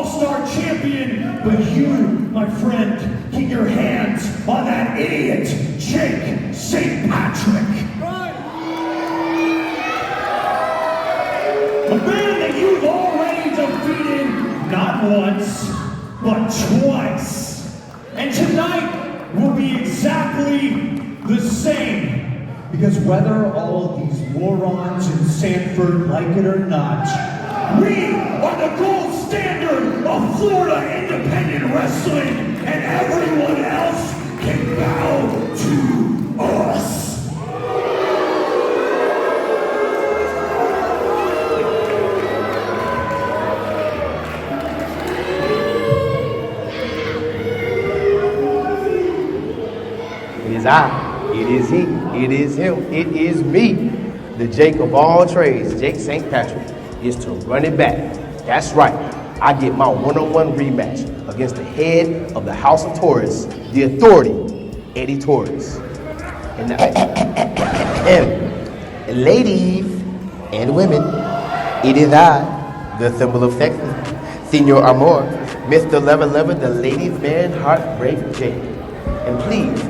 all-star champion, but you, my friend, keep your hands on that idiot, Jake St. Patrick. A man that you've already defeated not once, but twice. And tonight will be exactly the same. Because whether all of these morons in Sanford like it or not, we are the gold standard of Florida independent wrestling, and everyone else can bow to us. It is I, it is he, it is him, it is me. The Jake of all trades, Jake St. Patrick, is to run it back. That's right, I get my one-on-one rematch against the head of the House of Taurus, the authority, 𝐷𝐷 and ladies and women, it is I, the symbol of sexy, Senor Amor, Mr. Lever, the ladies' man, heartbreak Jake. And please,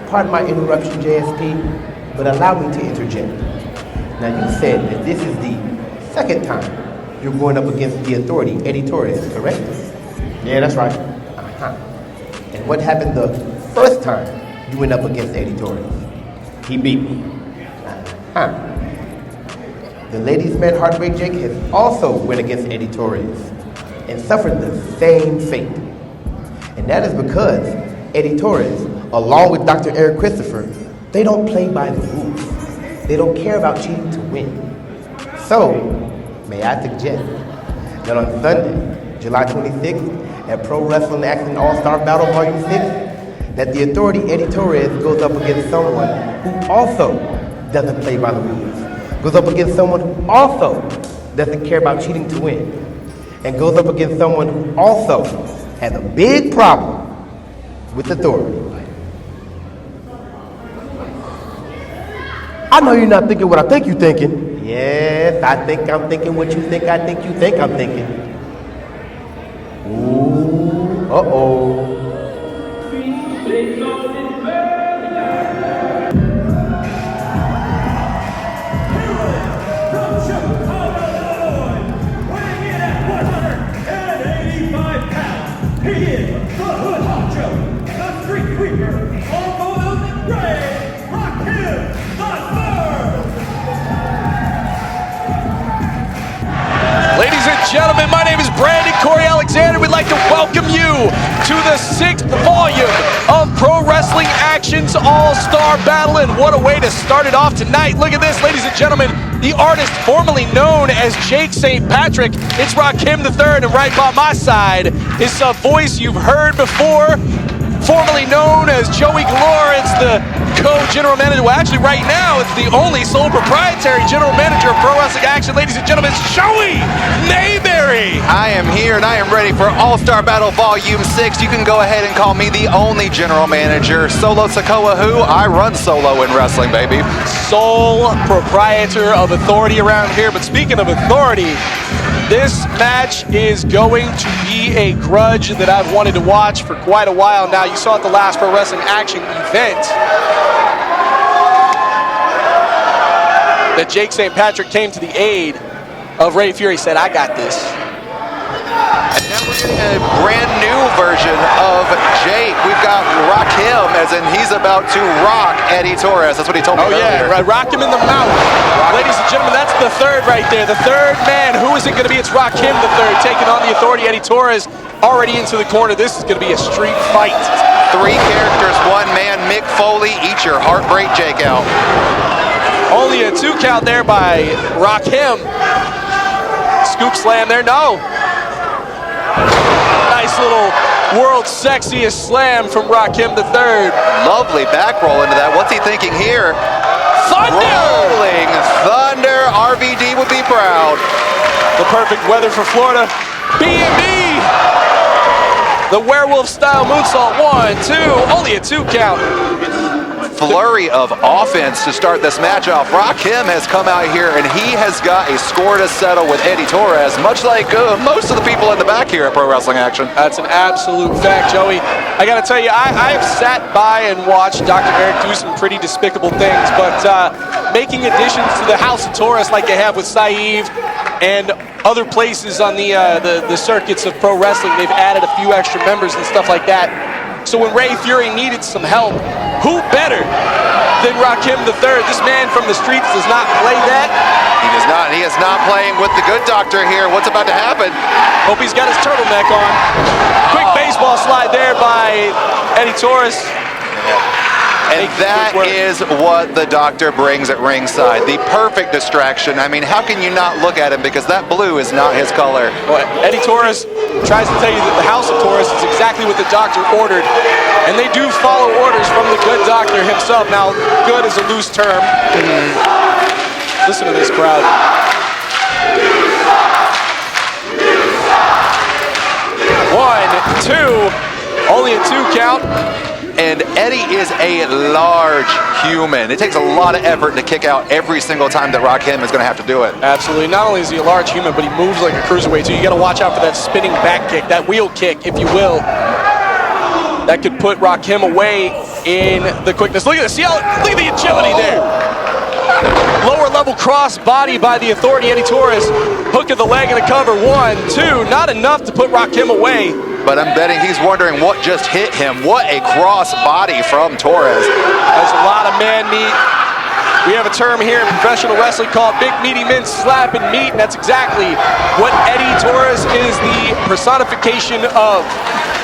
pardon my interruption, JSP, but allow me to interject. Now you said that this is the second time you're going up against the authority, 𝐷𝐷, correct? Yeah, that's right. And what happened the first time you went up against 𝐷𝐷? He beat me. The ladies' man Heartbreak Jake has also went against 𝐷𝐷 and suffered the same fate. And that is because 𝐷𝐷, along with Dr. Eric Christopher, they don't play by the rules. They don't care about cheating to win. So, may I suggest that on Sunday, July 26th, at Pro Wrestling Action All-Star Battle Volume 6, that the authority 𝐷𝐷 goes up against someone who also doesn't play by the rules, goes up against someone who also doesn't care about cheating to win, and goes up against someone who also has a big problem with authority. I know you're not thinking what I think you're thinking. Yes, I think I'm thinking what you think I think you think I'm thinking. Ooh, uh-oh. Ladies and gentlemen, my name is Brandon Corey Alexander. We'd like to welcome you to the 6th volume of Pro Wrestling Action's All-Star Battle. And what a way to start it off tonight. Look at this, ladies and gentlemen. The artist formerly known as Jake St. Patrick. It's Rakim III, and right by my side is a voice you've heard before. Formerly known as 𝐾𝐗 Galore, it's the co-general manager. Well, actually, right now, it's the only sole proprietary general manager of Pro Wrestling Action. Ladies and gentlemen, it's Joey Mayberry. I am here and I am ready for All-Star Battle Volume 6. You can go ahead and call me the only general manager. Solo Sikoa who? I run solo in wrestling, baby. Sole proprietor of authority around here. But speaking of authority, this match is going to be a grudge that I've wanted to watch for quite a while now. You saw at the last Pro Wrestling Action event that Jake St. Patrick came to the aid of Ray Fury, said, I got this. And now we're getting a brand new version of Jake. We've got Rakim, as in he's about to rock 𝐷𝐷. That's what he told me earlier. Yeah, right. Rock him in the mouth. Ladies and gentlemen, that's the third right there. The third man. Who is it going to be? It's Rakim III taking on the authority. 𝐷𝐷 already into the corner. This is going to be a street fight. 3 characters, 1 man. Mick Foley, eat your heartbreak Jake out. Only a 2 count there by Rakim. Scoop slam there. No. Nice little world's sexiest slam from Rakim III. Lovely back roll into that. What's he thinking here? Thunder! Rolling thunder. RVD would be proud. The perfect weather for Florida. B&B. The werewolf style moonsault. 1, 2. Only a 2 count. flurry of offense to start this match off. Rakim has come out here and he has got a score to settle with Eddie Torres, much like most of the people in the back here at Pro Wrestling Action. That's an absolute fact, Joey. I gotta tell you, I have sat by and watched Dr. Eric do some pretty despicable things, but making additions to the House of Taurus like they have with Saieve and other places on the circuits of pro wrestling, they've added a few extra members and stuff like that. So when Ray Fury needed some help, who better than Rakim III? This man from the streets does not play that. He does not. He is not playing with the good doctor here. What's about to happen? Hope he's got his turtleneck on. Quick baseball slide there by Eddie Torres. And that is what the doctor brings at ringside. The perfect distraction. I mean, how can you not look at him? Because that blue is not his color. Well, Eddie Torres tries to tell you that the House of Taurus is exactly what the doctor ordered. And they do follow orders from the good doctor himself. Now, good is a loose term. Listen to this crowd. One, two, only a 2 count. And Eddie is a large human. It takes a lot of effort to kick out every single time that Rakim is going to have to do it. Absolutely. Not only is he a large human, but he moves like a cruiserweight, so you got to watch out for that spinning back kick, that wheel kick, if you will. That could put Rakim away in the quickness. Look at this. Look at the agility there. Lower level cross body by the Authority, Eddie Torres. Hook of the leg and a cover. 1, 2. Not enough to put Rakim away. But I'm betting he's wondering what just hit him. What a cross body from Torres. There's a lot of man meat. We have a term here in professional wrestling called big meaty men slapping meat, and that's exactly what Eddie Torres is the personification of.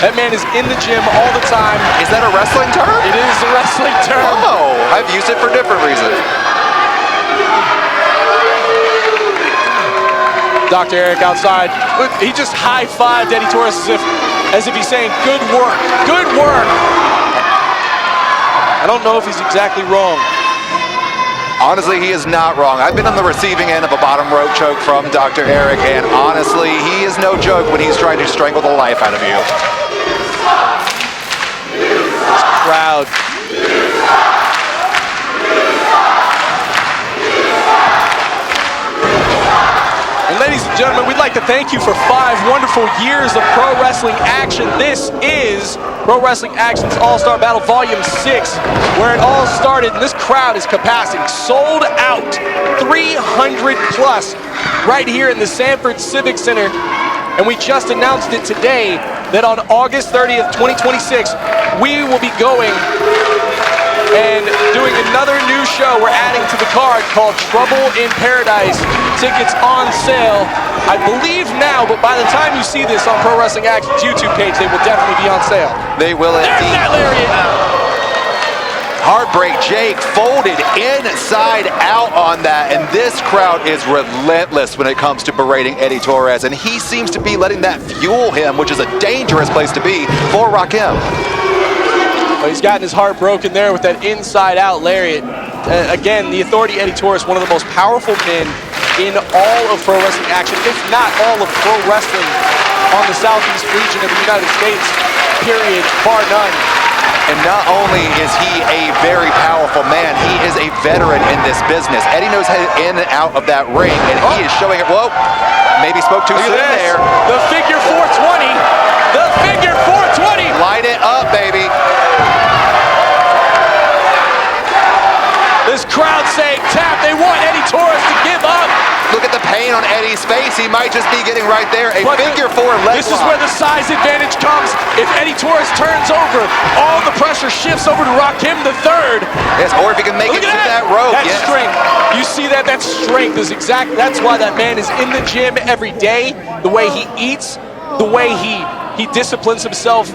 That man is in the gym all the time. Is that a wrestling term? It is a wrestling term. Oh, I've used it for different reasons. Dr. Eric outside. He just high-fived Eddie Torres as if he's saying, good work, good work. I don't know if he's exactly wrong. Honestly, he is not wrong. I've been on the receiving end of a bottom rope choke from Dr. Eric, and honestly, he is no joke when he's trying to strangle the life out of you. This crowd. And ladies and gentlemen, we'd like to thank you for 5 wonderful years of pro wrestling action. This is Pro Wrestling Action's All-Star Battle Volume 6, where it all started, and this crowd is capacity sold out, 300 plus, right here in the Sanford Civic Center. And we just announced it today that on August 30th, 2026, we will be going and doing another new show we're adding to the card called Trouble in Paradise. Tickets on sale, I believe now, but by the time you see this on Pro Wrestling Action's YouTube page, they will definitely be on sale. They will indeed. There's that lariat. Heartbreak Jake folded inside out on that, and this crowd is relentless when it comes to berating Eddie Torres, and he seems to be letting that fuel him, which is a dangerous place to be for Rakim. Well, he's gotten his heart broken there with that inside-out lariat. Again, the Authority, Eddie Torres, one of the most powerful men in all of pro wrestling action, if not all of pro wrestling on the southeast region of the United States, period, bar none. And not only is he a very powerful man, he is a veteran in this business. Eddie knows how to in and out of that ring, and he is showing it. Whoa, maybe spoke too soon there. The figure 420. The figure 420. Light it up, baby. This crowd saying tap. They want Eddie Torres to give up. Look at the pain on Eddie's face. He might just be getting right there. A figure 4 leg This is where the size advantage comes. If Eddie Torres turns over, all the pressure shifts over to Rakim III. Yes, or if he can make it to that rope. That's strength. You see that? That strength is exact. That's why that man is in the gym every day. The way he eats, the way he disciplines himself.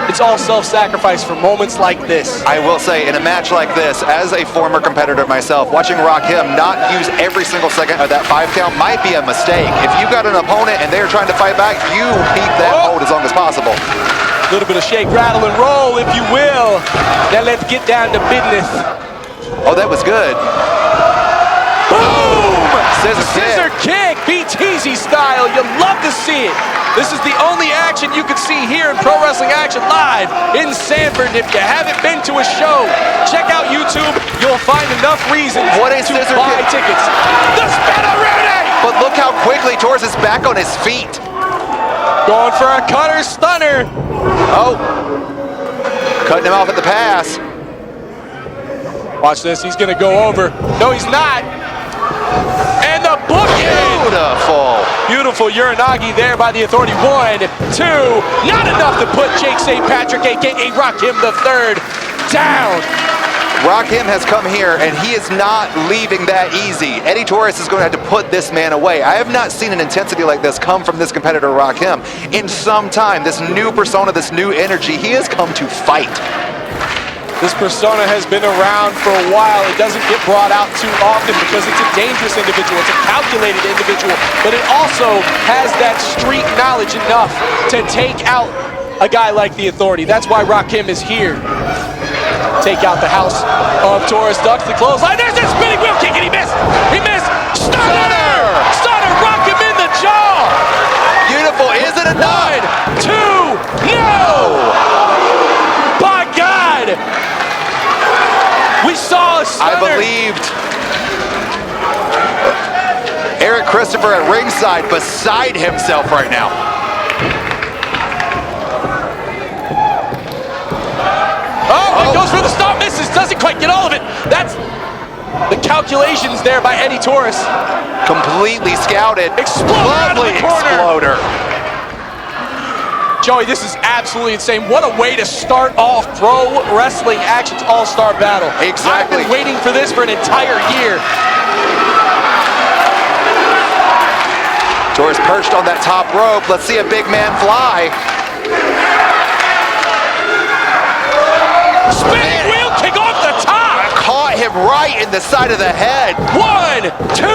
It's all self-sacrifice for moments like this. I will say, in a match like this, as a former competitor myself, watching Rakim not use every single second of that 5 count might be a mistake. If you've got an opponent and they're trying to fight back, you keep that hold as long as possible. A little bit of shake, rattle, and roll, if you will. Now let's get down to business. Oh, that was good. Boom! Scissor kick, BTZ style. You love to see it. This is the only action you can see here in Pro Wrestling Action live in Sanford. If you haven't been to a show, check out YouTube. You'll find enough reasons to buy tickets. The Spinneroonie! But look how quickly Taurus is back on his feet. Going for a cutter stunner. Oh, cutting him off at the pass. Watch this, he's gonna go over. No, he's not. And the booking. Beautiful. Beautiful Uranagi there by the Authority. 1, 2, not enough to put Jake St. Patrick, aka Rakim III, down. Rakim has come here and he is not leaving that easy. Eddie Taurus is going to have to put this man away. I have not seen an intensity like this come from this competitor Rakim in some time. This new persona, this new energy, he has come to fight. This persona has been around for a while. It doesn't get brought out too often because it's a dangerous individual. It's a calculated individual, but it also has that street knowledge enough to take out a guy like the Authority. That's why Rakim is here. Take out the house of Taurus, ducks the clothesline. There's that spinning wheel kick and he missed. He missed. Stunner! Stunner, Rakim in the jaw. Beautiful, is it enough? 1, 2, no! By God! We saw a stunner. I believed Eric Christopher at ringside beside himself right now. Oh, he goes for the stop, misses, doesn't quite get all of it. That's the calculations there by Eddie Taurus. Completely scouted. Lovely exploder. Joey, this is absolutely insane. What a way to start off Pro Wrestling Action's All-Star Battle. Exactly. I've been waiting for this for an entire year. Taurus perched on that top rope. Let's see a big man fly. Spinning wheel kick off the top. Caught him right in the side of the head. 1, 2,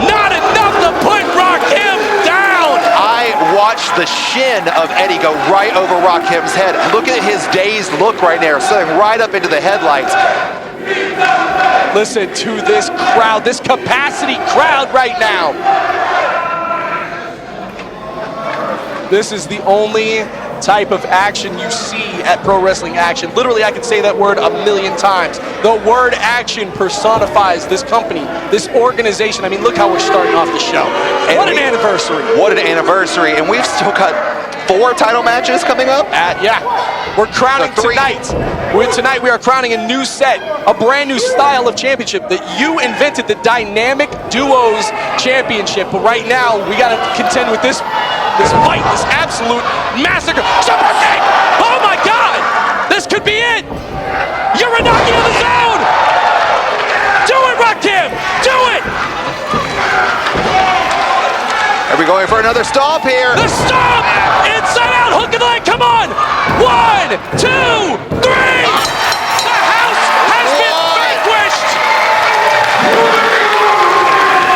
not enough to put Rakim down. I watched the shin of Eddie go right over Rakim's head. Look at his dazed look right there, staring right up into the headlights. Listen to this crowd, this capacity crowd right now. This is the only type of action you see at Pro Wrestling Action. Literally, I could say that word a million times. The word action personifies this company, this organization. I mean, look how we're starting off the show. And what an anniversary. What an anniversary. And we've still got 4 title matches coming up? Yeah. We're crowning tonight. Tonight we are crowning a new set, a brand new style of championship that you invented, the Dynamic Duos Championship. But right now, we got to contend with this fight, this absolute massacre. Super kick! Oh my God! This could be it! You're knocking in the zone! Do it, Rakim! Do it! Are we going for another stomp here? The stomp! Inside out, hook of the leg, come on! 1, 2, 3! The house has been vanquished!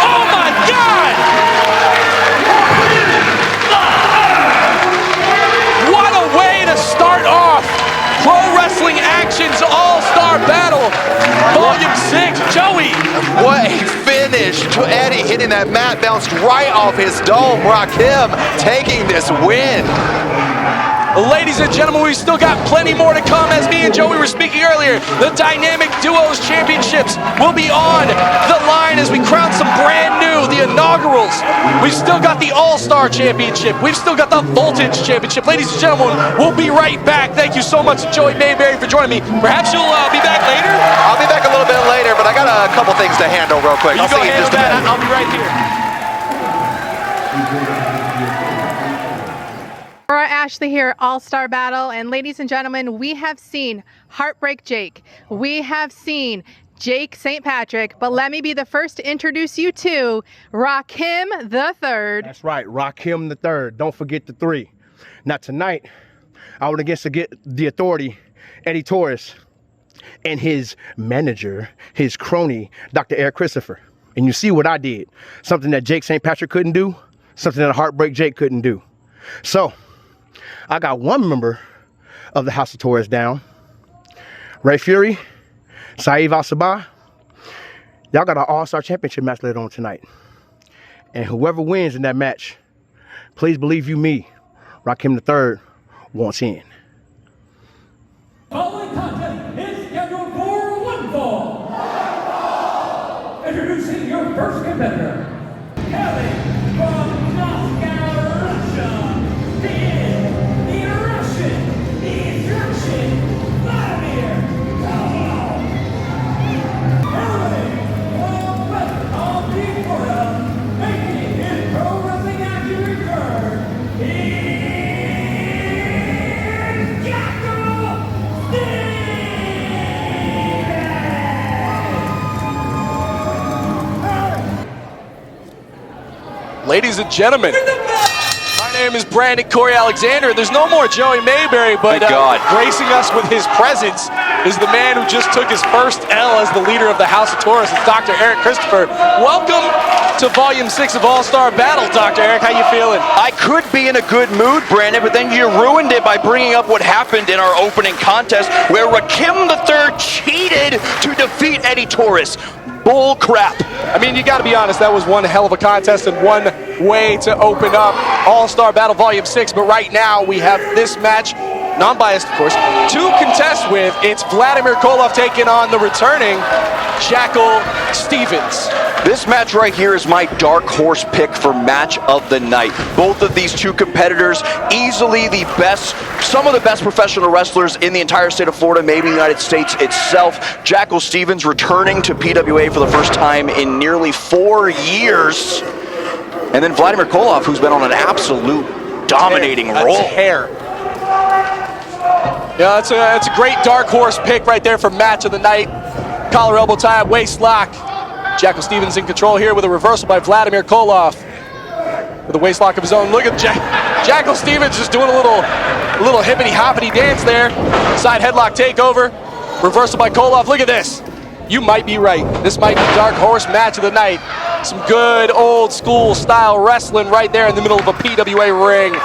Oh my God! What a way to start off Pro Wrestling Action's All-Star Battle, Volume 6, Joey. What a finish to Eddie, hitting that mat, bounced right off his dome. Rakim taking this win. Ladies and gentlemen, we've still got plenty more to come. As me and Joey were speaking earlier, the Dynamic Duos Championships will be on the line as we crown some brand new, the inaugurals. We've still got the All-Star Championship. We've still got the Voltage Championship. Ladies and gentlemen, we'll be right back. Thank you so much, Joey Mayberry, for joining me. Perhaps you'll be back later? I'll be back a little bit later, but I got a couple things to handle real quick. You go handle that. I'll be right here. Ashley here, All-Star Battle, and ladies and gentlemen, we have seen Heartbreak Jake. We have seen Jake St. Patrick, but let me be the first to introduce you to Rakim III. That's right, Rakim III. Don't forget the 3. Now tonight, I would against the Authority, Eddie Taurus, and his manager, his crony, Dr. Eric Christopher. And you see what I did. Something that Jake St. Patrick couldn't do, something that Heartbreak Jake couldn't do. So, I got one member of the House of Taurus down. Ray Fury, Saieve Sabah. Y'all got an All-Star Championship match later on tonight. And whoever wins in that match, please believe you me, Rakim III wants in. Following contest is scheduled for one fall. Introducing your first competitor, hailing from Moscow, Russia. He is the Russian, the Egyptian, Vladimir Koloff. Hailing from west of the Florida, making his pro wrestling action return, he is Jackal. Ladies and gentlemen, my name is 𝐃𝐚𝐭𝐢𝐲𝐭. There's no more Joey Mayberry, but Thank God. gracing us with his presence is the man who just took his first L as the leader of the House of Taurus. It's Dr. Eric Christopher. Welcome to Volume 6 of All-Star Battle, Dr. Eric. How you feeling? I could be in a good mood, Brandon, but then you ruined it by bringing up what happened in our opening contest where Rakim III cheated to defeat Eddie Taurus. Bull crap. I mean, you got to be honest, that was one hell of a contest and one way to open up All-Star Battle Volume 6. But right now, we have this match, non-biased, of course, to contest with. It's Vladimir Koloff taking on the returning Jackal Stevens. This match right here is my dark horse pick for match of the night. Both of these two competitors, easily the best, some of the best professional wrestlers in the entire state of Florida, maybe the United States itself. Jackal Stevens returning to PWA for the first time in nearly 4 years. And then Vladimir Koloff, who's been on an absolute dominating roll. Hair. Yeah, it's a great dark horse pick right there for match of the night. Collar, elbow tie, waist lock. Jackal Stevens in control here with a reversal by Vladimir Koloff. With a waist lock of his own. Look at Jackal Stevens just doing a little hippity-hoppity dance there. Side headlock takeover. Reversal by Koloff. Look at this. You might be right. This might be dark horse match of the night. Some good old school style wrestling right there in the middle of a PWA ring.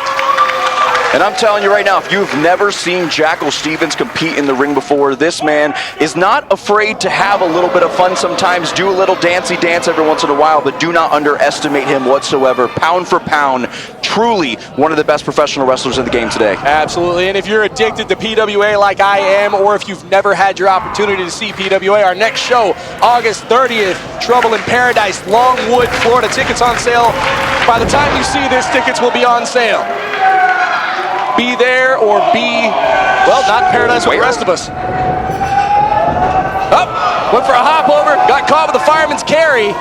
And I'm telling you right now, if you've never seen Jackal Stevens compete in the ring before, this man is not afraid to have a little bit of fun sometimes, do a little dancey dance every once in a while, but do not underestimate him whatsoever. Pound for pound, truly one of the best professional wrestlers in the game today. Absolutely, and if you're addicted to PWA like I am, or if you've never had your opportunity to see PWA, our next show, August 30th, Trouble in Paradise, Longwood, Florida. Tickets on sale. By the time you see this, tickets will be on sale. Be there or be, well, not in paradise with the rest of us. Up, went for a hop over, got caught with a fireman's carry.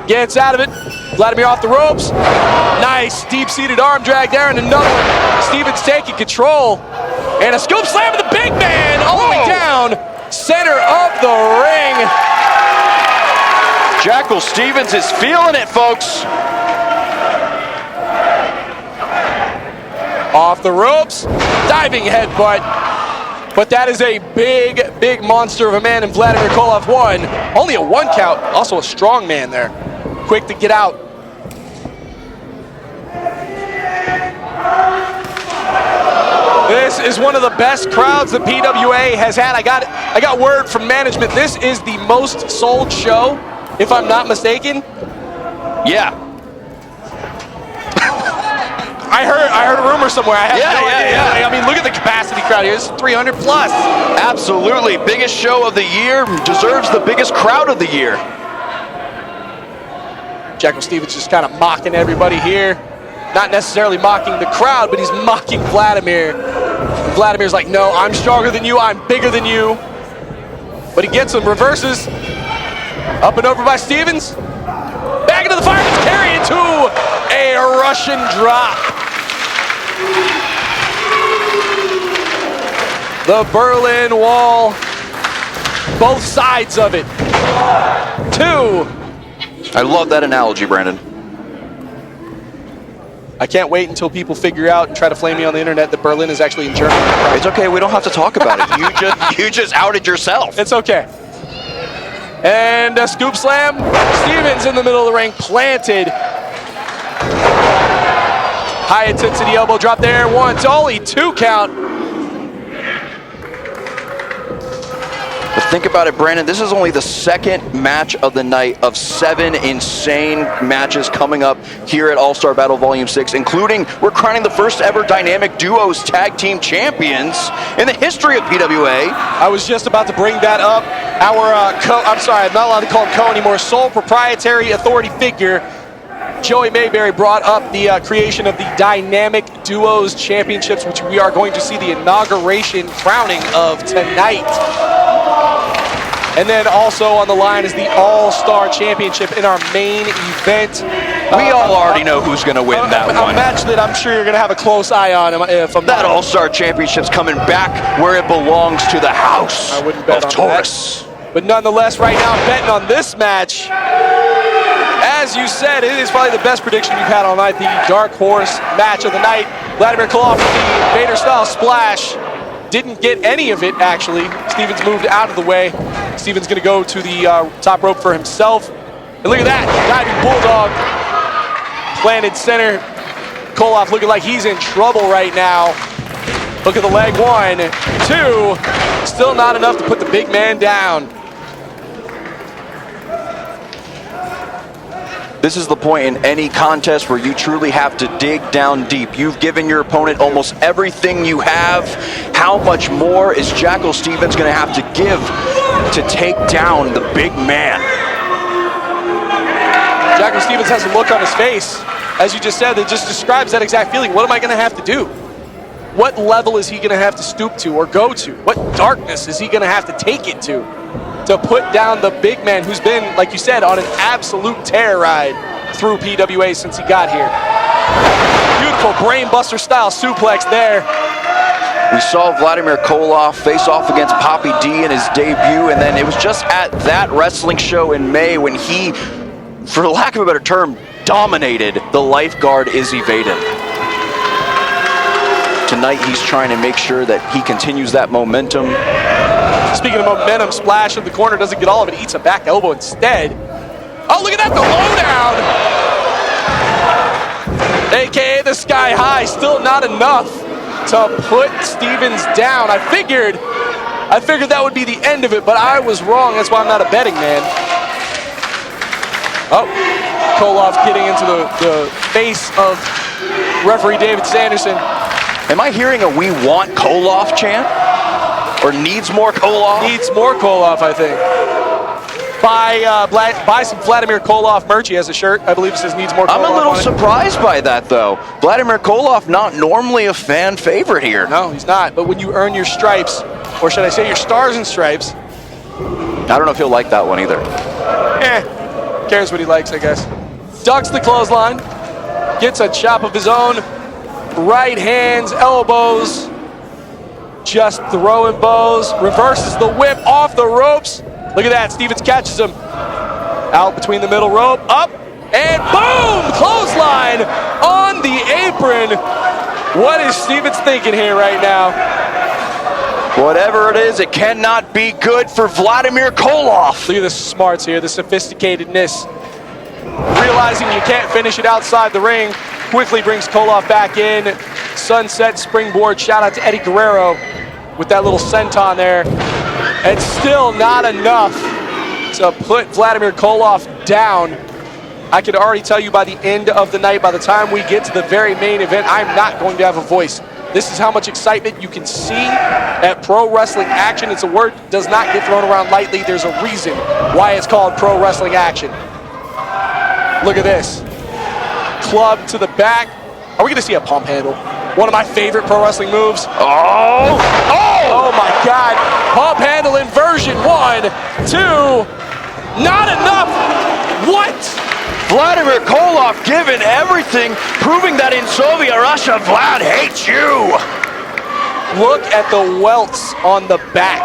Gets out of it. Vladimir off the ropes. Nice deep-seated arm drag there, and another one. Stevens taking control. And a scoop slam of the big man all the way down. Center of the ring. Jackal Stevens is feeling it, folks. Off the ropes, diving headbutt. But that is a big, big monster of a man in Vladimir Koloff. One, only a 1 count, also a strong man there. Quick to get out. This is one of the best crowds that PWA has had. I got word from management. This is the most sold show, if I'm not mistaken. Yeah. I heard a rumor somewhere. I have no idea. Yeah. I mean, look at the capacity crowd here. This is 300 plus. Absolutely. Biggest show of the year. Deserves the biggest crowd of the year. Jackal Stevens just kind of mocking everybody here. Not necessarily mocking the crowd, but he's mocking Vladimir. And Vladimir's like, no, I'm stronger than you. I'm bigger than you. But he gets him, reverses. Up and over by Stevens. Back into the fireman's carry into a Russian drop. The Berlin Wall, both sides of it. 2. I love that analogy, Brandon. I can't wait until people figure out and try to flame me on the internet that Berlin is actually in Germany. It's okay, we don't have to talk about it. You just outed yourself. It's okay. And a scoop slam. Stevens in the middle of the ring, planted. High intensity elbow drop there. 1, only 2 count. But think about it, Brandon, this is only the second match of the night of 7 insane matches coming up here at All-Star Battle Volume 6, including we're crowning the first ever Dynamic Duos Tag Team Champions in the history of PWA. I was just about to bring that up. Our I'm sorry, I'm not allowed to call him Co anymore, sole proprietary authority figure, Joey Mayberry, brought up the creation of the Dynamic Duos Championships, which we are going to see the inauguration crowning of tonight. And then also on the line is the All-Star Championship in our main event. We all already know who's going to win that one. A match that I'm sure you're going to have a close eye on. If I'm that All-Star Championship's coming back where it belongs, to the house I wouldn't bet of on Taurus. That. But nonetheless, right now, I'm betting on this match. As you said, it is probably the best prediction you've had all night, the dark horse match of the night. Vladimir Koloff with the Vader-style splash. Didn't get any of it, actually. Stevens moved out of the way. Stevens going to go to the top rope for himself. And look at that, diving bulldog. Planted center. Koloff looking like he's in trouble right now. Look at the leg, 1, 2. Still not enough to put the big man down. This is the point in any contest where you truly have to dig down deep. You've given your opponent almost everything you have. How much more is Jackal Stevens going to have to give to take down the big man? Jackal Stevens has a look on his face, as you just said, that just describes that exact feeling. What am I going to have to do? What level is he going to have to stoop to or go to? What darkness is he going to have to take it to put down the big man who's been, like you said, on an absolute tear ride through PWA since he got here? Beautiful brainbuster style suplex there. We saw Vladimir Koloff face off against Papi D in his debut, and then it was just at that wrestling show in May when he, for lack of a better term, dominated the lifeguard 𝐃𝐗𝐳𝐿. Tonight he's trying to make sure that he continues that momentum. Speaking of momentum, splash in the corner, doesn't get all of it, eats a back elbow instead. Oh, look at that, the lowdown! AKA the Sky High, still not enough to put Stevens down. I figured that would be the end of it, but I was wrong. That's why I'm not a betting man. Oh, Koloff getting into the face of referee David Sanderson. Am I hearing a "we want Koloff" chant? Or needs more Koloff? Needs more Koloff, I think. Buy some Vladimir Koloff merch. He has a shirt, I believe it says needs more Koloff. I'm a little surprised by that, though. Vladimir Koloff, not normally a fan favorite here. No, he's not. But when you earn your stripes, or should I say your stars and stripes. I don't know if he'll like that one either. Cares what he likes, I guess. Ducks the clothesline. Gets a chop of his own. Right hands, elbows. Just throwing bows. Reverses the whip off the ropes. Look at that. Stevens catches him. Out between the middle rope. Up. And boom! Clothesline on the apron. What is Stevens thinking here right now? Whatever it is, it cannot be good for Vladimir Koloff. Look at the smarts here, the sophisticatedness. Realizing you can't finish it outside the ring, quickly brings Koloff back in. Sunset springboard, shout out to Eddie Guerrero with that little senton there. And still not enough to put Vladimir Koloff down. I can already tell you by the end of the night, by the time we get to the very main event, I'm not going to have a voice. This is how much excitement you can see at pro wrestling action. It's a word that does not get thrown around lightly. There's a reason why it's called pro wrestling action. Look at this. Club to the back. Are we going to see a pump handle? One of my favorite pro wrestling moves. Oh! Oh my God. Pump handle inversion. 1, 2. Not enough. What? Vladimir Koloff giving everything, proving that in Soviet Russia, Vlad hates you. Look at the welts on the back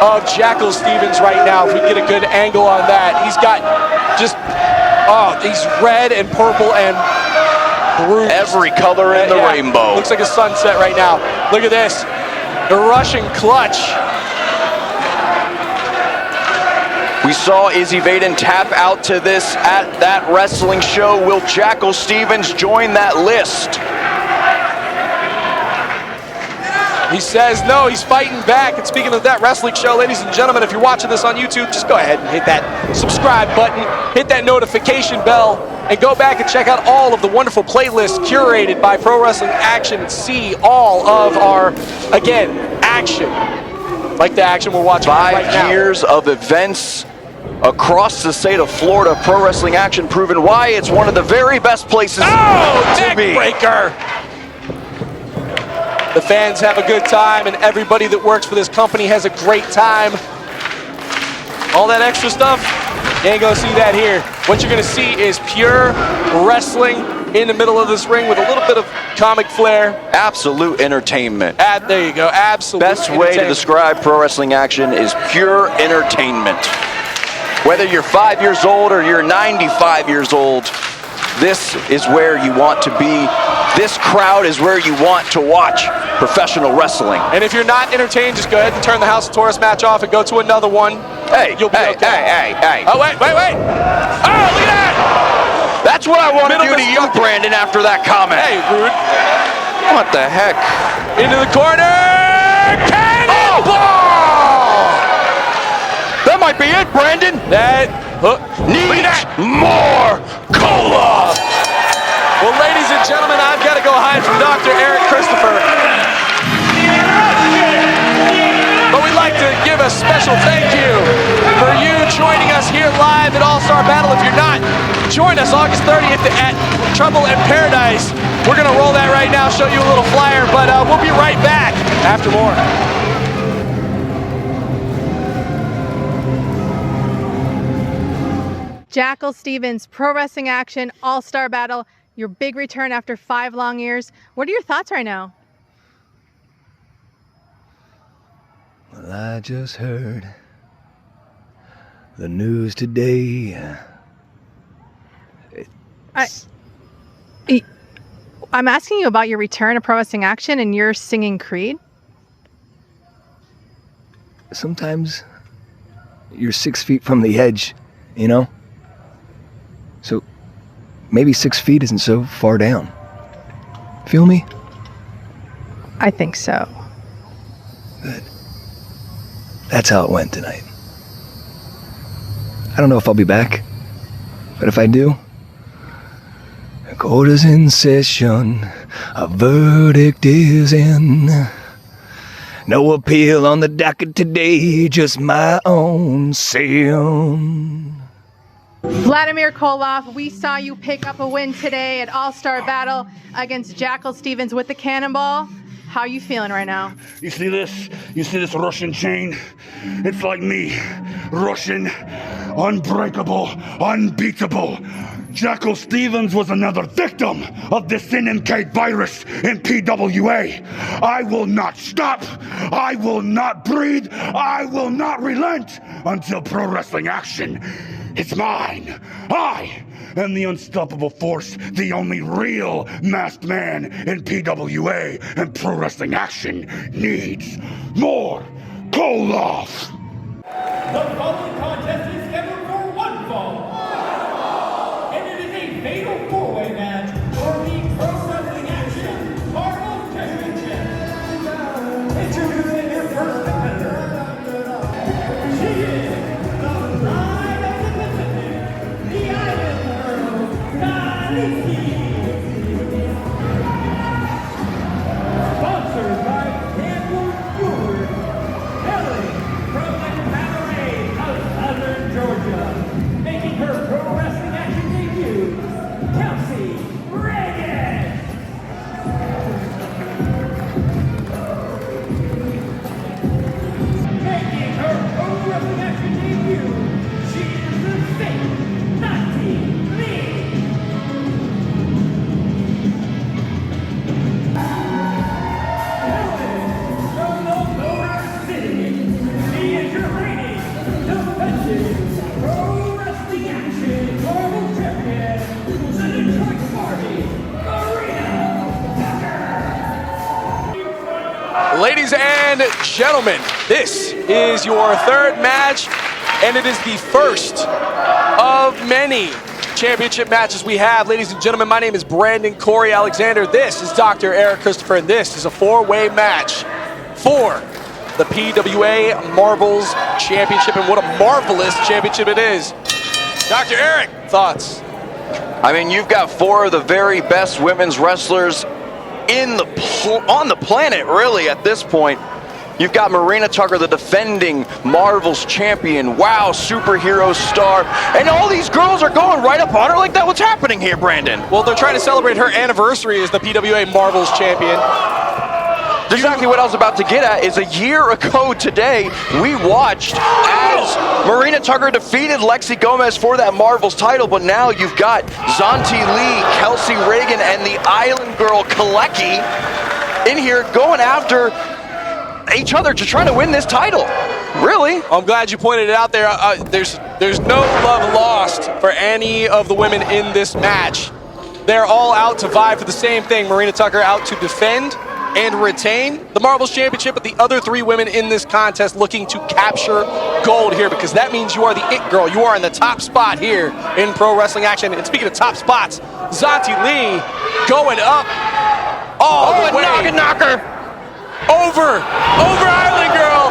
of Jackal Stevens right now. If we get a good angle on that, he's got just, he's red and purple and bruised. Every color in the rainbow. Looks like a sunset right now. Look at this, the Russian clutch. We saw 𝐃𝐗𝐳𝐬 tap out to this at that wrestling show. Will Jackal Stevens join that list? He says no, he's fighting back. And speaking of that wrestling show, ladies and gentlemen, if you're watching this on YouTube, just go ahead and hit that subscribe button, hit that notification bell, and go back and check out all of the wonderful playlists curated by Pro Wrestling Action and see all of our, again, action. Like the action we're watching right now. 5 years of events across the state of Florida. Pro Wrestling Action proven why it's one of the very best places to be. Breaker. The fans have a good time, and everybody that works for this company has a great time. All that extra stuff, you ain't gonna see that here. What you're gonna see is pure wrestling in the middle of this ring with a little bit of comic flair. Absolute entertainment. There you go, absolute Best way to describe Pro Wrestling Action is pure entertainment. Whether you're 5 years old or you're 95 years old, this is where you want to be. This crowd is where you want to watch professional wrestling. And if you're not entertained, just go ahead and turn the House of Taurus match off and go to another one. Hey, you'll be okay. Hey. Oh, wait. Oh, look at that! That's what I want to do to you, Brandon, after that comment. Hey, rude. What the heck? Into the corner! Cannonball! That might be it, Brandon. That hook needs more Koloff. Well, ladies and gentlemen, I've got to go hide from Dr. Eric Christopher. But we'd like to give a special thank you for you joining us here live at All-Star Battle. If you're not, join us August 30th at Trouble in Paradise. We're going to roll that right now, show you a little flyer, but we'll be right back after more. Jackal Stevens, Pro Wrestling Action, All-Star Battle, your big return after 5 long years. What are your thoughts right now? Well, I just heard the news today. I'm asking you about your return to Pro Wrestling Action and you're singing Creed? Sometimes you're 6 feet from the edge, you know? So maybe 6 feet isn't so far down. Feel me? I think so. Good. That's how it went tonight. I don't know if I'll be back, but if I do, the court is in session, a verdict is in. No appeal on the docket today, just my own sin. Vladimir Koloff, we saw you pick up a win today at All-Star Battle against Jackal Stevens with the Cannonball. How are you feeling right now? You see this? You see this Russian chain? It's like me. Russian, unbreakable, unbeatable. Jackal Stevens was another victim of the 𝐾𝐚𝐭𝐢𝐸 virus in PWA. I will not stop. I will not breathe. I will not relent until Pro Wrestling Action is mine. I am the unstoppable force, the only real masked man in PWA, and Pro Wrestling Action needs more Koloff. The following contest is scheduled for one fall. And it is a fatal four-way match for the Pro Wrestling Action Marvelz Championship. Introducing your first competitor. She is the Pride of the Pacific, the Island Girl, Kalaki. Sponsored by Sanford Civic Center, from the Cabaret of Southern Georgia, making her Pro Wrestling Action debut, Kelsey, Raegan. Making her Pro Wrestling Action debut, she is the fake Xanti. From the Motor City, she is your reigning, defensive Pro Wrestling Action Marvel Champion, the Detroit Party, Marina. Ladies and gentlemen, this is your third match, and it is the first of many championship matches we have. Ladies and gentlemen, my name is Brandon 𝐃𝐚𝐿𝐸𝐴𝐷𝐸𝐿𝐸𝐴𝐷𝐸𝐷𝐸𝐷. This is Dr. Eric Christopher, and this is a four-way match for the PWA Marvelz Championship, and what a marvelous championship it is. Dr. Eric, thoughts? I mean, you've got 4 of the very best women's wrestlers on the planet, really, at this point. You've got Marina Tucker, the defending Marvelz champion, wow, superhero star, and all these girls are going right up on her like that. What's happening here, Brandon? Well, they're trying to celebrate her anniversary as the PWA Marvelz champion. Exactly what I was about to get at is a year ago today, we watched as Marina Tucker defeated Lexi Gomez for that Marvelz title, but now you've got Xanti Lee, Kelsey, Raegan, and the Island Girl Kalaki in here going after each other to try to win this title. Really? I'm glad you pointed it out there. There's no love lost for any of the women in this match. They're all out to vie for the same thing. Marina Tucker out to defend and retain the Marvelz Championship, but the other 3 women in this contest looking to capture gold here, because that means you are the it girl. You are in the top spot here in pro wrestling action. And speaking of top spots, Xanti Lee going up all the way. Knocker. Over Island Girl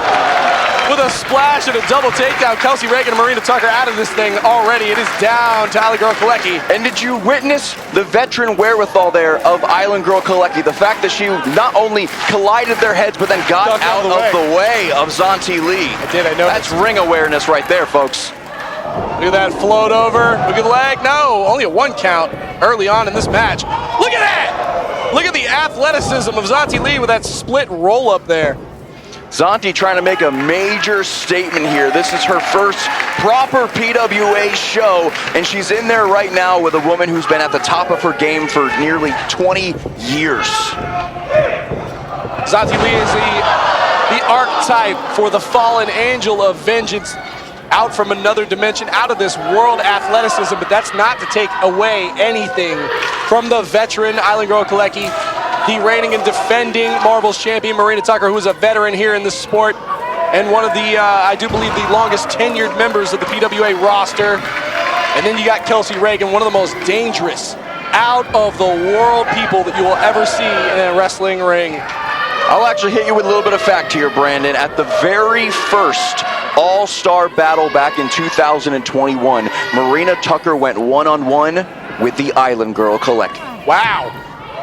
with a splash and a double takedown. Kelsey, Raegan, and Marina Tucker out of this thing already. It is down to Island Girl Kalaki. And did you witness the veteran wherewithal there of Island Girl Kalaki? The fact that she not only collided their heads, but then got out of the way of Xanti Lee. I did, I know. That's ring awareness right there, folks. Look at that float over. Look at the leg. No, only a 1 count early on in this match. Look at that! Look at the athleticism of Xanti Lee with that split roll up there. Xanti trying to make a major statement here. This is her first proper PWA show, and she's in there right now with a woman who's been at the top of her game for nearly 20 years. Xanti Lee is the archetype for the fallen angel of vengeance, out from another dimension, out of this world athleticism, but that's not to take away anything from the veteran Island Girl Kalaki, the reigning and defending Marvelz champion Marina Tucker, who is a veteran here in this sport, and one of the, I do believe, the longest tenured members of the PWA roster. And then you got Kelsey, Raegan, one of the most dangerous, out-of-the-world people that you will ever see in a wrestling ring. I'll actually hit you with a little bit of fact here, Brandon. At the very first All-Star Battle back in 2021, Marina Tucker went one-on-one with the Island Girl Kalaki. Wow.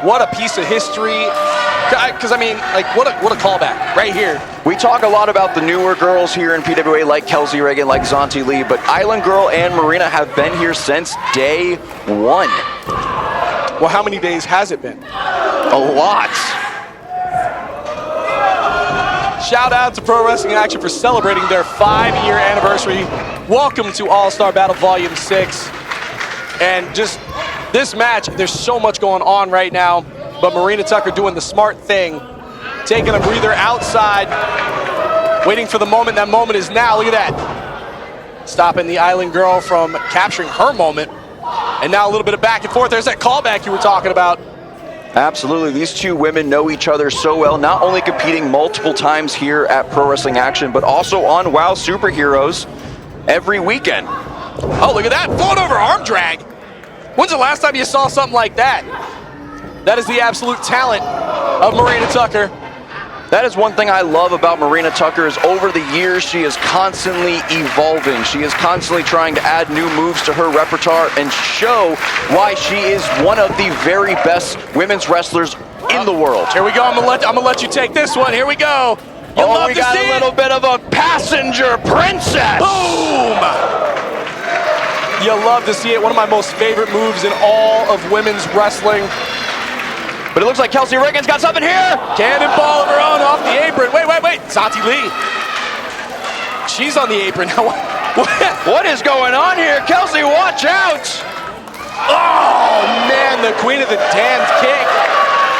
What a piece of history. Because, I mean, like, what a callback right here. We talk a lot about the newer girls here in PWA, like Kelsey, Raegan, like Xanti Lee, but Island Girl and Marina have been here since day 1. Well, how many days has it been? A lot. Shout out to Pro Wrestling Action for celebrating their 5-year anniversary. Welcome to All-Star Battle Volume 6. And just this match, there's so much going on right now, but Marina Tucker doing the smart thing, taking a breather outside, waiting for the moment. That moment is now. Look at that. Stopping the Island Girl from capturing her moment. And now a little bit of back and forth. There's that callback you were talking about. Absolutely. These 2 women know each other so well, not only competing multiple times here at Pro Wrestling Action, but also on WoW Superheroes every weekend. Oh, look at that. Float over arm drag. When's the last time you saw something like that? That is the absolute talent of Marina Tucker. That is one thing I love about Marina Tucker is over the years she is constantly evolving. She is constantly trying to add new moves to her repertoire and show why she is one of the very best women's wrestlers in the world. Here we go. I'm gonna let you take this one. Here we go. You'll love we to got see a little bit of a passenger princess. Boom! You love to see it. One of my most favorite moves in all of women's wrestling. But it looks like Kelsey Raegan's got something here. Cannonball of her own off the apron. Wait. Xanti Lee. She's on the apron now. What is going on here? Kelsey, watch out. Oh, man, the queen of the damned kick.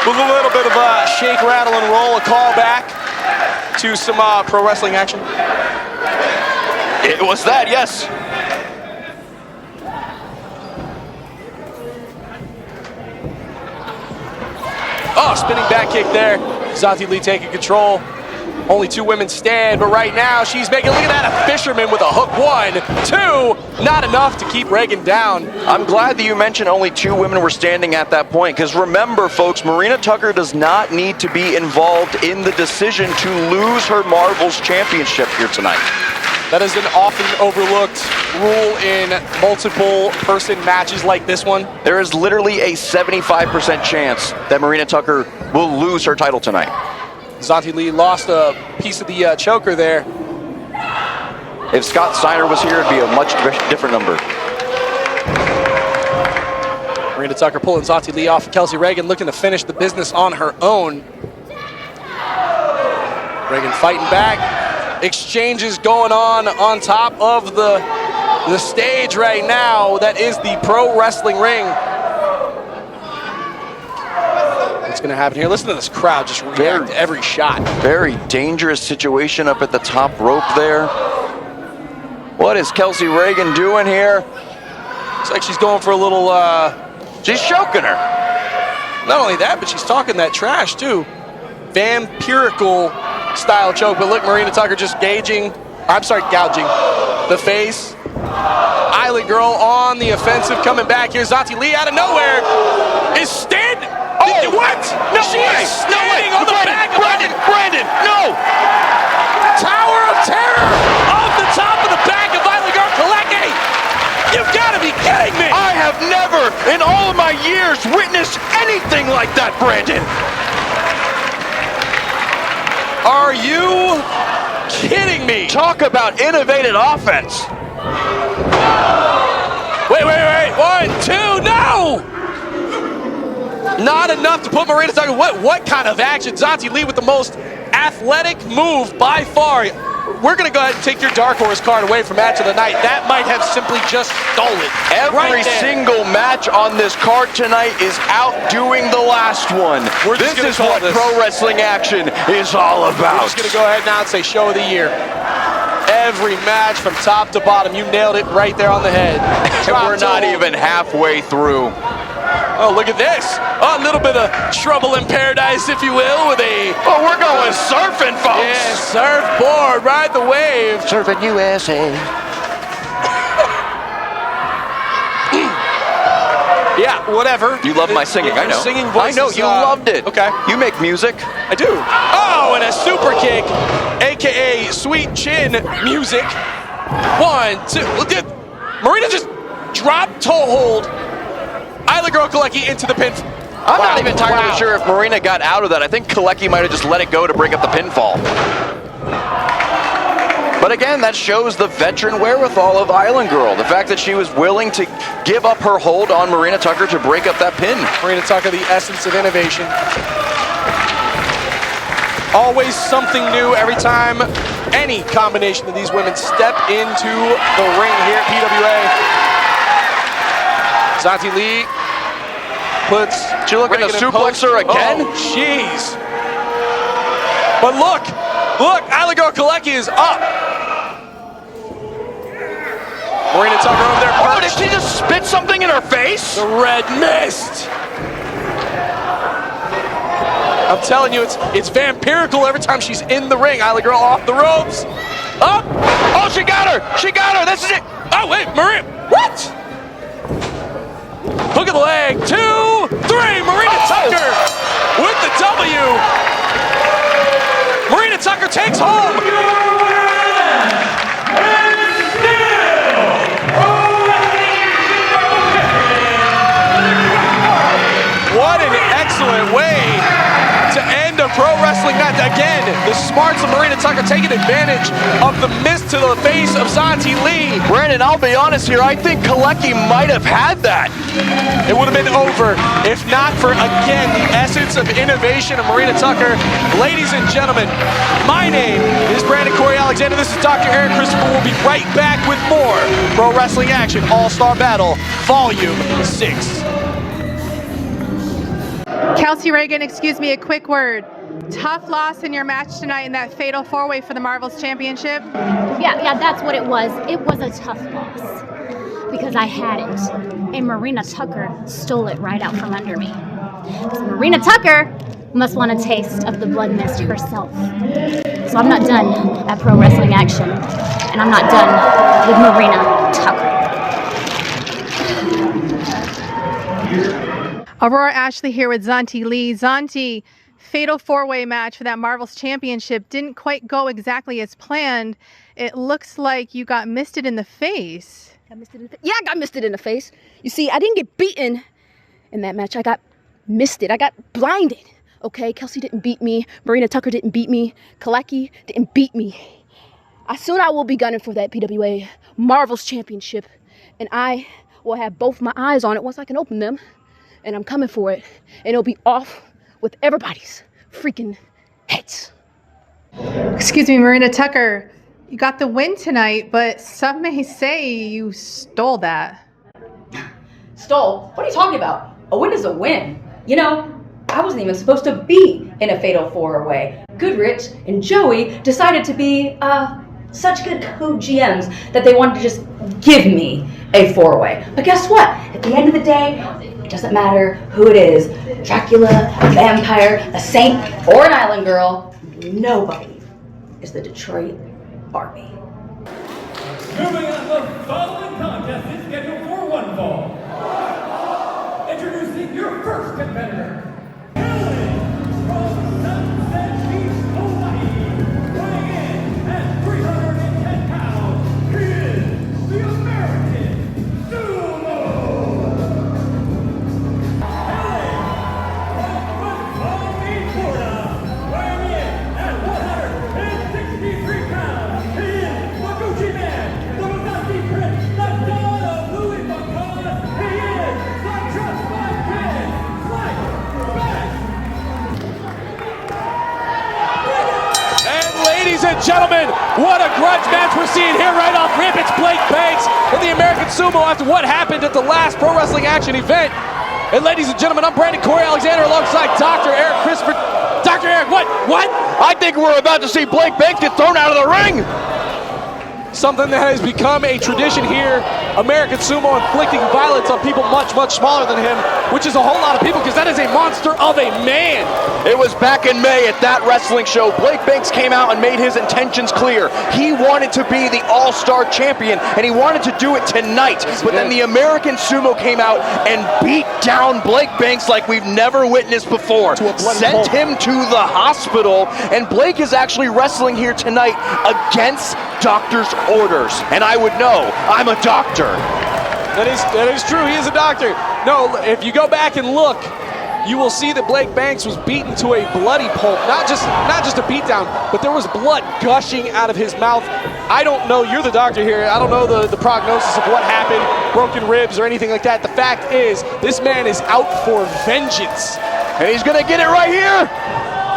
With a little bit of a shake, rattle, and roll, a call back to some Pro Wrestling Action. It was that, yes. Oh, spinning back kick there. Xanti Lee taking control. Only 2 women stand, but right now she's making, look at that, a fisherman with a hook. 1, 2. not enough to keep Raegan down. I'm glad that you mentioned only 2 women were standing at that point, because remember, folks, Marina Tucker does not need to be involved in the decision to lose her Marvelz championship here tonight. That is an often overlooked rule in multiple person matches like this one. There is literally a 75% chance that Marina Tucker will lose her title tonight. Xanti Lee lost a piece of the choker there. If Scott Steiner was here, it'd be a much different number. Marina Tucker pulling Xanti Lee off. Kelsey Raegan looking to finish the business on her own. Raegan fighting back. Exchanges going on top of the stage right now. That is the pro wrestling ring. What's going to happen here? Listen to this crowd just react to every shot. Very dangerous situation up at the top rope there. What is Kelsey Raegan doing here? Looks like she's going for a little, she's choking her. Not only that, but she's talking that trash too. Vampirical style choke, but look, Marina Tucker just gouging the face. Island Girl on the offensive, coming back here. Xanti Lee out of nowhere is standing. Oh, what? No she way! is standing on the back of Brandon, no! Tower of Terror off the top of the back of Island Girl Kalaki. You've got to be kidding me! I have never, in all of my years, witnessed anything like that, Brandon. Are you kidding me? Talk about innovative offense. Wait. 1, 2, no! Not enough to put Marina Tucker. What kind of action? Xanti Lee with the most athletic move by far. We're going to go ahead and take your Dark Horse card away from match of the night. That might have simply just stolen. Every single match on this card tonight is outdoing the last one. This is what pro wrestling action is all about. We're just going to go ahead now and say show of the year. Every match from top to bottom, you nailed it right there on the head. And we're not even halfway through. Oh, look at this. A little bit of trouble in paradise, if you will, with a... Oh, we're going surfing, folks. Yeah, surfboard, ride the wave. Surfing USA. Yeah, whatever. You love my singing, I know. Singing voices, I know, you loved it. Okay. You make music. I do. Oh, and a super kick, a.k.a. Sweet Chin music. 1, 2, look at... Marina just dropped toe hold. Island Girl Kalaki into the pin. I'm not even entirely sure if Marina got out of that. I think Kalaki might have just let it go to break up the pinfall. But again, that shows the veteran wherewithal of Island Girl. The fact that she was willing to give up her hold on Marina Tucker to break up that pin. Marina Tucker, the essence of innovation. Always something new every time any combination of these women step into the ring here at PWA. Xanti Lee puts... She looking to suplex her again? Oh, jeez. But look, Island Girl Kalaki is up. Marina Tucker over there. Oh, did she just spit something in her face? The red mist. I'm telling you, it's vampirical every time she's in the ring. Island Girl off the ropes. Up. Oh, she got her. She got her. This is it. Oh, wait, Marina. What? Hook of the leg. 2, 3. Marina Tucker with the W. Marina Tucker takes home. What an excellent way to end a pro wrestling match. Again, the smarts of Marina Tucker taking advantage of the miss to the face of Xanti Lee. Brandon, I'll be honest here. I think Kalaki might have had that. It would have been over if not for, again, the essence of innovation of Marina Tucker. Ladies and gentlemen, my name is Brandon 𝐃𝐚𝐿𝐼𝐸𝐴𝐷𝑒R. This is Dr. Aaron Christopher. We'll be right back with more Pro Wrestling Action All-Star Battle Volume 6. Kelsey Raegan, excuse me, a quick word. Tough loss in your match tonight in that fatal four-way for the Marvelz Championship. Yeah, that's what it was. It was a tough loss because I had it, and Marina Tucker stole it right out from under me. So Marina Tucker must want a taste of the blood mist herself. So I'm not done at Pro Wrestling Action, and I'm not done with Marina Tucker. Aurora Ashley here with Xanti Lee. Xanti, fatal four-way match for that Marvelz championship didn't quite go exactly as planned. It looks like you got misted in the face. Yeah, I got misted in the face. You see, I didn't get beaten in that match. I got misted. I got blinded. Okay, Kelsey didn't beat me. Marina Tucker didn't beat me. Kalaki didn't beat me. Soon I will be gunning for that PWA Marvelz championship, and I will have both my eyes on it once I can open them, and I'm coming for it, and it'll be off with everybody's freaking heads. Excuse me, Marina Tucker, you got the win tonight, but some may say you stole that. Stole? What are you talking about? A win is a win. You know, I wasn't even supposed to be in a fatal four-way. Goodrich and Joey decided to be, such good co-GMs that they wanted to just give me a four-way. But guess what? At the end of the day, it doesn't matter who it is, Dracula, a vampire, a saint, or an island girl, nobody is the Detroit Army. Moving on, the following contest is scheduled for one fall. Introducing your first competitor. Gentlemen, what a grudge match we're seeing here right off rip. It's Blake Banks in the American Sumo after what happened at the last Pro Wrestling Action event. And ladies and gentlemen, I'm Brandon 𝐶𝐸 alongside Dr. Eric Christopher. Dr. Eric, what? I think we're about to see Blake Banks get thrown out of the ring. Something that has become a tradition here. American Sumo inflicting violence on people much, much smaller than him, which is a whole lot of people because that is a monster of a man. It was back in May at that wrestling show. Blake Banks came out and made his intentions clear. He wanted to be the all-star champion, and he wanted to do it tonight. But then the American Sumo came out and beat down Blake Banks like we've never witnessed before. Sent him to the hospital, and Blake is actually wrestling here tonight against doctor's orders. And I would know, I'm a doctor. That is true, he is a doctor. No, if you go back and look, you will see that Blake Banks was beaten to a bloody pulp. Not just a beatdown, but there was blood gushing out of his mouth. I don't know, you're the doctor here, I don't know the prognosis of what happened, broken ribs or anything like that. The fact is, this man is out for vengeance. And he's gonna get it right here.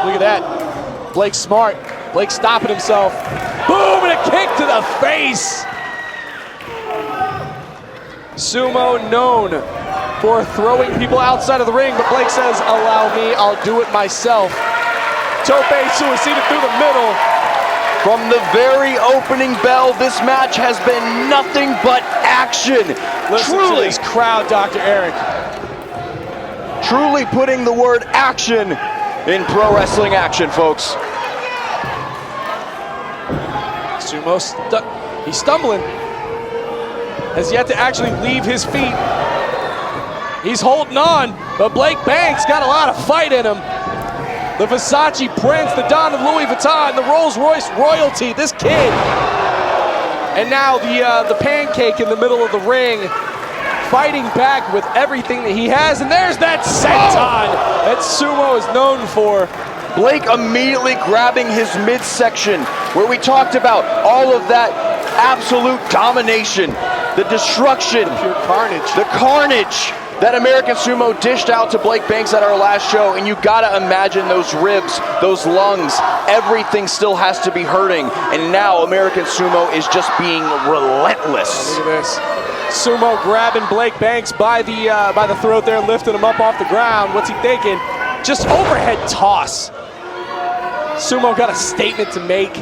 Look at that. Blake's smart. Blake's stopping himself. Boom, and a kick to the face. Sumo known for throwing people outside of the ring, but Blake says, allow me, I'll do it myself. 𝐃𝐚𝐭𝐢 succeeded through the middle. From the very opening bell, this match has been nothing but action. Listen to this crowd, Dr. Eric. Truly putting the word action in pro wrestling action, folks. Sumo, he's stumbling. Has yet to actually leave his feet. He's holding on, but Blake Banks got a lot of fight in him. The Versace Prince, the Don of Louis Vuitton, the Rolls Royce royalty, this kid. And now the pancake in the middle of the ring, fighting back with everything that he has. And there's that senton that Sumo is known for. Blake immediately grabbing his midsection, where we talked about all of that absolute domination, the destruction, pure carnage, the carnage that American Sumo dished out to Blake Banks at our last show. And you gotta imagine those ribs, those lungs, everything still has to be hurting. And now American Sumo is just being relentless. Look at this. Sumo grabbing Blake Banks by the throat there, lifting him up off the ground. What's he thinking? Just overhead toss. Sumo got a statement to make.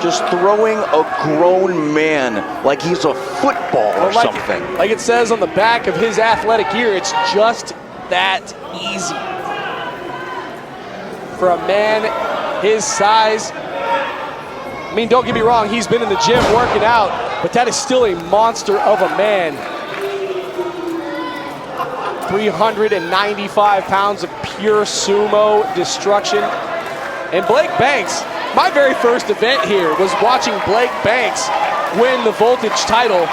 Just throwing a grown man like he's a football or something. Like it says on the back of his athletic gear, it's just that easy. For a man his size, I mean, don't get me wrong, he's been in the gym working out, but that is still a monster of a man. 395 pounds of pure sumo destruction. And Blake Banks, my very first event here was watching Blake Banks win the Voltage title,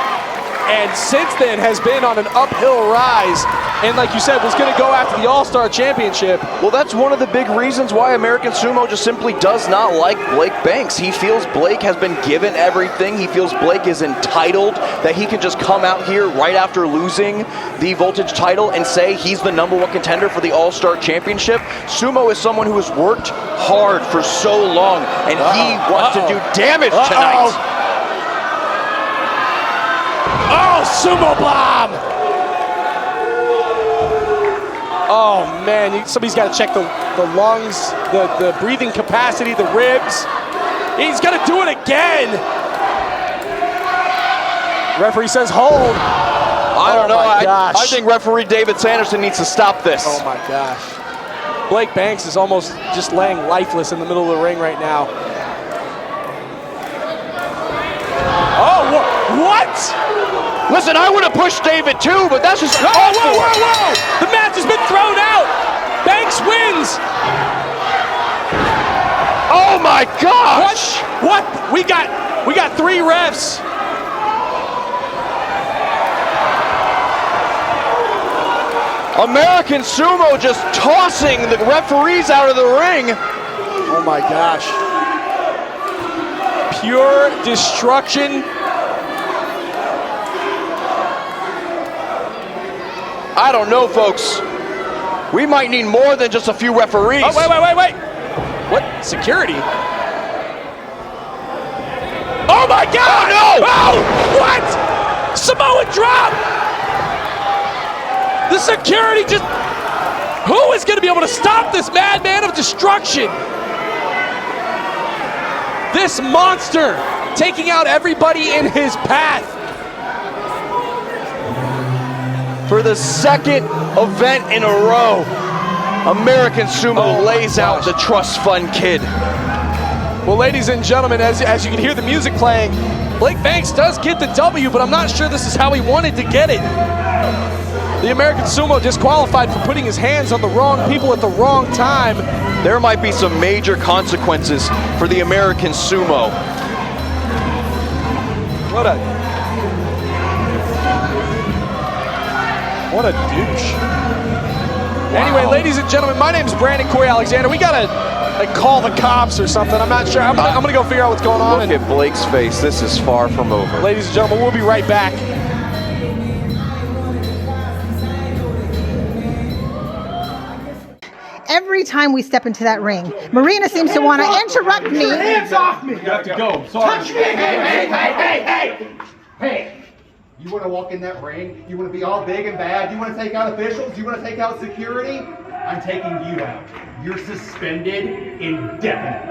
and since then has been on an uphill rise, and like you said, was going to go after the All-Star Championship. Well, that's one of the big reasons why American Sumo just simply does not like Blake Banks. He feels Blake has been given everything. He feels Blake is entitled, that he can just come out here right after losing the Voltage title and say he's the #1 contender for the All-Star Championship. Sumo is someone who has worked hard for so long, and he wants to do damage tonight. Oh, sumo bomb! Oh man, somebody's got to check the lungs, the breathing capacity, the ribs. He's got to do it again. Referee says hold. I don't know. I think referee David Sanderson needs to stop this. Oh my gosh. Blake Banks is almost just laying lifeless in the middle of the ring right now. Oh, what? Listen, I would have pushed David too, but that's just whoa! The match has been thrown out. Banks wins. Oh my gosh! What? We got 3 refs. American Sumo just tossing the referees out of the ring. Oh my gosh. Pure destruction. I don't know, folks. We might need more than just a few referees. Oh, wait. What? Security? Oh my God! Oh, no! Oh, what? Samoa drop! The security just... Who is going to be able to stop this madman of destruction? This monster taking out everybody in his path. For the second event in a row, American Sumo lays out the Trust Fund Kid. Well, ladies and gentlemen, as you can hear the music playing, Blake Banks does get the W, but I'm not sure this is how he wanted to get it. The American Sumo disqualified for putting his hands on the wrong people at the wrong time. There might be some major consequences for the American Sumo. What a douche. Anyway, ladies and gentlemen, my name is 𝐄𝐸𝐴lexander. We gotta call the cops or something. I'm not sure. I'm gonna go figure out what's going on. Look at Blake's face. This is far from over. Ladies and gentlemen, we'll be right back. Every time we step into that ring, Marina seems to want to interrupt me. Hands off me! You have to go. Sorry. Touch me! Hey! You want to walk in that ring? You want to be all big and bad? You want to take out officials? You want to take out security? I'm taking you out. You're suspended indefinitely.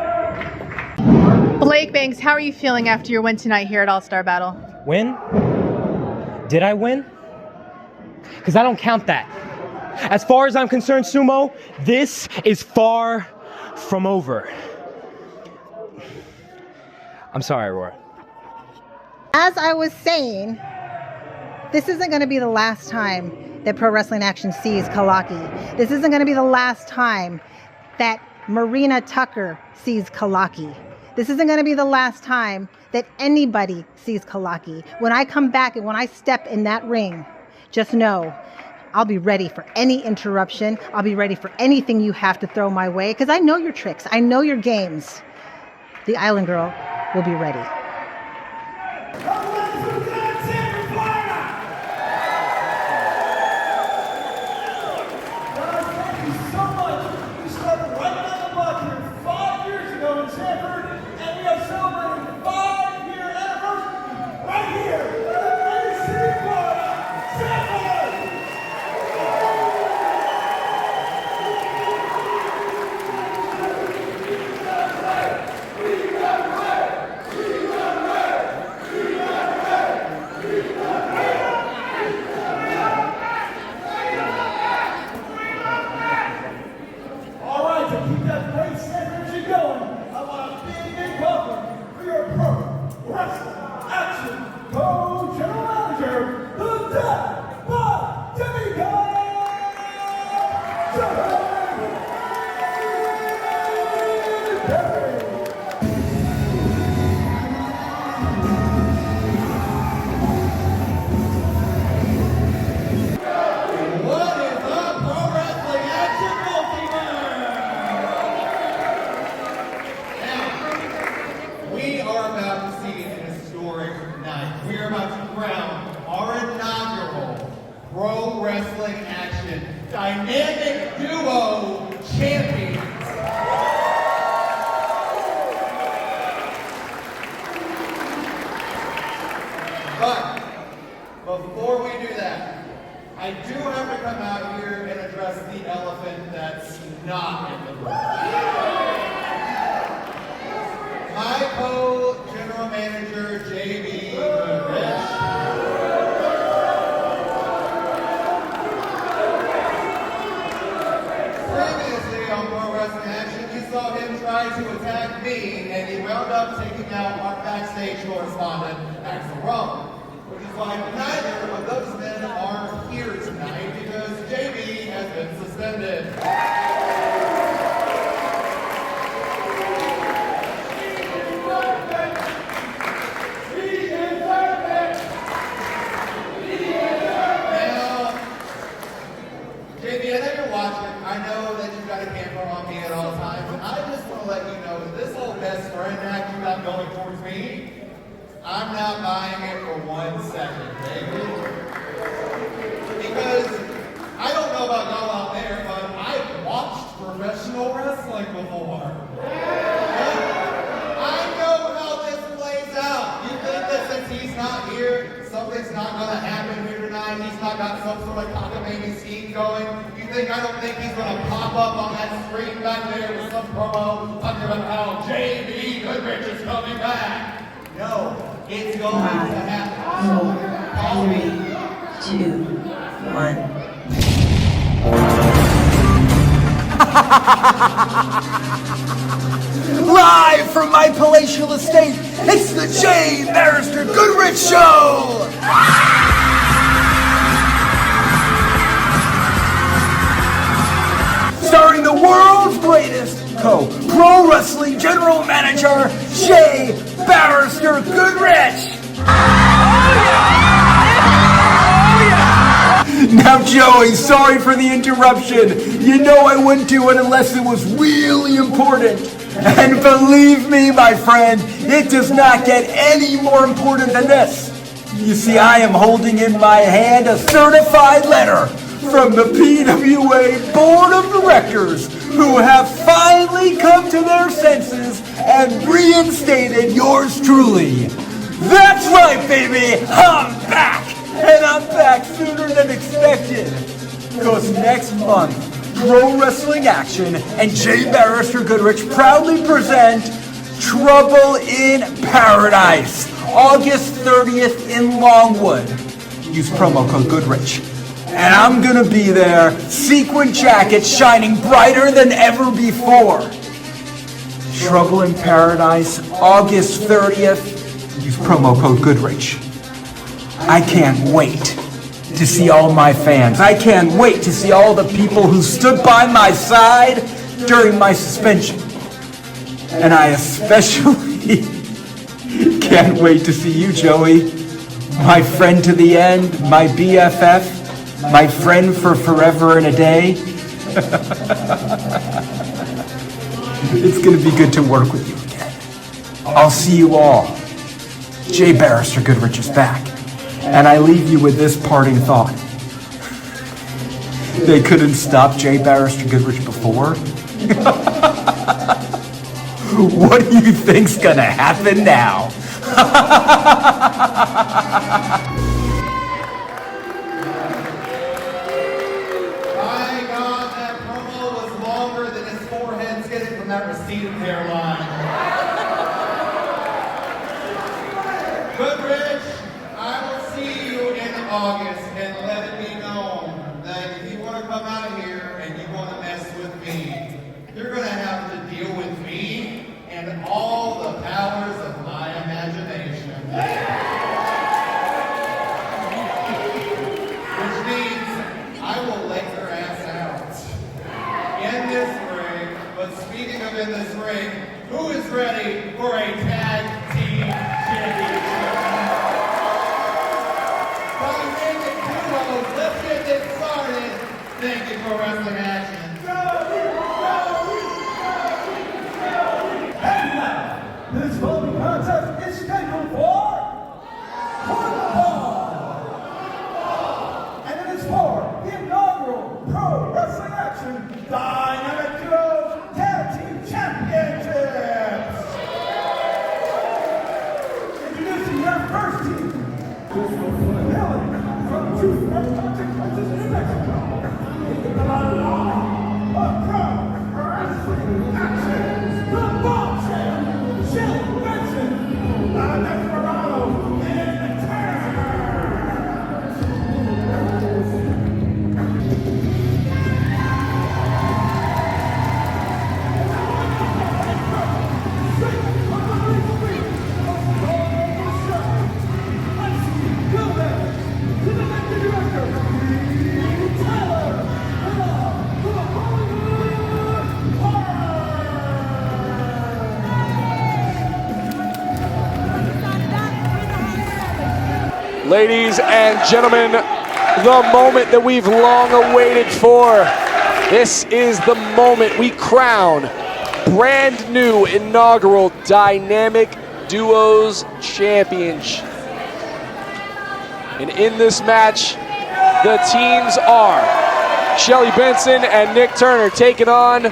Blake Banks, how are you feeling after your win tonight here at All-Star Battle? Win? Did I win? Because I don't count that. As far as I'm concerned, Sumo, this is far from over. I'm sorry, Aurora. As I was saying, this isn't going to be the last time that Pro Wrestling Action sees Kalaki. This isn't going to be the last time that Marina Tucker sees Kalaki. This isn't going to be the last time that anybody sees Kalaki. When I come back and when I step in that ring, just know I'll be ready for any interruption. I'll be ready for anything you have to throw my way, because I know your tricks. I know your games. The Island Girl will be ready. dynamic duo champions. But before we do that, I do have to come out here and address the elephant that's not in the room. My co-general manager, JB Goodrich. Previously on Pro Wrestling Action, you saw him try to attack me, and he wound up taking out our backstage correspondent, Axel Rowan. Which is why neither of those men are here tonight, because JB has been suspended. Now, JB, I know you're watching. I know that you've got a camera on me at all times, and I just want to let you know that this whole best friend act you got going towards me, I'm not buying it for 1 second, baby. Because I don't know about y'all out there, but I've watched professional wrestling before. I know how this plays out. You think that since he's not here, something's not going to happen here tonight? He's not got some sort of 𝐃𝐚𝐭𝐢𝐨𝐧 going? You think I don't think he's going to pop up on that screen back there with some promo talking about how JB Goodrich is coming back? No, it's going to happen. 3, 2, 1. Live from my palatial estate, it's the Barrister Goodrich Show! Starring the world's greatest pro wrestling general manager, Barrister Goodrich! Now, Joey, sorry for the interruption. You know I wouldn't do it unless it was really important. And believe me, my friend, it does not get any more important than this. You see, I am holding in my hand a certified letter from the PWA Board of Directors, who have finally come to their senses and reinstated yours truly. That's right, baby! I'm back! And I'm back sooner than expected. Because next month, Pro Wrestling Action and Barrister Goodrich proudly present Trouble in Paradise, August 30th in Longwood. Use promo code Goodrich. And I'm gonna be there, sequin jacket shining brighter than ever before. Trouble in Paradise, August 30th. Use promo code Goodrich. I can't wait to see all my fans. I can't wait to see all the people who stood by my side during my suspension. And I especially can't wait to see you, Joey. My friend to the end, my BFF, my friend for forever and a day. It's gonna be good to work with you again. I'll see you all. Barrister Goodrich is back. And I leave you with this parting thought. They couldn't stop Barrister Goodrich before. What do you think's gonna happen now? My God, that promo was longer than his forehead's getting from that receding hairline. Goodrich, I will see you in August, and let it be known that if you want to come out of here and you want to mess with me, you're going to have to deal with me and all the powers of my imagination. Which means I will let your ass out in this ring. But speaking of in this ring, who is ready for a tag team championship? Dynamic duos, let's get this started. Thank you for wrestling action. This following contest is scheduled for one fall. And it is for the inaugural Pro Wrestling Action Dynamic Duos Tag Team Championships. Introducing your first team. From Truth and Consequences in Mexico. The law of pro wrestling actions. The bombshell, Shelly, Benson, Desperado, and Ladies and gentlemen, the moment that we've long awaited for. This is the moment we crown brand new inaugural Dynamic Duos Championship. And in this match, the teams are Shelly Benson and Nick Turner taking on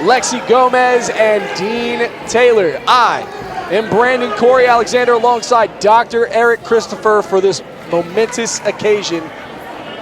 Lexi Gomez and Dean Taylor. I am Brandon Corey Alexander alongside Dr. Eric Christopher for this momentous occasion.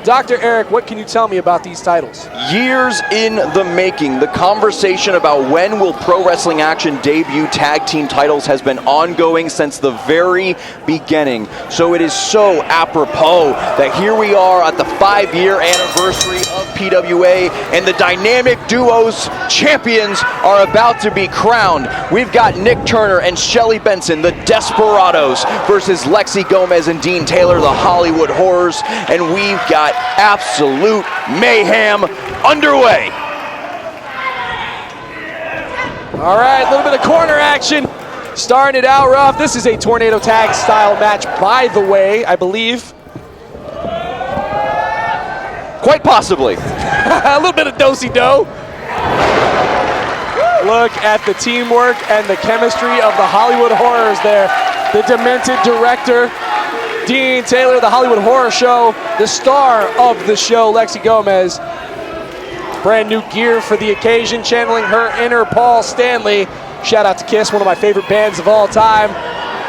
Dr. Eric, what can you tell me about these titles? Years in the making, the conversation about when will Pro Wrestling Action debut tag team titles has been ongoing since the very beginning. So it is so apropos that here we are at the 5-year anniversary of PWA, and the Dynamic Duos champions are about to be crowned. We've got Nick Turner and Shelly Benson, the Desperados, versus Lexi Gomez and Dean Taylor, the Hollywood Horrors, and we've got absolute mayhem underway. All right, a little bit of corner action. Starting it out rough. This is a tornado tag style match, by the way, I believe. Quite possibly. A little bit of do-si-do. Look at the teamwork and the chemistry of the Hollywood Horrors there. The demented director, Dean Taylor, the Hollywood Horror Show, the star of the show, Lexi Gomez. Brand new gear for the occasion, channeling her inner Paul Stanley. Shout out to Kiss, one of my favorite bands of all time.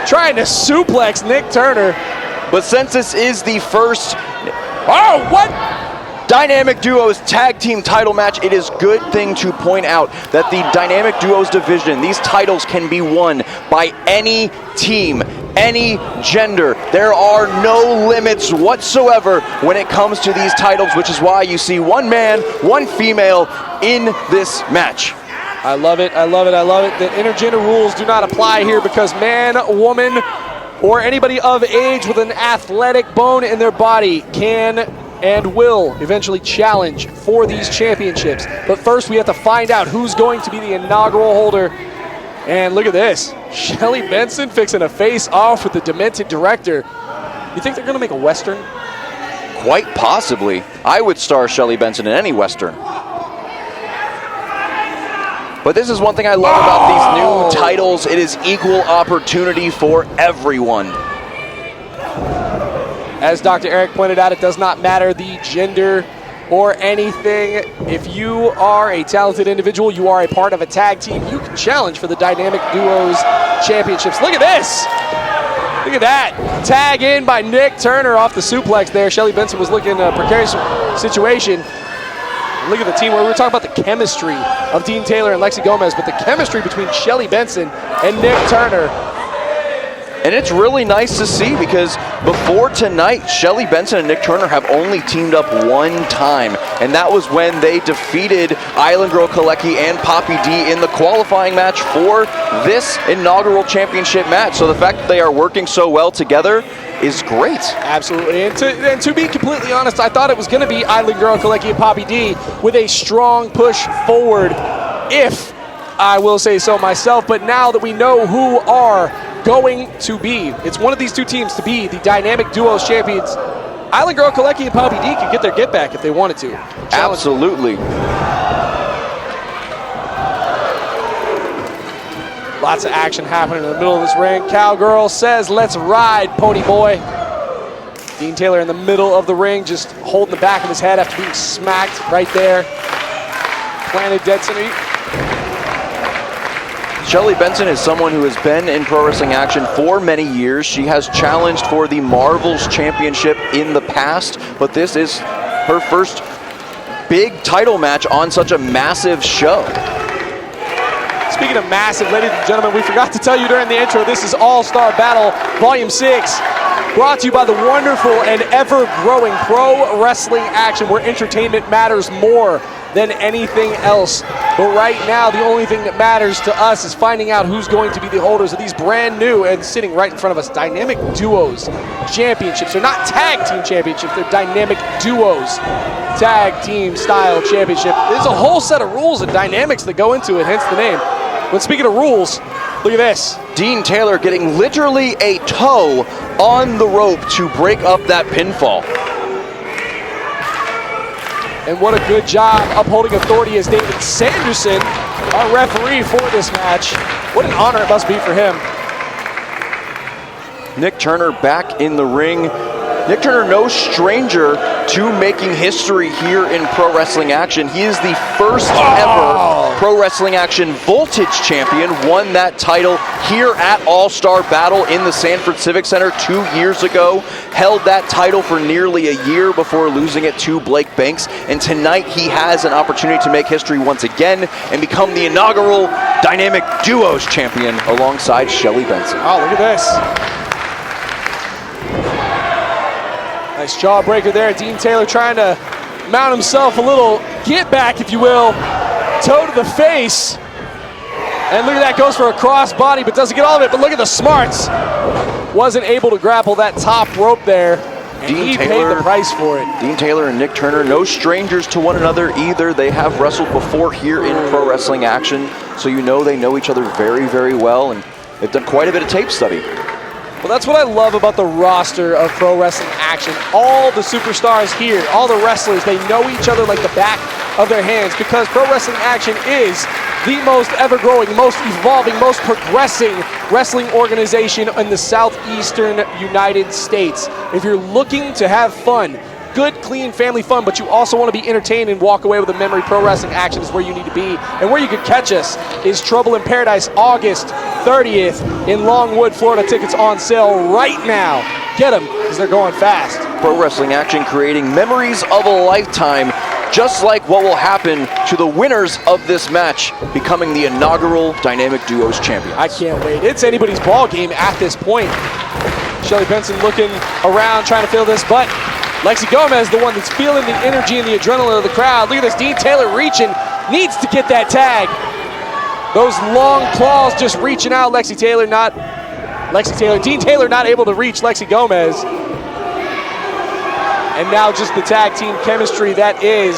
Trying to suplex Nick Turner. But since this is the first Dynamic Duos tag team title match, it is good thing to point out that the Dynamic Duos division, these titles can be won by any team, any gender. There are no limits whatsoever when it comes to these titles, which is why you see one man, one female in this match. I love it, I love it, I love it. The intergender rules do not apply here because man, woman, or anybody of age with an athletic bone in their body can and will eventually challenge for these championships. But first we have to find out who's going to be the inaugural holder. And look at this, Shelly Benson fixing a face off with the demented director. You think they're gonna make a Western? Quite possibly. I would star Shelly Benson in any Western. But this is one thing I love about these new titles. It is equal opportunity for everyone. As Dr. Eric pointed out, it does not matter the gender or anything. If you are a talented individual, you are a part of a tag team, you can challenge for the Dynamic Duos Championships. Look at this. Look at that. Tag in by Nick Turner off the suplex there. Shelly Benson was looking in a precarious situation. Look at the team where we were talking about the chemistry of Dean Taylor and Lexi Gomez, but the chemistry between Shelly Benson and Nick Turner. And it's really nice to see because before tonight, Shelly Benson and Nick Turner have only teamed up one time, and that was when they defeated Island Girl Kalaki and Papi D in the qualifying match for this inaugural championship match. So the fact that they are working so well together is great. Absolutely, and to be completely honest, I thought it was going to be Island Girl Kalaki and Papi D with a strong push forward, if I will say so myself. But now that we know who are going to be, it's one of these two teams to be the Dynamic Duos champions, Island Girl Kalaki and Papi D could get their get back if they wanted to. Absolutely. Lots of action happening in the middle of this ring. Cowgirl says, "Let's ride, pony boy." Dean Taylor in the middle of the ring, just holding the back of his head after being smacked right there. planted dead center. Shelly Benson is someone who has been in pro wrestling action for many years. She has challenged for the Marvelz championship in the past, but this is her first big title match on such a massive show. Speaking of massive, ladies and gentlemen, we forgot to tell you during the intro, this is All-Star Battle Volume 6, brought to you by the wonderful and ever-growing pro wrestling action, where entertainment matters more than anything else. But right now, the only thing that matters to us is finding out who's going to be the holders of these brand new and sitting right in front of us Dynamic Duos Championships. They're not tag team championships, they're Dynamic Duos Tag Team Style Championship. There's a whole set of rules and dynamics that go into it, hence the name. But speaking of rules, look at this. Dean Taylor getting literally a toe on the rope to break up that pinfall. And what a good job upholding authority is David Sanderson, our referee for this match. What an honor it must be for him. Nick Turner back in the ring. Nick Turner, no stranger to making history here in pro wrestling action. He is the first ever pro wrestling action Voltage champion, won that title here at All-Star Battle in the Sanford Civic Center 2 years ago, held that title for nearly a year before losing it to Blake Banks, and tonight he has an opportunity to make history once again and become the inaugural Dynamic Duos champion alongside Shelly Benson. Oh, look at this. Nice jawbreaker there. Dean Taylor trying to mount himself a little get back, if you will. Toe to the face. And look at that, goes for a cross body, but doesn't get all of it. But look at the smarts. Wasn't able to grapple that top rope there. And he paid the price for it. Dean Taylor and Nick Turner, no strangers to one another either. They have wrestled before here in pro wrestling action, so you know they know each other very, very well, and they've done quite a bit of tape study. Well, that's what I love about the roster of pro wrestling action. All the superstars here, all the wrestlers, they know each other like the back of their hands, because pro wrestling action is the most ever-growing, most evolving, most progressing wrestling organization in the southeastern United States. If you're looking to have fun, good, clean, family fun, but you also want to be entertained and walk away with a memory, pro wrestling action is where you need to be. And where you can catch us is Trouble in Paradise, August 30th in Longwood, Florida. Tickets on sale right now. Get them, because they're going fast. Pro wrestling action creating memories of a lifetime, just like what will happen to the winners of this match, becoming the inaugural Dynamic Duos champions. I can't wait. It's anybody's ball game at this point. Shelly Benson looking around, trying to fill this, but Lexi Gomez, the one that's feeling the energy and the adrenaline of the crowd. Look at this, Dean Taylor reaching, needs to get that tag. Those long claws just reaching out. Dean Taylor not able to reach Lexi Gomez. And now just the tag team chemistry that is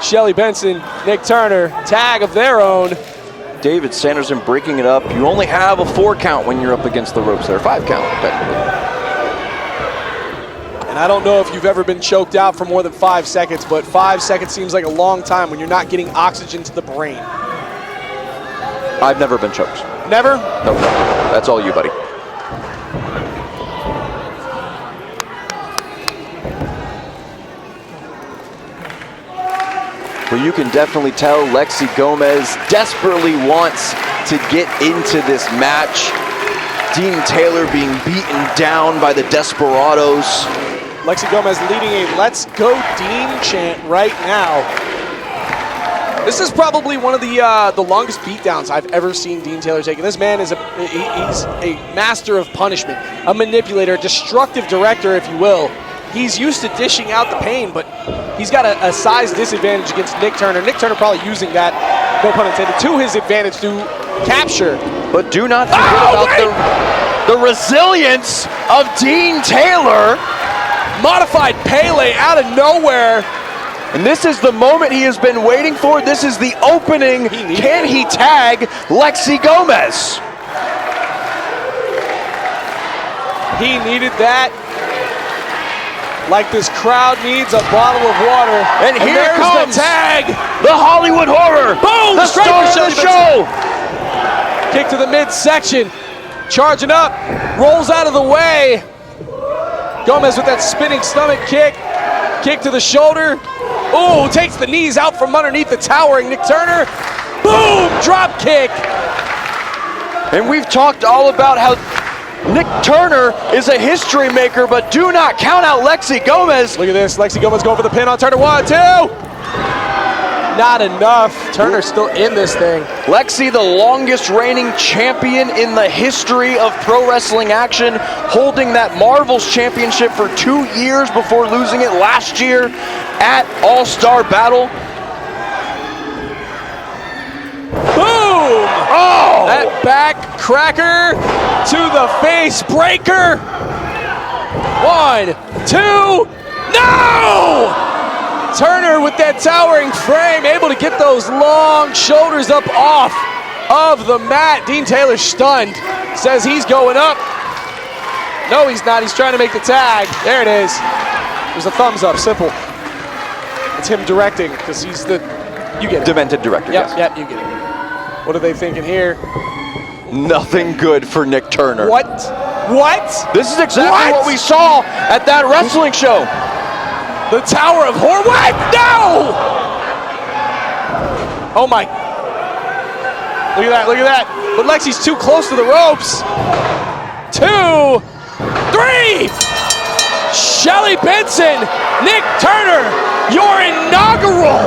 Shelly Benson, Nick Turner, tag of their own. David Sanderson breaking it up. You only have a 4 count when you're up against the ropes there, 5 count technically. And I don't know if you've ever been choked out for more than 5 seconds, but 5 seconds seems like a long time when you're not getting oxygen to the brain. I've never been choked. Never? No, that's all you, buddy. Well, you can definitely tell Lexi Gomez desperately wants to get into this match. Dean Taylor being beaten down by the Desperados. Lexi Gomez leading a "Let's Go Dean" chant right now. This is probably one of the longest beatdowns I've ever seen Dean Taylor take. And this man is he's a master of punishment, a manipulator, a destructive director, if you will. He's used to dishing out the pain, but he's got a size disadvantage against Nick Turner. Nick Turner probably using that, no pun intended, to his advantage to capture. But do not forget about the resilience of Dean Taylor. Modified Pele out of nowhere. And this is the moment he has been waiting for. This is the opening. Can he tag Lexi Gomez? He needed that. Like this crowd needs a bottle of water. And here comes the tag. The Hollywood Horror. Boom! The star of the show. Kick to the midsection. Charging up. Rolls out of the way. Gomez with that spinning stomach kick. Kick to the shoulder. Ooh, takes the knees out from underneath the towering Nick Turner. Boom, drop kick. And we've talked all about how Nick Turner is a history maker, but do not count out Lexi Gomez. Look at this, Lexi Gomez going for the pin on Turner. 1, 2. Not enough. Turner's still in this thing. Lexi, the longest reigning champion in the history of pro wrestling action, holding that Marvelz championship for 2 years before losing it last year at All-Star Battle. Boom! Oh! That back cracker to the face breaker. 1, 2, no! Turner with that towering frame, able to get those long shoulders up off of the mat. Dean Taylor stunned, says he's going up. No, he's not, he's trying to make the tag. There it is. There's a thumbs up, simple. It's him directing, because he's the, you get it. Demented director, Yep, yes. yep, you get it. What are they thinking here? Nothing good for Nick Turner. What? What? This is exactly what we saw at that wrestling show. The Tower of Horror. What? No! Oh my. Look at that, look at that. But Lexi's too close to the ropes. 2, 3. Shelly Benson, Nick Turner, your inaugural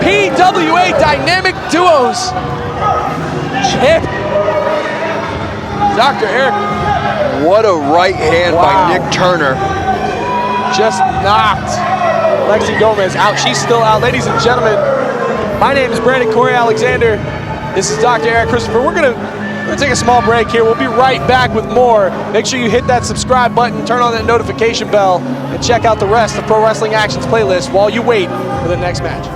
PWA Dynamic Duos champ. Dr. Eric. What a right hand by Nick Turner. Just knocked Lexi Gomez out. She's still out. Ladies and gentlemen, my name is Brandon 𝐄𝐈𝐿EXANDER. This is Dr. Eric Christopher. We're gonna take a small break here. We'll be right back with more. Make sure you hit that subscribe button, turn on that notification bell, and check out the rest of Pro Wrestling Action's playlist while you wait for the next match.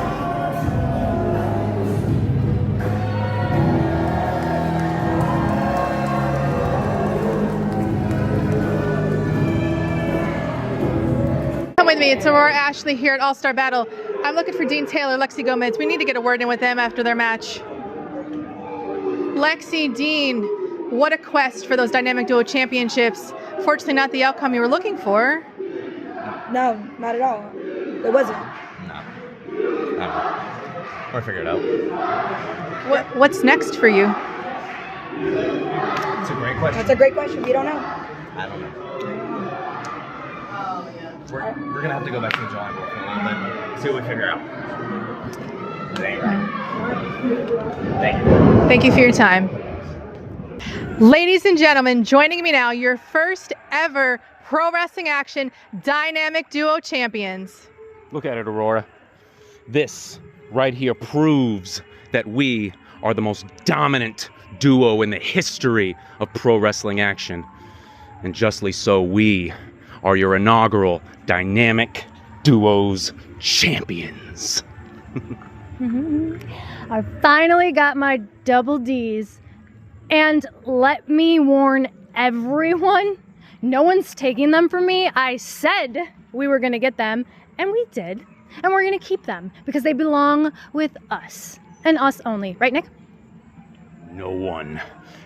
With me, it's Aurora Ashley here at All-Star Battle. I'm looking for Dean Taylor, Lexi Gomez. We need to get a word in with them after their match. Lexi, Dean, what a quest for those Dynamic Duo Championships. Fortunately, not the outcome you were looking for. No, not at all. It wasn't. No. We'll figure it out. What's next for you? It's a great question. That's a great question. We don't know. I don't know. We're gonna have to go back to the drawing board for a little bit, see what we figure out. Thank you. Thank you for your time. Ladies and gentlemen, joining me now, your first ever Pro Wrestling Action Dynamic Duo Champions. Look at it, Aurora. This right here proves that we are the most dominant duo in the history of pro wrestling action. And justly so, we are your inaugural Dynamic Duos champions. I finally got my double Ds. And let me warn everyone, no one's taking them from me. I said we were gonna get them, and we did. And we're gonna keep them because they belong with us and us only. Right, Nick? No one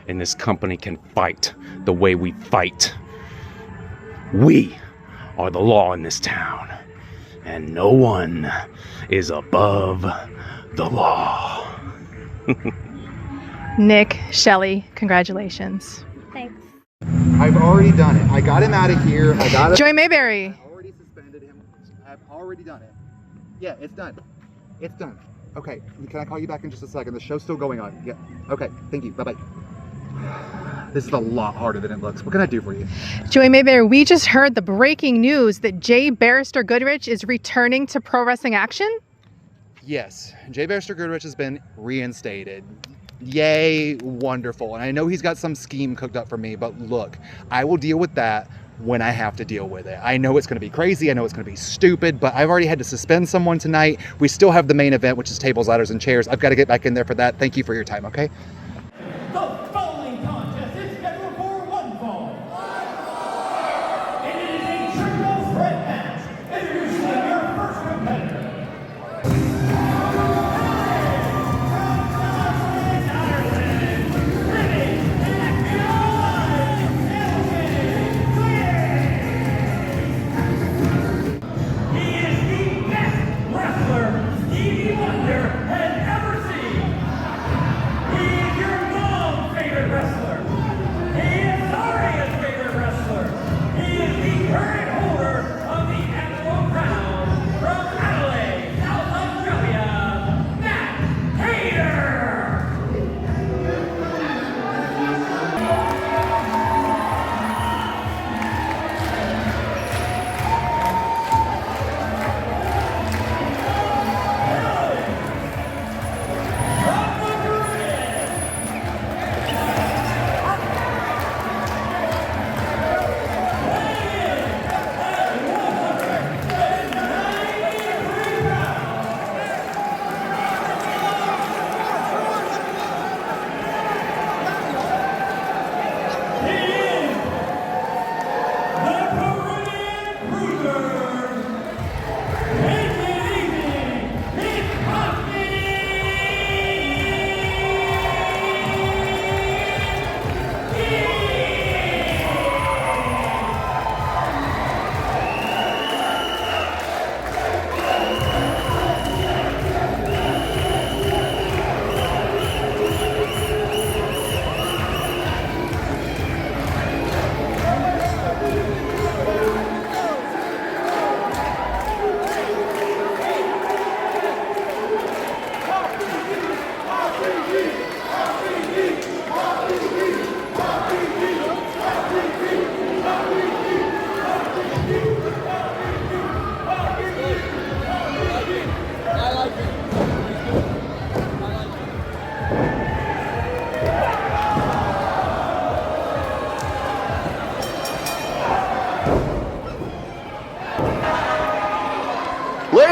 in this company can fight the way we fight. We are the law in this town, and no one is above the law. Nick, Shelly, congratulations. Thanks. I've already done it. I got him out of here. I got it. Joy Mayberry. I already suspended him. I've already done it. Yeah, it's done. It's done. Okay, can I call you back in just a second? The show's still going on. Yeah. Okay, thank you. Bye-bye. This is a lot harder than it looks. What can I do for you? Joy Mayberry, we just heard the breaking news that Barrister Goodrich is returning to Pro Wrestling Action. Yes, Barrister Goodrich has been reinstated. Yay, wonderful. And I know he's got some scheme cooked up for me, but look, I will deal with that when I have to deal with it. I know it's going to be crazy. I know it's going to be stupid, but I've already had to suspend someone tonight. We still have the main event, which is tables, ladders, and chairs. I've got to get back in there for that. Thank you for your time, okay? The following contest is scheduled for one fall. And it is a triple threat match. Introducing your first competitor. He is the best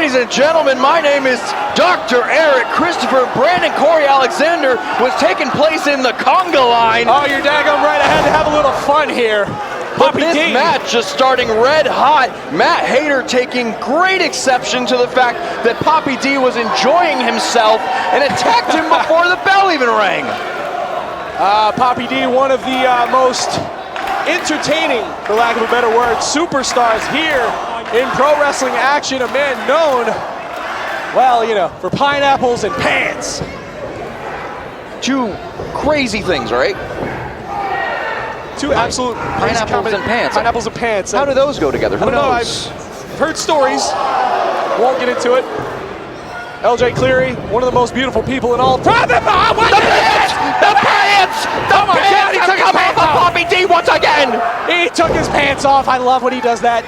Ladies and gentlemen, my name is Dr. Eric Christopher. Brandon Corey Alexander was taking place in the conga line. Oh, you're daggone right. I had to have a little fun here. But Papi this D. match just starting red hot. Matt Hayter taking great exception to the fact that Papi D was enjoying himself and attacked him before the bell even rang. Papi D, one of the most entertaining, for lack of a better word, superstars here in pro wrestling action. A man known, well, you know, for pineapples and pants. Two crazy things, right? Two absolute pineapples and pants. Pineapples and pants. How do those go together? Who I don't know. knows? I've heard stories. Won't get into it. LJ Cleary, one of the most beautiful people in all time. The pants! The pants! Oh my God, he took his pants off! Papi D once again! He took his pants off. I love when he does that.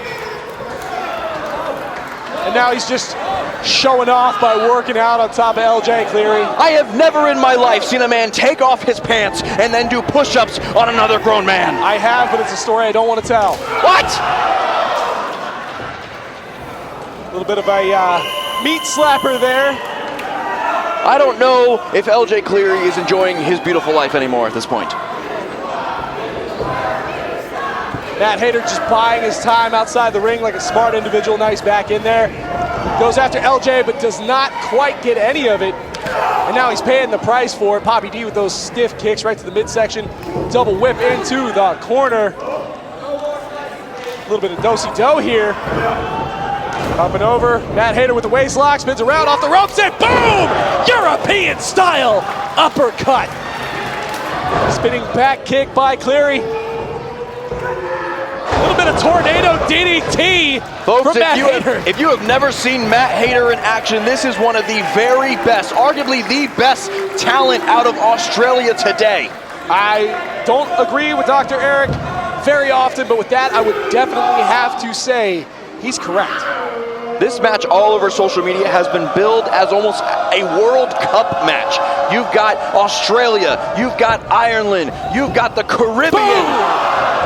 And now he's just showing off by working out on top of LJ Cleary. I have never in my life seen a man take off his pants and then do push-ups on another grown man. I have, but it's a story I don't want to tell. What? A little bit of a meat slapper there. I don't know if LJ Cleary is enjoying his beautiful life anymore at this point. Matt Hayter just buying his time outside the ring like a smart individual. Nice back in there. Goes after LJ, but does not quite get any of it. And now he's paying the price for it. Papi D with those stiff kicks right to the midsection. Double whip into the corner. A little bit of do-si-do here. Popping over. Matt Hayter with the waist lock. Spins around off the ropes and boom! European style uppercut. Spinning back kick by Cleary. A little bit of tornado DDT Folks, from Matt Hayter. If you have never seen Matt Hayter in action, this is one of the very best, arguably the best talent out of Australia today. I don't agree with Dr. Eric very often, but with that, I would definitely have to say he's correct. This match all over social media has been billed as almost a World Cup match. You've got Australia, you've got Ireland, you've got the Caribbean. Boom!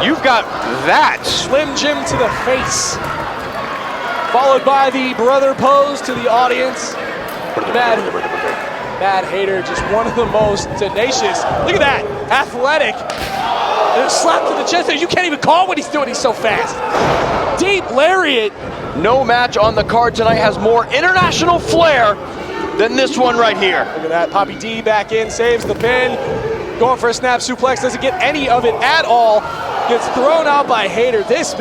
You've got that. Slim Jim to the face. Followed by the brother pose to the audience. Matt Hayter, just one of the most tenacious. Look at that, athletic. And a slap to the chest. You can't even call what he's doing, he's so fast. Deep lariat. No match on the card tonight has more international flair than this one right here. Look at that, Papi D back in, saves the pin. Going for a snap suplex, doesn't get any of it at all. Gets thrown out by Hayter. This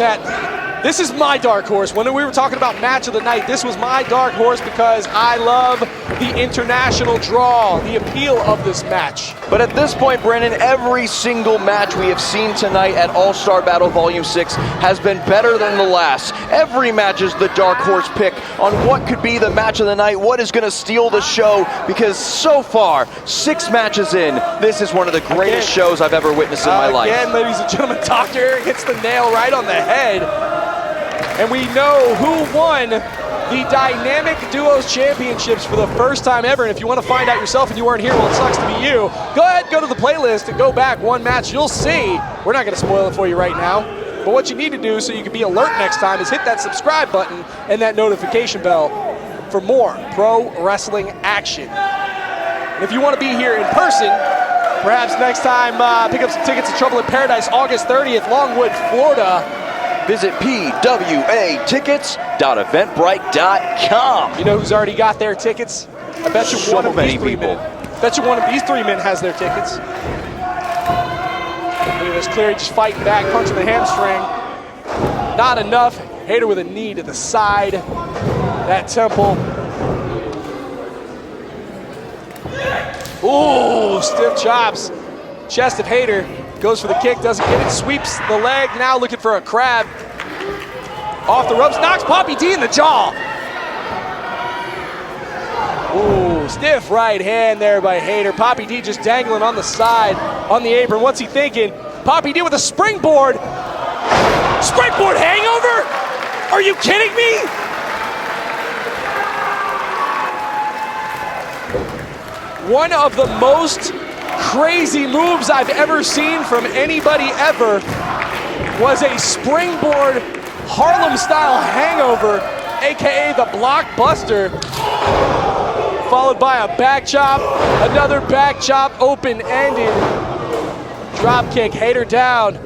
is my dark horse. When we were talking about match of the night, this was my dark horse because I love the international draw, the appeal of this match. But at this point, Brandon, every single match we have seen tonight at All-Star Battle Volume 6 has been better than the last. Every match is the dark horse pick on what could be the match of the night, what is going to steal the show, because so far, 6 matches in, this is one of the greatest shows I've ever witnessed in my life. Again, ladies and gentlemen, Dr. Eric hits the nail right on the head. And we know who won the Dynamic Duos Championships for the first time ever. And if you want to find out yourself and you weren't here, well, it sucks to be you. Go ahead, go to the playlist and go back one match. You'll see. We're not going to spoil it for you right now. But what you need to do so you can be alert next time is hit that subscribe button and that notification bell for more pro wrestling action. And if you want to be here in person, perhaps next time pick up some tickets to Trouble in Paradise, August 30th, Longwood, Florida. Visit PWA-tickets.eventbrite.com. You know who's already got their tickets? I bet you So one of many these 3 people. men. Bet you one of these 3 men has their tickets. Look at this, Cleary just fighting back, punching the hamstring. Not enough. Hayter with a knee to the side. That temple. Ooh, stiff chops. Chest of Hayter. Goes for the kick, doesn't get it, sweeps the leg, now looking for a crab. Off the ropes, knocks Papi D in the jaw. Ooh, stiff right hand there by Hayter. Papi D just dangling on the side, on the apron. What's he thinking? Papi D with a springboard. Springboard hangover? Are you kidding me? One of the most crazy moves I've ever seen from anybody ever was a springboard Harlem-style hangover, aka the Blockbuster. Followed by a back chop, another back chop, open-ended. Drop kick, Hayter down.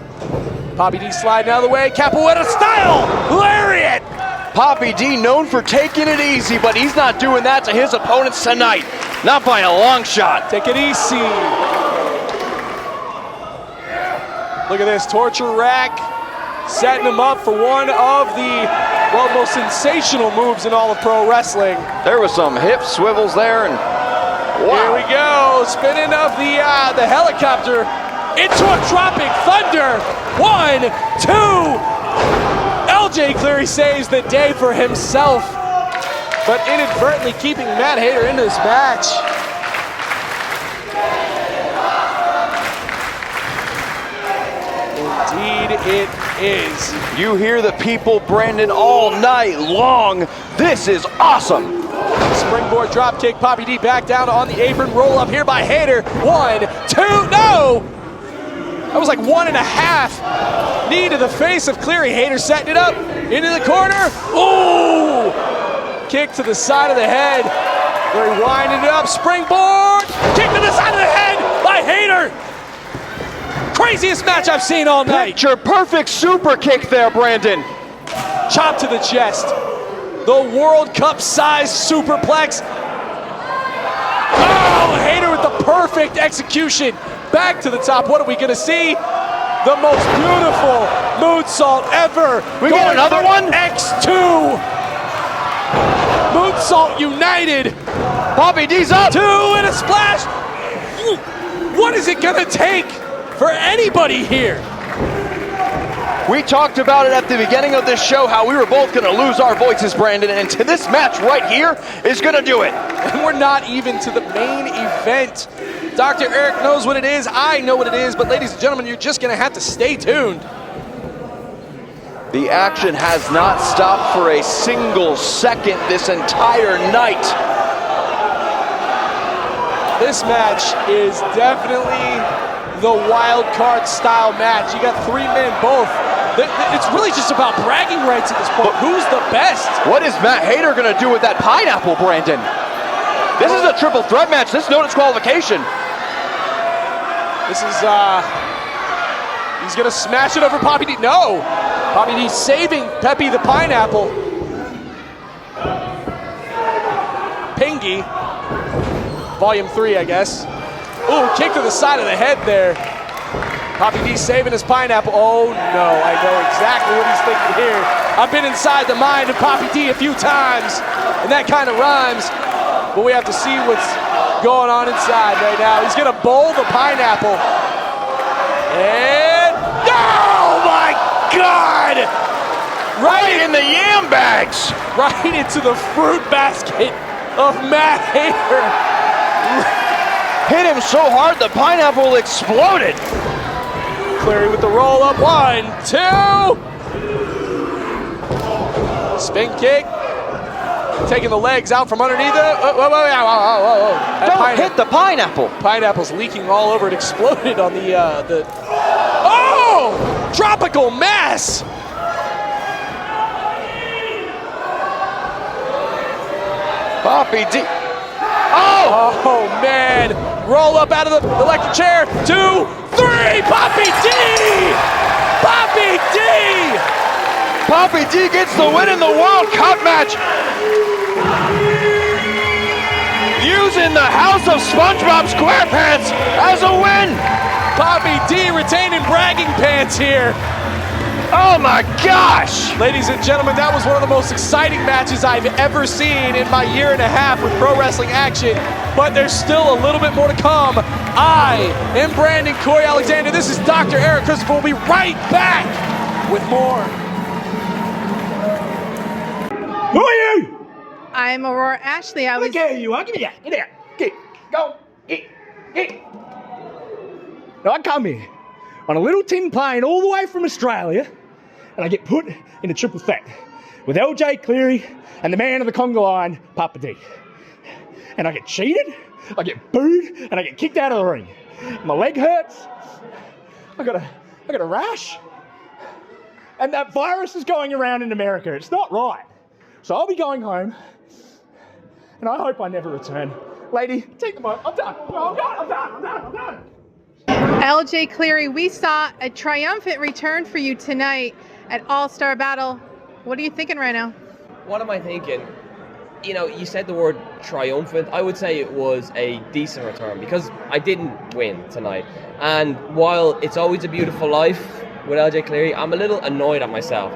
Papi D sliding out of the way, capoeira style, lariat! Papi D known for taking it easy, but he's not doing that to his opponents tonight. Not by a long shot. Take it easy. Look at this, torture rack, setting him up for one of the, well, most sensational moves in all of pro wrestling. There was some hip swivels there, and wow. Here we go, spinning of the helicopter into a dropping thunder. 1, 2. LJ Cleary saves the day for himself, but inadvertently keeping Matt Hayter into this match. Indeed it is. You hear the people, Brandon, all night long. This is awesome. Springboard drop kick, Papi D back down on the apron, roll up here by Hayter. 1, 2, no! That was like 1.5. Knee to the face of Cleary. Hayter setting it up into the corner. Ooh! Kick to the side of the head. They're winding it up. Springboard. Kick to the side of the head by Hayter. Craziest match I've seen all night. Picture perfect super kick there, Brandon. Chop to the chest. The World Cup size superplex. Oh, Hayter with the perfect execution. Back to the top. What are we going to see? The most beautiful moonsault ever. We got another one? X2. Moonsault United. Papi D's up. 2 and a splash. What is it going to take for anybody here? We talked about it at the beginning of this show, how we were both going to lose our voices, Brandon, and to this match right here is going to do it. And we're not even to the main event. Dr. Eric knows what it is, I know what it is, but ladies and gentlemen, you're just going to have to stay tuned. The action has not stopped for a single second this entire night. This match is definitely the wild card style match. You got 3 men both. It's really just about bragging rights at this point. Who's the best? What is Matt Hayter going to do with that pineapple, Brandon? This is a triple threat match. This is no disqualification. This is, he's going to smash it over Papi D. No! Papi D saving Pepe the Pineapple. Pingy. Volume 3, I guess. Ooh, kick to the side of the head there. Papi D saving his pineapple. Oh no, I know exactly what he's thinking here. I've been inside the mind of Papi D a few times, and that kind of rhymes. But we have to see what's going on inside right now. He's gonna bowl the pineapple. And, oh my God! Right in the yam bags. Right into the fruit basket of Matt Hayter. Hit him so hard the pineapple exploded. Cleary with the roll up. 1, 2. Spin kick. Taking the legs out from underneath it. Don't hit the pineapple. Pineapple's leaking all over. It exploded on the oh! Tropical mass. Papi D. Oh man. Roll up out of the electric chair. 2, 3. Papi D. Papi D. Papi D gets the win in the World Cup match. Using the House of SpongeBob SquarePants as a win. Papi D retaining bragging pants here. Oh my gosh! Ladies and gentlemen, that was one of the most exciting matches I've ever seen in my 1.5 years with pro wrestling action. But there's still a little bit more to come. I am Brandon 𝐄𝐲𝐸𝐷. This is Dr. Eric Christopher. We'll be right back with more. Who are you? I'm Aurora Ashley. Look at you. I'll give you that. Get there. Get. Go. Get. Now I come here on a little tin plane all the way from Australia, and I get put in a triple threat with LJ Cleary and the man of the conga line, Papi D. And I get cheated, I get booed, and I get kicked out of the ring. My leg hurts. I got a rash. And that virus is going around in America. It's not right. So I'll be going home, and I hope I never return. Lady, take the boat. I'm done. No, I'm done. LJ Cleary, we saw a triumphant return for you tonight at All-Star Battle. What are you thinking right now? What am I thinking? You know, you said the word triumphant. I would say it was a decent return because I didn't win tonight. And while it's always a beautiful life with LJ Cleary, I'm a little annoyed at myself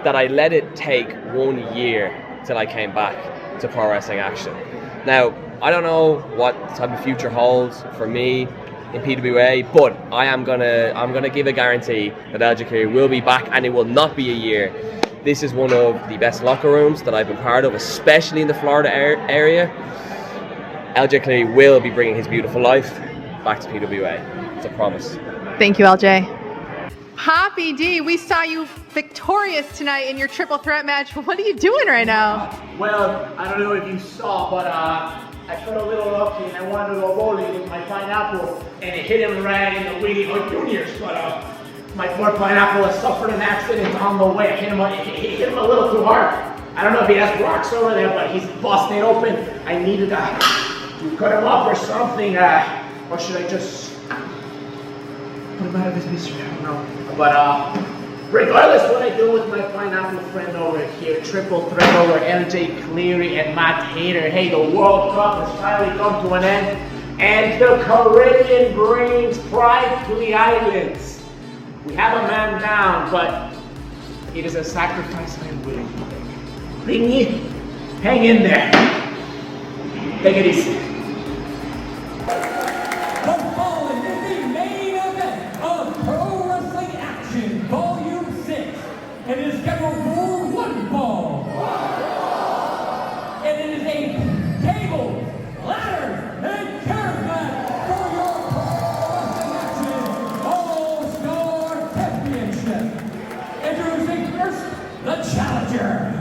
that I let it take 1 year till I came back to Pro Wrestling Action. Now, I don't know what type of future holds for me in PWA, but I'm gonna give a guarantee that LJ Cleary will be back, and it will not be a year. This is one of the best locker rooms that I've been part of, especially in the Florida area. LJ Cleary will be bringing his beautiful life back to PWA. It's a promise. Thank you, LJ. Papi D, we saw you victorious tonight in your triple threat match. What are you doing right now? Well, I don't know if you saw, but I felt a little lucky and I wanted to go bowling with my pineapple and it hit him right in the wheelie or juniors, but my poor pineapple has suffered an accident on the way. It hit him a little too hard. I don't know if he has rocks over there, but he's busting it open. I needed to cut him up or something, or should I just put him out of his misery? I don't know. But regardless what I do with my pineapple friend over here, triple threat over LJ Cleary and Matt Hayter. Hey, the World Cup has finally come to an end, and the Caribbean brings pride to the islands. We have a man down, but it is a sacrifice I am willing to make. Bring it. Hang in there. Take it easy. The following is the main event of Pro Wrestling Action Volume 6. It is scheduled for one fall. And it is a table, ladders, and chair match for your Pro Wrestling Action All-Star Championship. Introducing first, the challenger.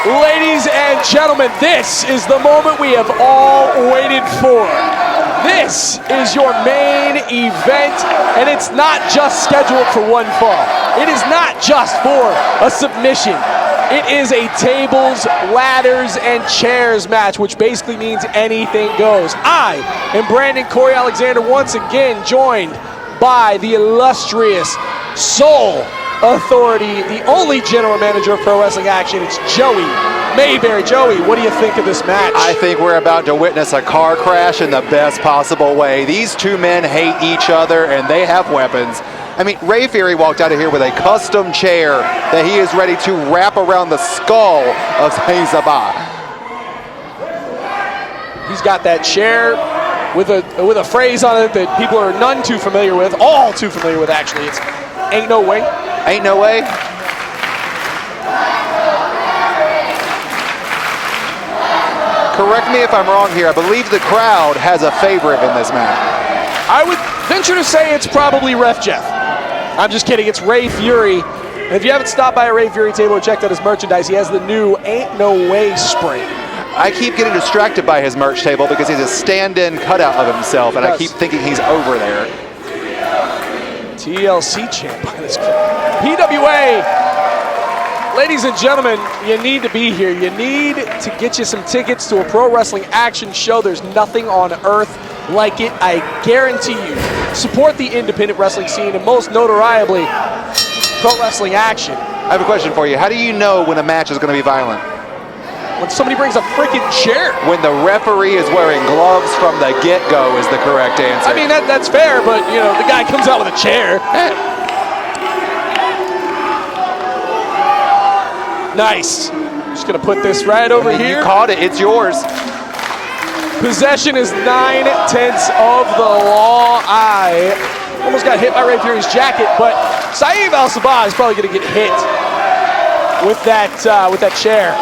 Ladies and gentlemen, this is the moment we have all waited for. This is your main event, and it's not just scheduled for one fall. It is not just for a submission. It is a tables, ladders, and chairs match, which basically means anything goes. I am Brandon Corey Alexander, once again joined by the illustrious sole authority, the only general manager of Pro Wrestling Action. It's Joey Mayberry. Joey, what do you think of this match? I think we're about to witness a car crash in the best possible way. These two men hate each other and they have weapons. I mean, Ray Fury walked out of here with a custom chair that he is ready to wrap around the skull of Sabah. He's got that chair with a phrase on it that people are none too familiar with, all too familiar with actually. It's ain't no way. Ain't no way. Correct me if I'm wrong here. I believe the crowd has a favorite in this match. I would venture to say it's probably Ref Jeff. I'm just kidding. It's Ray Fury. And if you haven't stopped by a Ray Fury table or checked out his merchandise, he has the new Ain't No Way spray. I keep getting distracted by his merch table because he's a stand-in cutout of himself, and I keep thinking he's over there. TLC champ. PWA. Ladies and gentlemen, you need to be here. You need to get you some tickets to a Pro Wrestling Action show. There's nothing on earth like it, I guarantee you. Support the independent wrestling scene, and most notoriably, Pro Wrestling Action. I have a question for you. How do you know when a match is going to be violent? When somebody brings a freaking chair. When the referee is wearing gloves from the get-go is the correct answer. I mean, that's fair, but, you know, the guy comes out with a chair. Nice. Just gonna put this right over here. You caught it, it's yours. Possession is 9/10 of the law. I almost got hit by Ray Fury's jacket, but Saieve Sabah is probably gonna get hit with that chair.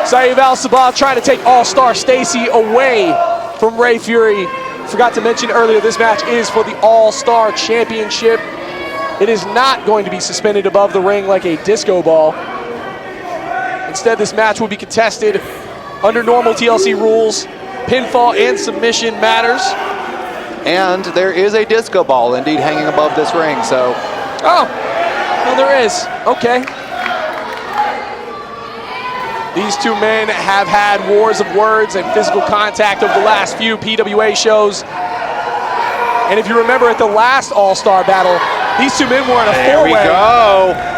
Saieve Sabah trying to take All-Star Stacy away from Ray Fury. Forgot to mention earlier, this match is for the All-Star Championship. It is not going to be suspended above the ring like a disco ball. Instead, this match will be contested under normal TLC rules. Pinfall and submission matters. And there is a disco ball indeed hanging above this ring, so. Oh, well, there is. Okay. These two men have had wars of words and physical contact over the last few PWA shows. And if you remember at the last All-Star battle, these two men were in a four-way. There we go.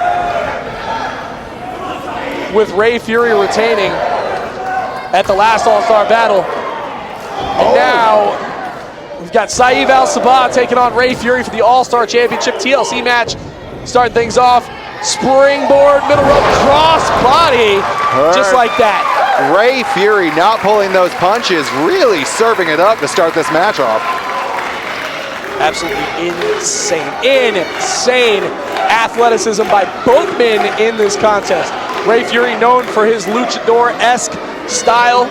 With Ray Fury retaining at the last All-Star battle. And now we've got Saieve Sabah taking on Ray Fury for the All-Star Championship TLC match. Starting things off, springboard, middle rope, cross body, just like that. Ray Fury not pulling those punches, really serving it up to start this match off. Absolutely insane athleticism by both men in this contest. Ray Fury known for his luchador-esque style,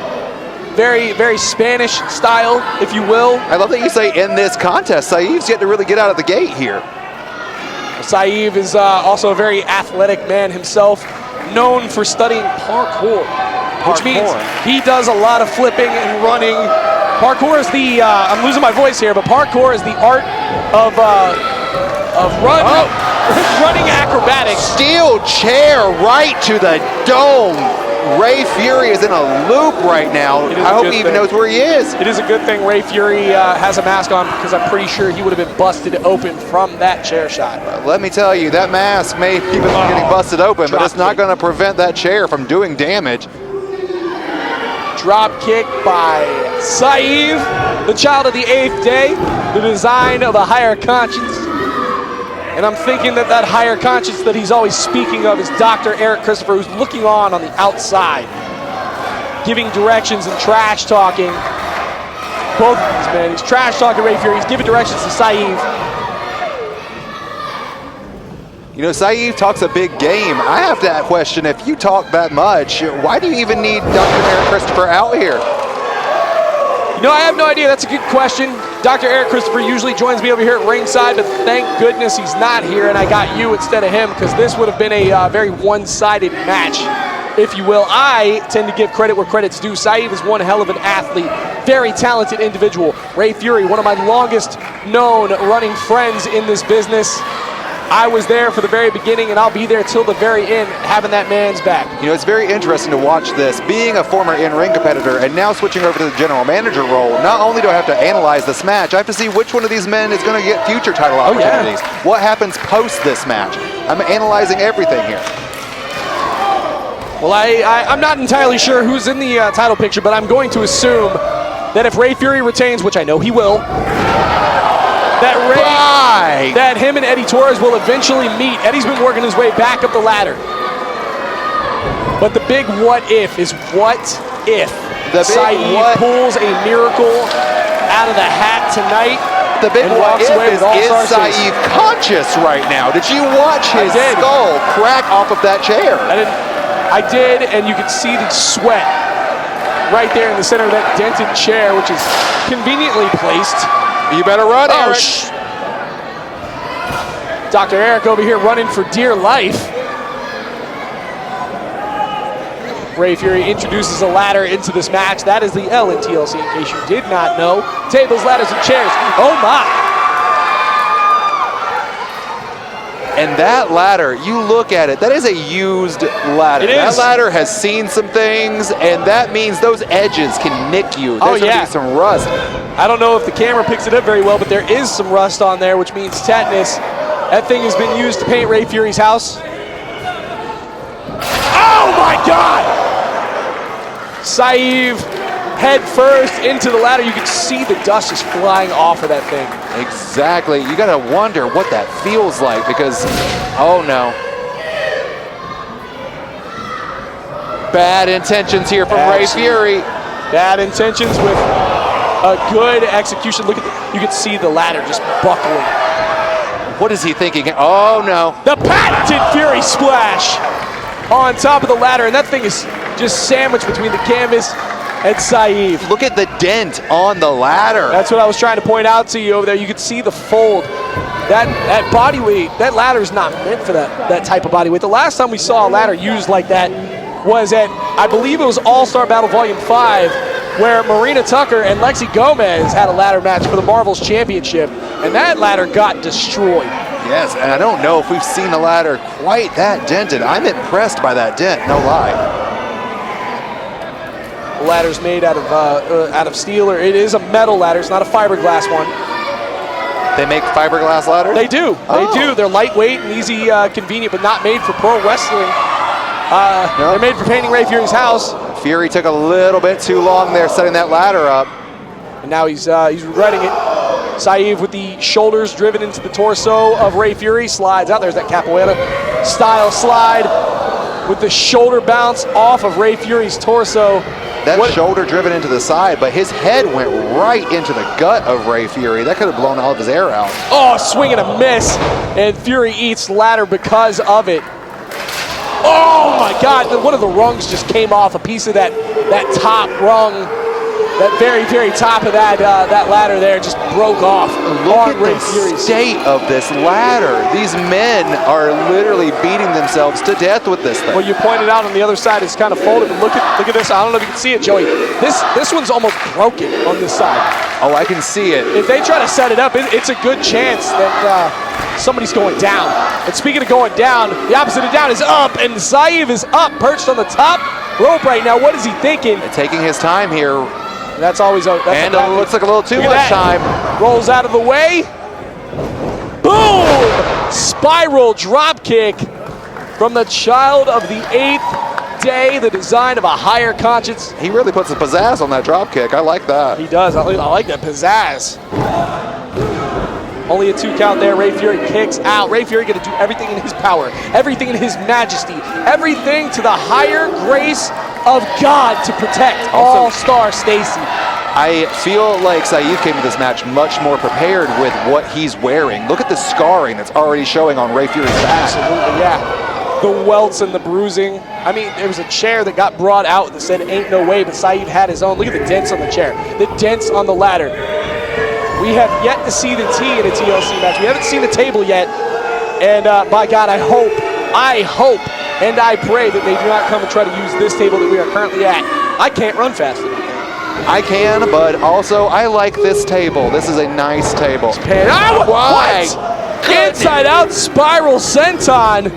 very, very Spanish style, if you will. I love that you say in this contest. Saieve's yet to really get out of the gate here. Saieve is also a very athletic man himself, known for studying parkour, which means he does a lot of flipping and running. Parkour is the, I'm losing my voice here, but parkour is the art of running acrobatics. Steel chair right to the dome. Ray Fury is in a loop right now. I hope he even knows where he is. It is a good thing Ray Fury has a mask on, because I'm pretty sure he would have been busted open from that chair shot. Let me tell you, that mask may keep him from getting busted open, but it's not going to prevent that chair from doing damage. Drop kick by Saieve, the child of the 8th day, the design of a higher conscience. And I'm thinking that that higher conscience that he's always speaking of is Dr. Eric Christopher, who's looking on the outside, giving directions and trash talking. Both of these men, he's trash talking Ray Fury, he's giving directions to Saieve. You know, Saieve talks a big game. I have to question, if you talk that much, why do you even need Dr. Eric Christopher out here? You know, I have no idea. That's a good question. Dr. Eric Christopher usually joins me over here at ringside, but thank goodness he's not here and I got you instead of him, because this would have been a very one-sided match, if you will. I tend to give credit where credit's due. Saieve is one hell of an athlete, very talented individual. Ray Fury, one of my longest known running friends in this business. I was there for the very beginning, and I'll be there till the very end, having that man's back. You know, it's very interesting to watch this. Being a former in-ring competitor and now switching over to the general manager role, not only do I have to analyze this match, I have to see which one of these men is going to get future title opportunities. Yeah. What happens post this match? I'm analyzing everything here. Well, I'm not entirely sure who's in the title picture, but I'm going to assume that if Ray Fury retains, which I know he will, that him and Eddie Torres will eventually meet. Eddie's been working his way back up the ladder. But the big what if is, what if Saieve pulls a miracle out of the hat tonight? The big what if is Saieve conscious right now? Did you watch his skull crack off of that chair? I did, and you could see the sweat right there in the center of that dented chair, which is conveniently placed. You better run, Eric. Dr. Eric over here running for dear life. Ray Fury introduces a ladder into this match. That is the L in TLC, in case you did not know. Tables, ladders, and chairs. Oh my! And that ladder, you look at it, that is a used ladder. That ladder has seen some things, and that means those edges can nick you. There's gonna be some rust. I don't know if the camera picks it up very well, but there is some rust on there, which means tetanus. That thing has been used to paint Ray Fury's house. Oh my God! Saieve head first into the ladder. You can see the dust just flying off of that thing. Exactly. You gotta wonder what that feels like, because, oh no. Bad intentions here from Ray Fury. Bad intentions with a good execution. Look at you can see the ladder just buckling. What is he thinking? Oh no. The patented Fury splash on top of the ladder, and that thing is just sandwiched between the canvas and Saieve. Look at the dent on the ladder. That's what I was trying to point out to you over there. You could see the fold. That body weight, that ladder is not meant for that type of body weight. The last time we saw a ladder used like that was at, I believe it was All-Star Battle Volume 5, where Marina Tucker and Lexi Gomez had a ladder match for the Marvelz Championship, and that ladder got destroyed. Yes, and I don't know if we've seen a ladder quite that dented. I'm impressed by that dent, no lie. The ladder's made out of steel, or it is a metal ladder. It's not a fiberglass one. They make fiberglass ladders? They do. They do. They're lightweight and easy, convenient, but not made for pro wrestling. They're made for painting Ray Fury's house. Fury took a little bit too long there setting that ladder up. And now he's regretting it. Saieve with the shoulders driven into the torso of Ray Fury, slides out. There's that capoeira style slide with the shoulder bounce off of Ray Fury's torso. That shoulder driven into the side, but his head went right into the gut of Ray Fury. That could have blown all of his air out. Oh, swing and a miss, and Fury eats ladder because of it. Oh my God, one of the rungs just came off. A piece of that top rung, that very, very top of that ladder there just broke off. Look at the state of this ladder. These men are literally beating themselves to death with this thing. Well, you pointed out on the other side, it's kind of folded, but look at this. I don't know if you can see it, Joey. This one's almost broken on this side. Oh, I can see it. If they try to set it up, it's a good chance that somebody's going down. And speaking of going down, the opposite of down is up, and Saieve is up, perched on the top rope right now. What is he thinking? Taking his time here. That's always a... And it looks like a little too much time. Rolls out of the way. Boom! Spiral drop kick from the child of the 8th day, the design of a higher conscience. He really puts a pizzazz on that drop kick. I like that. He does. I like that pizzazz. Only a 2 count there. Ray Fury kicks out. Ray Fury going to do everything in his power, everything in his majesty, everything to the higher grace of God to protect All-Star Stacy. I feel like Saieve came to this match much more prepared with what he's wearing. Look at the scarring that's already showing on Ray Fury's back. Absolutely, yeah. The welts and the bruising. I mean, there was a chair that got brought out that said ain't no way, but Saieve had his own. Look at the dents on the chair, the dents on the ladder. We have yet to see the T in a TLC match. We haven't seen the table yet. And by God, I hope, and I pray that they do not come and try to use this table that we are currently at. I can't run fast enough. I can, but also I like this table. This is a nice table. What? Inside out spiral senton.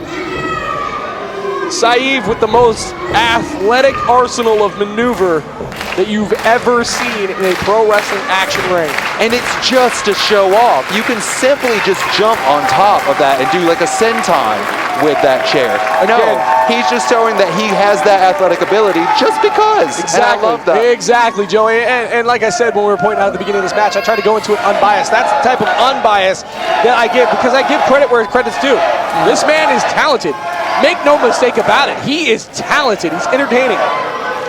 Saieve with the most athletic arsenal of maneuver that you've ever seen in a pro wrestling action ring. And it's just to show off. You can simply just jump on top of that and do like a senton with that chair. No, he's just showing that he has that athletic ability just because. Exactly. And I love that. Exactly, Joey. And like I said when we were pointing out at the beginning of this match, I try to go into it unbiased. That's the type of unbiased that I give because I give credit where credit's due. This man is talented. Make no mistake about it. He is talented. He's entertaining.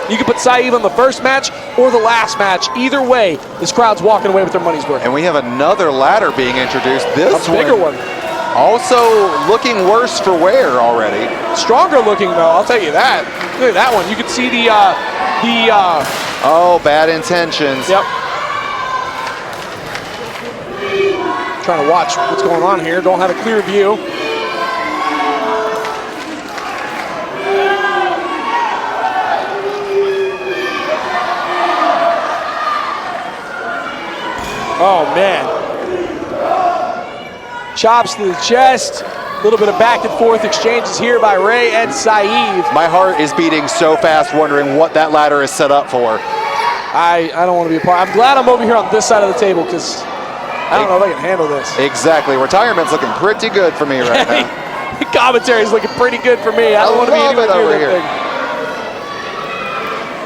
You can put Saieve on the first match or the last match. Either way, this crowd's walking away with their money's worth. And we have another ladder being introduced. This a bigger one. Also looking worse for wear already. Stronger looking though, I'll tell you that. Look at that one. You can see oh, bad intentions. Yep. Trying to watch what's going on here. Don't have a clear view. Oh, man. Chops to the chest. A little bit of back and forth exchanges here by Ray and Saieve. My heart is beating so fast wondering what that ladder is set up for. I don't want to be a part. I'm glad I'm over here on this side of the table because I don't know if I can handle this. Exactly. Retirement's looking pretty good for me right now. The commentary's looking pretty good for me. I don't want to be anywhere near that thing.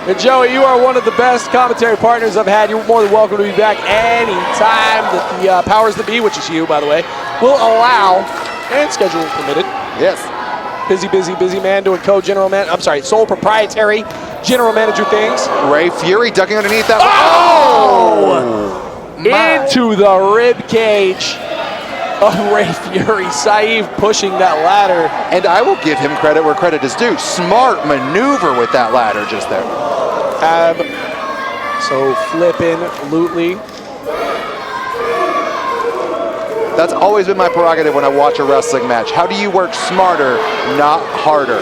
And Joey, you are one of the best commentary partners I've had. You're more than welcome to be back anytime that the powers that be, which is you, by the way, will allow, and scheduling permitted. Yes. Busy man doing co-general man. I'm sorry, sole proprietary general manager things. Ray Fury ducking underneath that. Into the rib cage of Ray Fury. Saieve pushing that ladder. And I will give him credit where credit is due. Smart maneuver with that ladder just there. So flipping, lootly. That's always been my prerogative when I watch a wrestling match. How do you work smarter, not harder?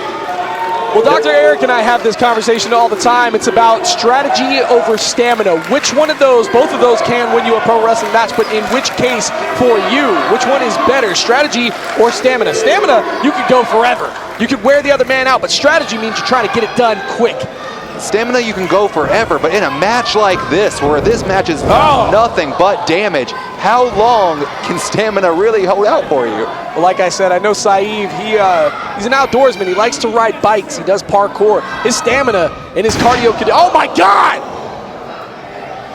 Well, Dr. Eric and I have this conversation all the time. It's about strategy over stamina. Which one of those, both of those can win you a pro wrestling match, but in which case for you? Which one is better, strategy or stamina? Stamina, you could go forever. You could wear the other man out, but strategy means you're trying to get it done quick. Stamina, you can go forever, but in a match like this, where this match is nothing but damage, how long can stamina really hold out for you? Well, like I said, I know Saieve, he's an outdoorsman. He likes to ride bikes. He does parkour. His stamina and his cardio, oh my God!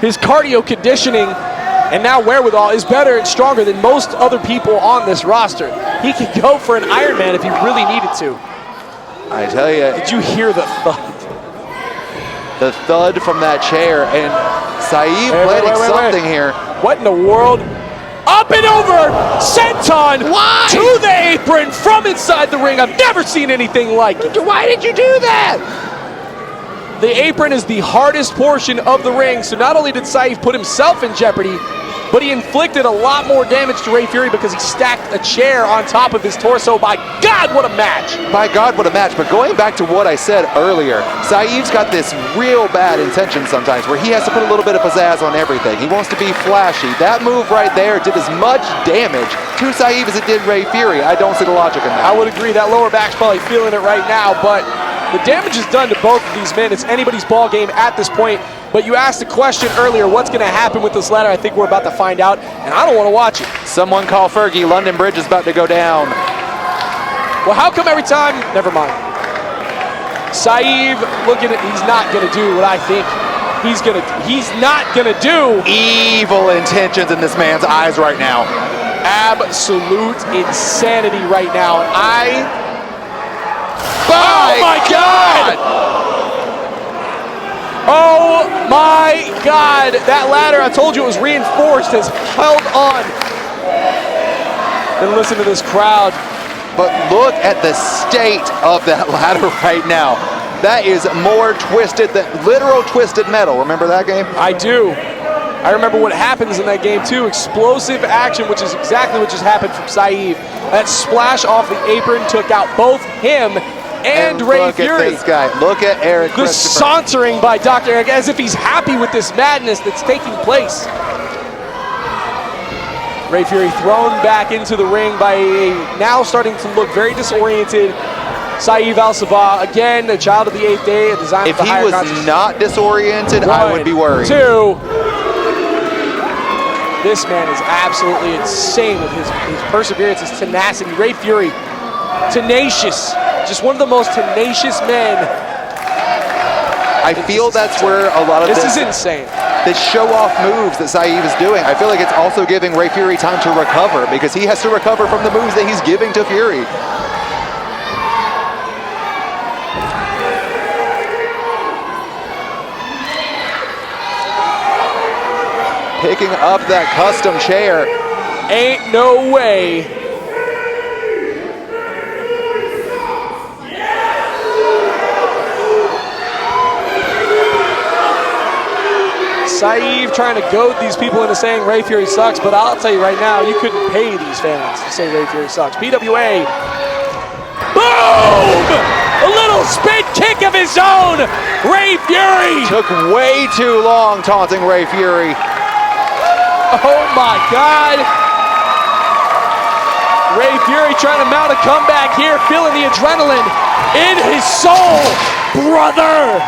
His cardio conditioning and now wherewithal is better and stronger than most other people on this roster. He could go for an Ironman if he really needed to. I tell you. Did you hear the thud? The thud from that chair, and Saieve planning something here. What in the world? Up and over, senton to the apron from inside the ring. I've never seen anything like it. Why did you do that? The apron is the hardest portion of the ring, so not only did Saieve put himself in jeopardy, but he inflicted a lot more damage to Ray Fury because he stacked a chair on top of his torso. By God, what a match! By God, what a match. But going back to what I said earlier, Saieve's got this real bad intention sometimes where he has to put a little bit of pizzazz on everything. He wants to be flashy. That move right there did as much damage to Saieve as it did Ray Fury. I don't see the logic in that. I would agree. That lower back's probably feeling it right now, but the damage is done to both of these men. It's anybody's ball game at this point. But you asked the question earlier, what's going to happen with this ladder? I think we're about to find out, and I don't want to watch it. Someone call Fergie. London Bridge is about to go down. Well, how come every time? Never mind. Saieve, look at it. He's not going to do what I think he's not going to do. Evil intentions in this man's eyes right now. Absolute insanity right now. Oh my God! Oh my God, that ladder, I told you it was reinforced, has held on. And listen to this crowd. But look at the state of that ladder right now. That is more twisted than literal twisted metal. Remember that game? I do. I remember what happens in that game too. Explosive action, which is exactly what just happened from Saieve. That splash off the apron took out both him and Ray Fury. Look at this guy. Look at Eric The sauntering by Dr. Eric as if he's happy with this madness that's taking place. Ray Fury thrown back into the ring by now starting to look very disoriented Saieve Sabah. Again, a child of the 8th day, a design if for the higher he was not disoriented, I would be worried. 2. This man is absolutely insane with his perseverance, his tenacity. Ray Fury, tenacious. Just one of the most tenacious men. I feel that's where a lot of this is insane. The show-off moves that Saieve is doing, I feel like it's also giving Ray Fury time to recover because he has to recover from the moves that he's giving to Fury. Picking up that custom chair. Ain't no way. Saieve trying to goad these people into saying Ray Fury sucks, but I'll tell you right now, you couldn't pay these fans to say Ray Fury sucks. PWA. Boom! A little spin kick of his own. Ray Fury. Took way too long taunting Ray Fury. Oh my God. Ray Fury trying to mount a comeback here, feeling the adrenaline in his soul. Brother.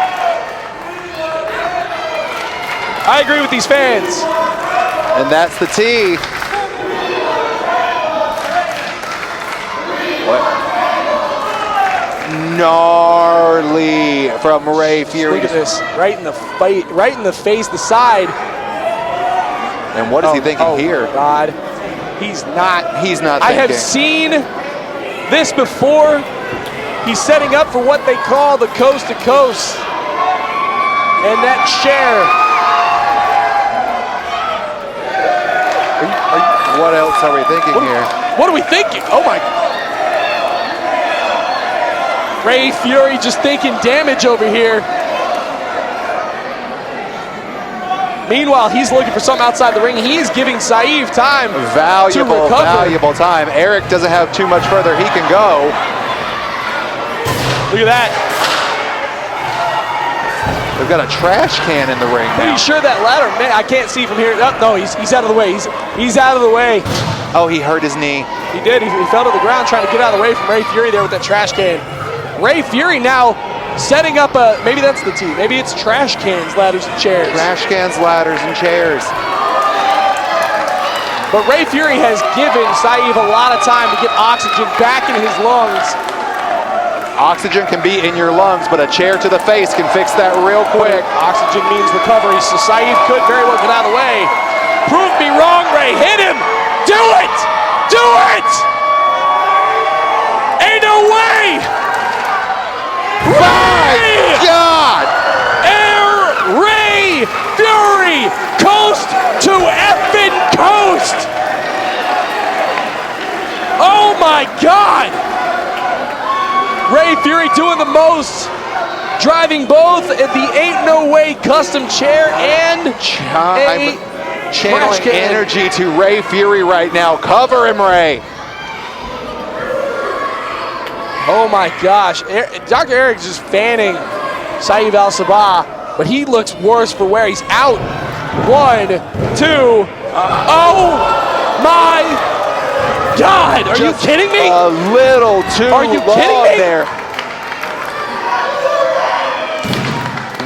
I agree with these fans. And that's the T. What? Gnarly from Ray Fury. Look at this, right in the fight, right in the face, the side. And what is he thinking here? God, he's not thinking. I have seen this before, He's setting up for what they call the coast to coast. And that chair. What else are we thinking here? What are we thinking? Oh my. Ray Fury just thinking damage over here. Meanwhile, he's looking for something outside the ring. He's giving Saieve time to recover. Valuable time. Eric doesn't have too much further he can go. Look at that. They've got a trash can in the ring Pretty now. sure that ladder, man, I can't see from here. No, he's out of the way. He's out of the way. Oh, he hurt his knee. He did. He fell to the ground trying to get out of the way from Ray Fury there with that trash can. Ray Fury now setting up a, maybe that's the T. Maybe it's trash cans, ladders, and chairs. Trash cans, ladders, and chairs. But Ray Fury has given Saieve a lot of time to get oxygen back in his lungs. Oxygen can be in your lungs, but a chair to the face can fix that real quick. Oxygen means recovery, so Saieve could very well get out of the way. Prove me wrong, Ray. Hit him. Do it. Do it. Ain't no way. My God! Ray Fury, coast to effing coast! Oh my God! Ray Fury doing the most, driving both the Ain't No Way custom chair and I'm channeling energy to Ray Fury right now. Cover him, Ray. Oh my gosh, Dr. Eric's just fanning Saieve Sabah, but he looks worse for wear. He's out. 1, 2. Oh my God, are you kidding me? A little too Are you kidding me? There.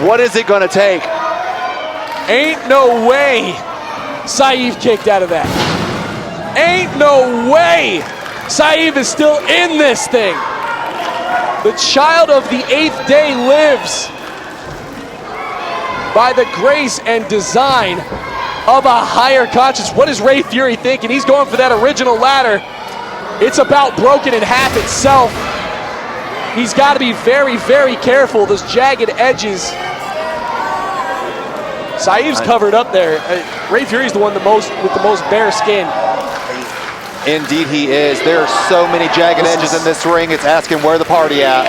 What is it gonna take? Ain't no way Saieve kicked out of that. Ain't no way Saieve is still in this thing. The child of the 8th day lives by the grace and design of a higher conscience. What is Ray Fury thinking? He's going for that original ladder. It's about broken in half itself. He's got to be very, very careful. Those jagged edges. Saieve's covered up there. Ray Fury's the one with the most bare skin. Indeed he is. There are so many jagged edges in this ring, it's asking where the party at.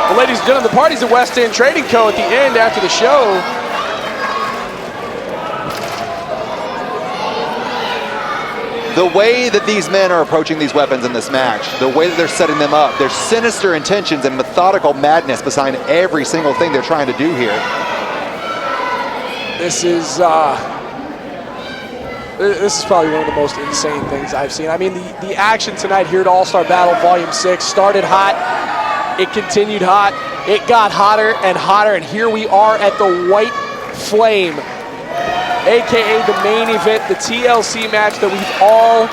Well, ladies and gentlemen, the party's at West End Trading Co. at the end after the show. The way that these men are approaching these weapons in this match, the way that they're setting them up, there's sinister intentions and methodical madness behind every single thing they're trying to do here. This is probably one of the most insane things I've seen. I mean, the action tonight here at All-Star Battle Volume 6 started hot. It continued hot. It got hotter and hotter, and here we are at the White Flame, AKA the main event, the TLC match that we've all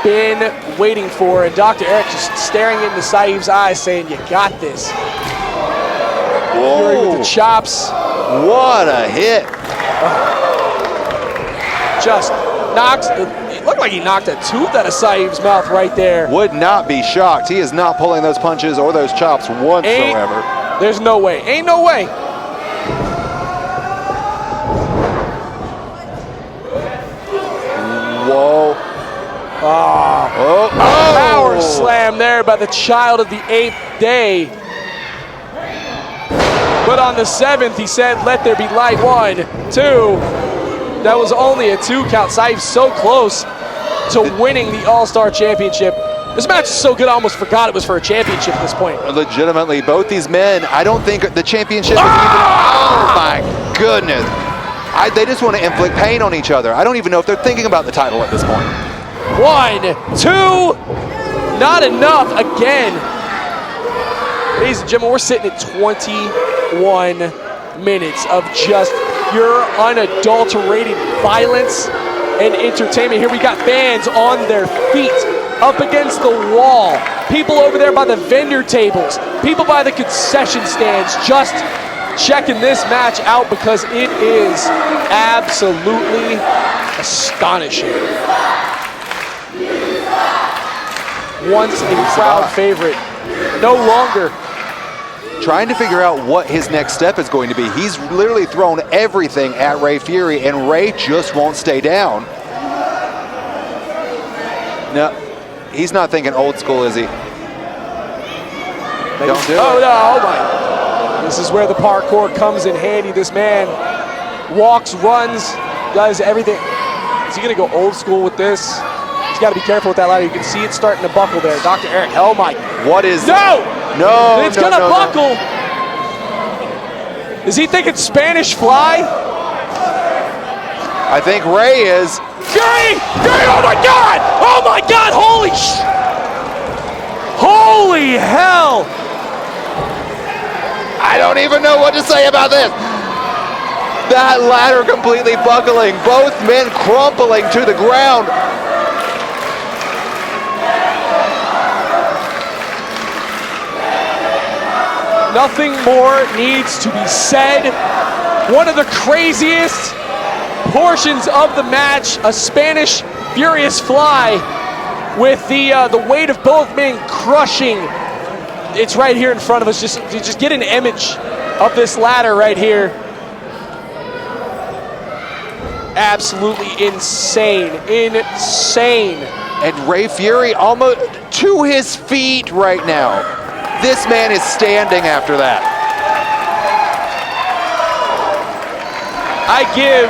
been waiting for. And Dr. Eric just staring into Saieve's eyes saying, you got this. Fury with the chops. What a hit. Just knocks, it looked like he knocked a tooth out of Saieve's mouth right there. Would not be shocked. He is not pulling those punches or those chops whatsoever. There's no way. Ain't no way. Whoa. Power slam there by the child of the 8th day. But on the 7th, he said, let there be light. 1, 2. That was only a 2 count. Saieve's so close to winning the All-Star Championship. This match is so good, I almost forgot it was for a championship at this point. Legitimately, both these men, I don't think the championship is even, oh my goodness. They just want to inflict pain on each other. I don't even know if they're thinking about the title at this point. 1, 2, not enough again. Ladies and gentlemen, we're sitting at 21 minutes of just pure, unadulterated violence and entertainment. Here we got fans on their feet, up against the wall, people over there by the vendor tables, people by the concession stands, just checking this match out because it is absolutely astonishing. Once a proud favorite. no longer. Trying to figure out what his next step is going to be. He's literally thrown everything at Ray Fury, and Ray just won't stay down. No, he's not thinking old school, is he? Don't do it. Oh, no, oh my. This is where the parkour comes in handy. This man walks, runs, does everything. Is he going to go old school with this? He's got to be careful with that ladder. You can see it starting to buckle there. Dr. Eric, oh my. What is No! No, it's gonna buckle. Is he thinking Spanish fly? I think Ray is. Fury! Fury! Oh my God! Oh my God! Holy hell! I don't even know what to say about this. That ladder completely buckling. Both men crumpling to the ground. Nothing more needs to be said. One of the craziest portions of the match, a Spanish furious fly with the weight of both men crushing. It's right here in front of us. Just get an image of this ladder right here. Absolutely insane, insane. And Ray Fury almost to his feet right now. This man is standing after that. I give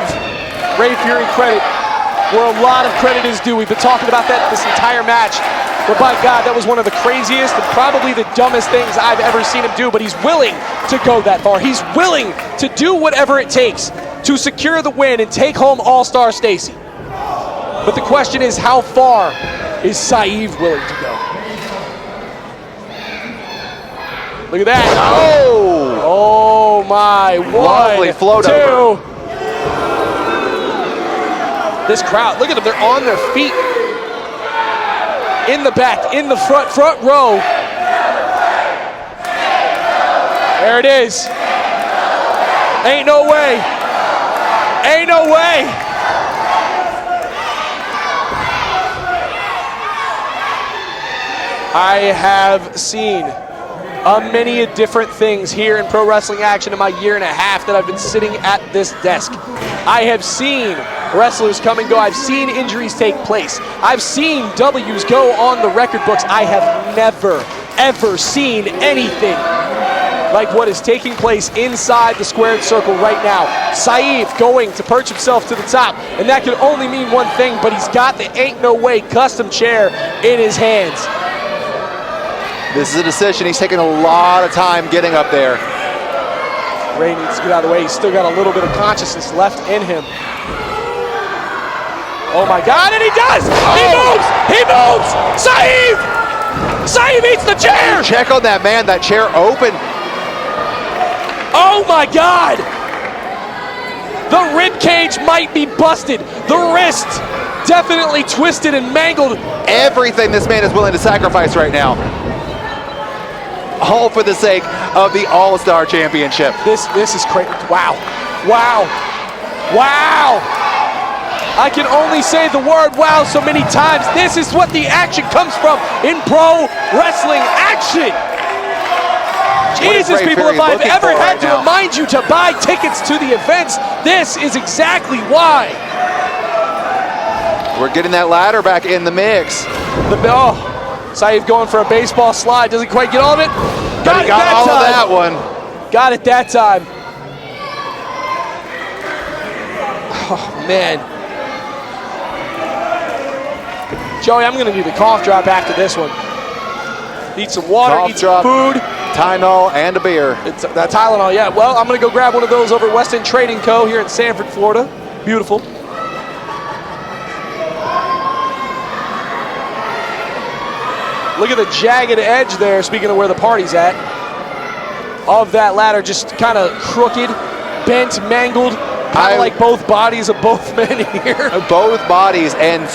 Ray Fury credit where a lot of credit is due. We've been talking about that this entire match. But by God, that was one of the craziest and probably the dumbest things I've ever seen him do. But he's willing to go that far. He's willing to do whatever it takes to secure the win and take home All-Star Stacy. But the question is, how far is Saieve willing to go? Look at that. Oh! Oh my, Lovely one, float two. over. This crowd, look at them, they're on their feet. In the back, in the front row. There it is. Ain't no way. Ain't no way. I have seen many different things here in pro wrestling action in my year and a half that I've been sitting at this desk. I have seen wrestlers come and go. I've seen injuries take place. I've seen W's go on the record books. I have never, ever seen anything like what is taking place inside the squared circle right now. Saieve going to perch himself to the top, and that can only mean one thing, but he's got the Ain't No Way custom chair in his hands. This is a decision. He's taking a lot of time getting up there. Ray needs to get out of the way. He's still got a little bit of consciousness left in him. Oh my God, and he does! Oh. He moves! He moves! Saieve! Saieve eats the chair! Check on that man, that chair open. Oh my God! The rib cage might be busted. The wrist definitely twisted and mangled. Everything this man is willing to sacrifice right now. All for the sake of the All-Star Championship. This is crazy. Wow. Wow. Wow. I can only say the word wow so many times. This is what the action comes from in pro wrestling action. Jesus, people, if I've ever had to remind you to buy tickets to the events, this is exactly why. We're getting that ladder back in the mix. Saieve going for a baseball slide. Doesn't quite get all of it. Got all of that one. Got it that time. Oh, man. Joey, I'm going to need a cough drop after this one. Need some water, eat some food. Tylenol and a beer. It's that Tylenol, yeah. Well, I'm going to go grab one of those over at West End Trading Co. here in Sanford, Florida. Beautiful. Look at the jagged edge there, speaking of where the party's at, of that ladder, just kind of crooked, bent, mangled, kind of like both bodies of both men here. Both bodies, and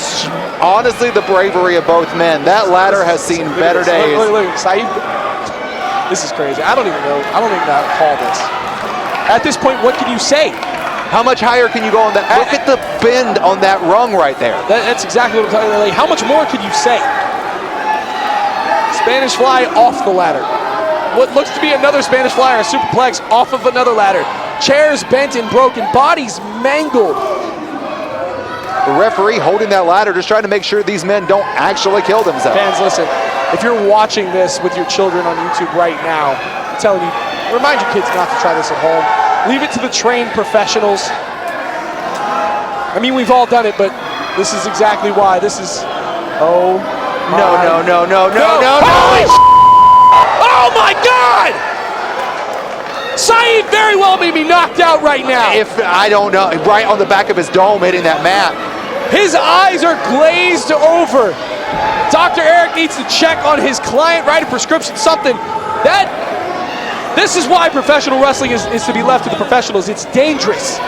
honestly, the bravery of both men. That ladder has seen better days. Look, Saieve. This is crazy. I don't even know how to call this. At this point, what can you say? How much higher can you go on that? Look at the bend on that rung right there. That's exactly what I'm talking about. Like, how much more could you say? Spanish fly off the ladder. What looks to be another Spanish fly or a superplex off of another ladder. Chairs bent and broken, bodies mangled. The referee holding that ladder, just trying to make sure these men don't actually kill themselves. Fans, listen, if you're watching this with your children on YouTube right now, I'm telling you, remind your kids not to try this at home. Leave it to the trained professionals. I mean, we've all done it, but this is exactly why. This is, oh No. Oh my God! Saieve very well may be knocked out right now. If, I don't know, right on the back of his dome hitting that mat. His eyes are glazed over. Dr. Eric needs to check on his client, write a prescription, something. This is why professional wrestling is to be left to the professionals. It's dangerous.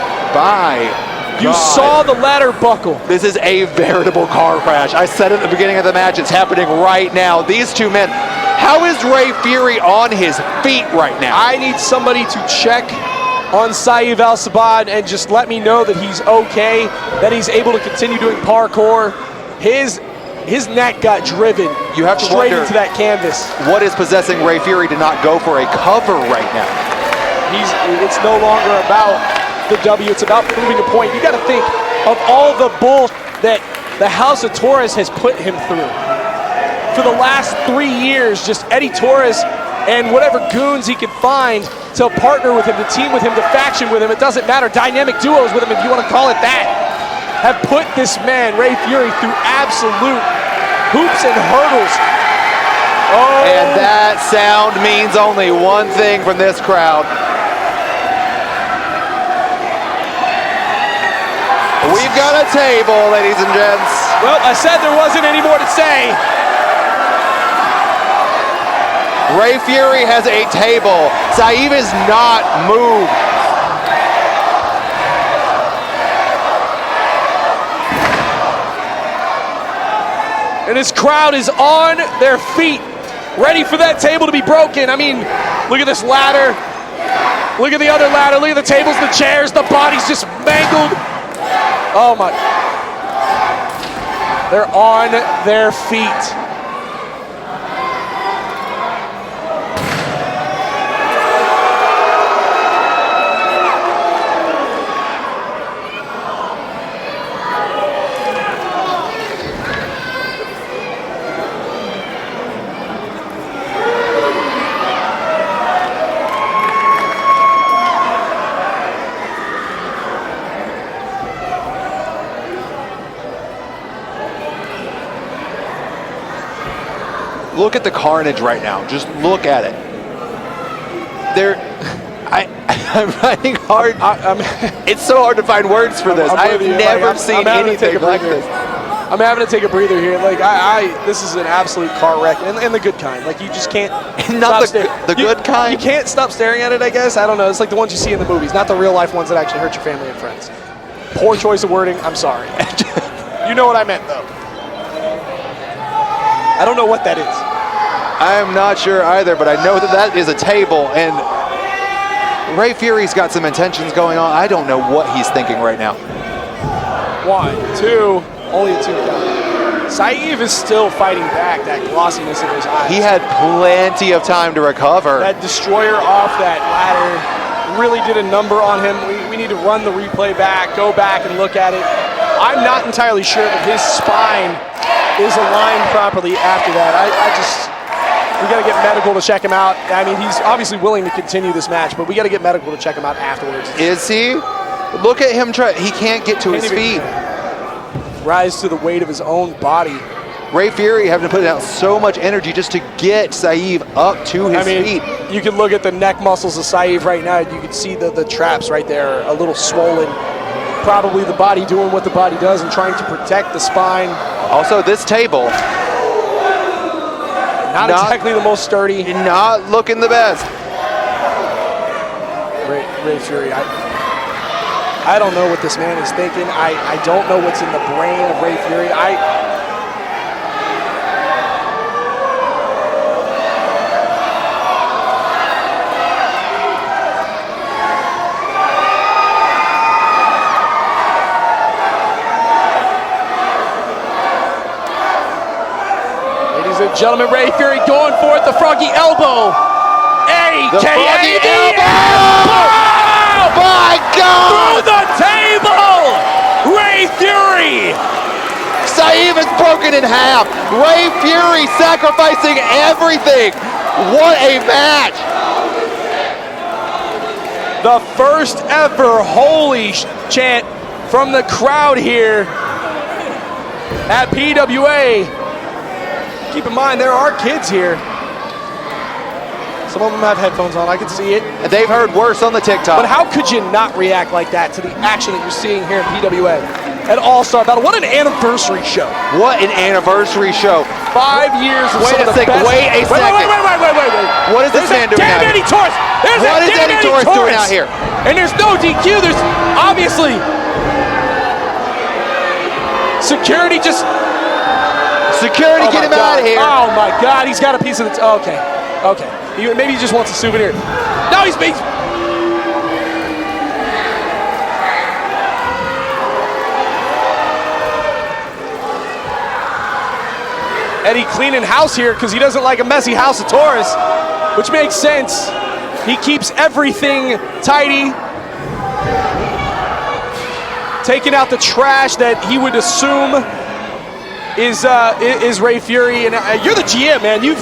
You saw the ladder buckle. This is a veritable car crash. I said it at the beginning of the match. It's happening right now. These two men. How is Ray Fury on his feet right now? I need somebody to check on 𝐃𝐚𝐭𝐢𝐨𝐧 and just let me know that he's okay, that he's able to continue doing parkour. His neck got driven. You have to straight wonder into that canvas. What is possessing Ray Fury to not go for a cover right now? It's no longer about the W, it's about proving a point. You got to think of all the bull that the House of Taurus has put him through. For the last 3 years, just Eddie Taurus and whatever goons he can find to partner with him, to team with him, to faction with him, it doesn't matter, dynamic duos with him, if you want to call it that, have put this man, Ray Fury, through absolute hoops and hurdles. Oh. And that sound means only one thing from this crowd. We've got a table, ladies and gents. Well, I said there wasn't any more to say. Ray Fury has a table. Saieve is not moved. And this crowd is on their feet, ready for that table to be broken. I mean, look at this ladder. Look at the other ladder. Look at the tables, the chairs, the bodies just mangled. Oh my. They're on their feet. Look at the carnage right now. Just look at it. I'm finding hard. It's so hard to find words for this. I have never seen anything like this. I'm having to take a breather here. Like this is an absolute car wreck, and the good kind. Like you just can't. Not the good kind. You can't stop staring at it. I guess I don't know. It's like the ones you see in the movies, not the real life ones that actually hurt your family and friends. Poor choice of wording. I'm sorry. You know what I meant though. I don't know what that is. I am not sure either, but I know that is a table, and Ray Fury's got some intentions going on. I don't know what he's thinking right now. 1, 2, only a 2 count. Saieve is still fighting back, that glossiness in his eyes. He had plenty of time to recover. That destroyer off that ladder really did a number on him. We need to run the replay back, go back and look at it. I'm not entirely sure that his spine is aligned properly after that. We got to get medical to check him out. I mean, he's obviously willing to continue this match, but we got to get medical to check him out afterwards. Is he? Look at him try. He can't get to his feet. Rise to the weight of his own body. Ray Fury having to put out so much energy just to get Saieve up to his feet. You can look at the neck muscles of Saieve right now. You can see the traps right there, a little swollen. Probably the body doing what the body does and trying to protect the spine. Also, this table. Not exactly the most sturdy. Not looking the best. Ray Fury, I don't know what this man is thinking. I don't know what's in the brain of Ray Fury. and gentlemen, Ray Fury going for it, the froggy elbow. froggy aka elbow! My God! Through the table! Ray Fury! Saieve is broken in half. Ray Fury sacrificing everything. What a match! The first ever holy chant from the crowd here at PWA. Keep in mind, there are kids here. Some of them have headphones on, I can see it. And they've heard worse on the TikTok. But how could you not react like that to the action that you're seeing here in PWA? An all-star battle. What an anniversary show. What an anniversary show. 5 years of Wait some a of the second, best. wait a second. Wait. What is this man doing out here? What is Eddie Taurus doing out here? And there's no DQ. There's obviously security just... Security, get him out of here. Oh my God, he's got a piece of the... Okay. Maybe he just wants a souvenir. Now he's... Eddie cleaning house here because he doesn't like a messy house of Taurus, which makes sense. He keeps everything tidy, taking out the trash that he would assume is Ray Fury. And you're the GM, man. You've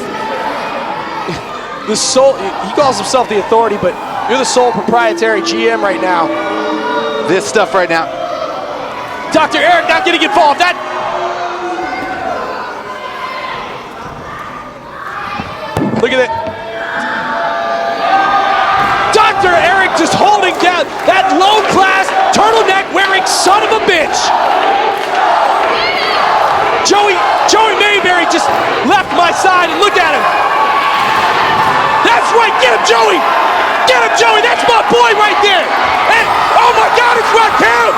the sole. He calls himself the authority, but you're the sole proprietary GM right now. This stuff right now. Dr. Eric not getting involved. Look at it. Dr. Eric just holding down that low-class turtleneck wearing son of a bitch. Joey Mayberry just left my side and look at him. That's right, get him, Joey. Get him, Joey, that's my boy right there. And, oh my God, it's Rakim.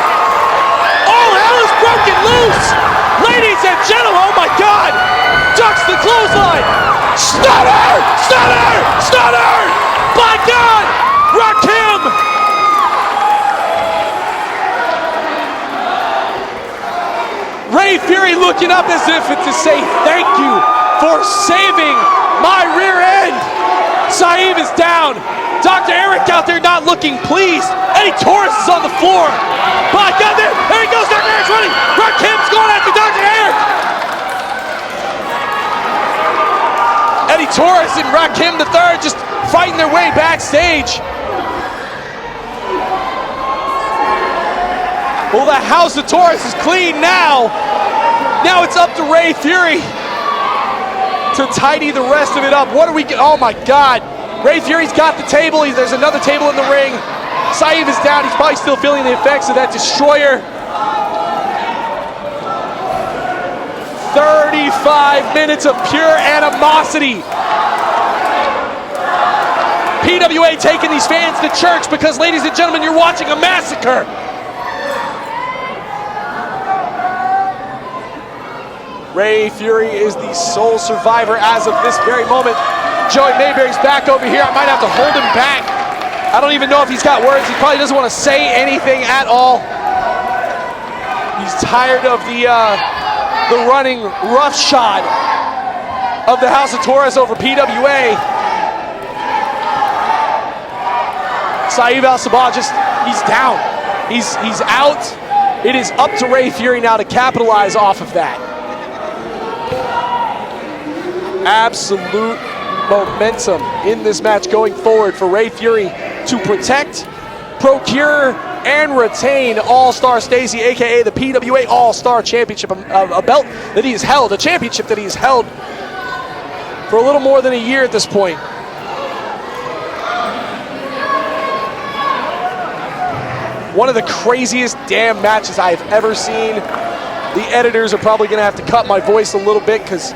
All hell is broken loose. Ladies and gentlemen, oh my God. Ducks the clothesline. Stunner! By God! Rakim! Ray Fury looking up as if to say thank you for saving my rear end. Saieve is down. Dr. Eric out there not looking pleased. Eddie Taurus is on the floor. By God, there he goes. Dr. Eric's running. Rakim's going after Dr. Eric. Eddie Taurus and Rakim III just fighting their way backstage. Well, the house of Taurus is clean now. Now it's up to Ray Fury to tidy the rest of it up. What are we? Oh my God! Ray Fury's got the table. There's another table in the ring. Saieve is down. He's probably still feeling the effects of that destroyer. 35 minutes of pure animosity. PWA taking these fans to church because, ladies and gentlemen, you're watching a massacre. Ray Fury is the sole survivor as of this very moment. Joey Mayberry's back over here. I might have to hold him back. I don't even know if he's got words. He probably doesn't want to say anything at all. He's tired of the running roughshod of the House of Taurus over PWA. Sabah he's down. He's out. It is up to Ray Fury now to capitalize off of that. Absolute momentum in this match going forward for Ray Fury to protect, procure, and retain All-Star Stacey, aka the PWA All-Star Championship, a belt that he has held, a championship that he's held for a little more than a year at this point. One of the craziest damn matches I've ever seen. The editors are probably gonna have to cut my voice a little bit because,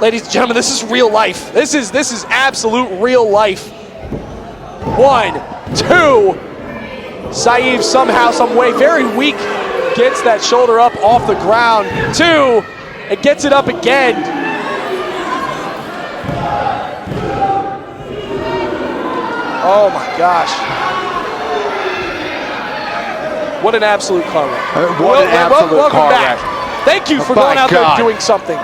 ladies and gentlemen, this is real life. This is absolute real life. 1, 2. Saieve somehow, some way, very weak, gets that shoulder up off the ground. 2, and gets it up again. Oh my gosh. What an absolute car wreck. What an absolute welcome car back. wreck. Thank you for My going out there God. and doing something.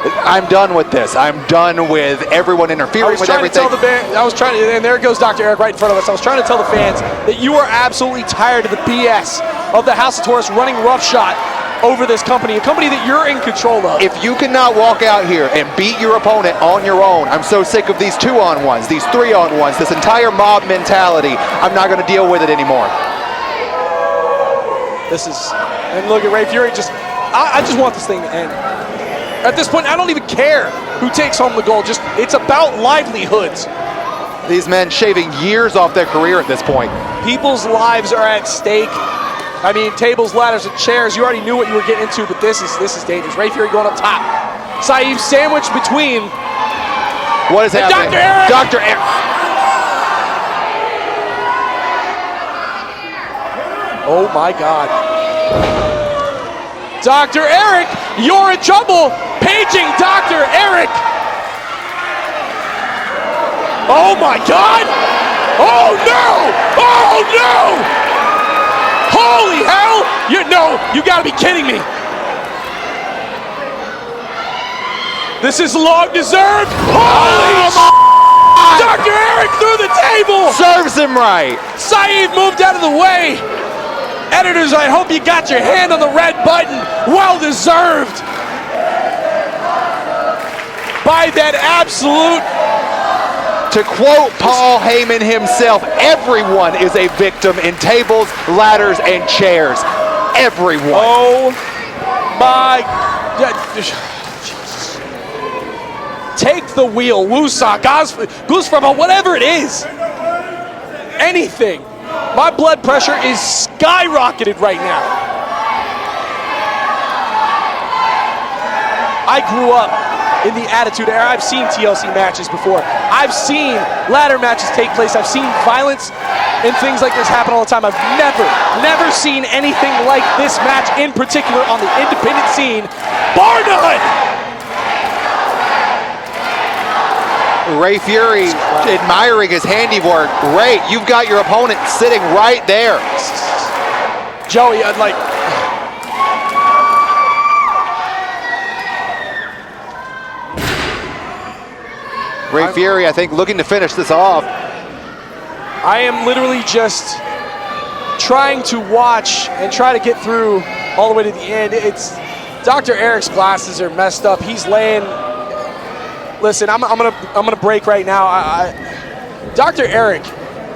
I'm done with this. I'm done with everyone interfering with everything. And there goes Dr. Eric right in front of us. I was trying to tell the fans that you are absolutely tired of the BS of the House of Taurus running roughshod over this company, a company that you're in control of. If you cannot walk out here and beat your opponent on your own, I'm so sick of these 2-on-1s, these 3-on-1s, this entire mob mentality. I'm not going to deal with it anymore. And look at Ray Fury, I just want this thing to end. At this point, I don't even care who takes home the gold. It's about livelihoods. These men shaving years off their career at this point. People's lives are at stake. I mean, tables, ladders, and chairs. You already knew what you were getting into, but this is dangerous. Ray Fury going up top. Saieve sandwiched between. What is happening? Dr. Eric! Dr. Eric! Oh my God. Dr. Eric, you're in trouble. Paging Dr. Eric. Oh my God. Oh no. Oh no. Holy hell! You gotta be kidding me! This is long deserved! Holy Dr. Eric through the table! Serves him right! Saieve moved out of the way! Editors, I hope you got your hand on the red button. Well deserved! By that absolute... To quote Paul Heyman himself, everyone is a victim in tables, ladders, and chairs. Everyone. Oh my God. Jesus. Take the wheel, Woosah, Goosframa, whatever it is. Anything. My blood pressure is skyrocketed right now. I grew up in the Attitude Era. I've seen TLC matches before. I've seen ladder matches take place. I've seen violence and things like this happen all the time. I've never seen anything like this match in particular on the independent scene, bar none. Ray Fury admiring his handiwork. Ray, you've got your opponent sitting right there. Joey, I'd like... Ray Fury, I think, looking to finish this off. I am literally just trying to watch and try to get through all the way to the end. It's Dr. Eric's glasses are messed up. He's laying. Listen, I'm gonna break right now. Dr. Eric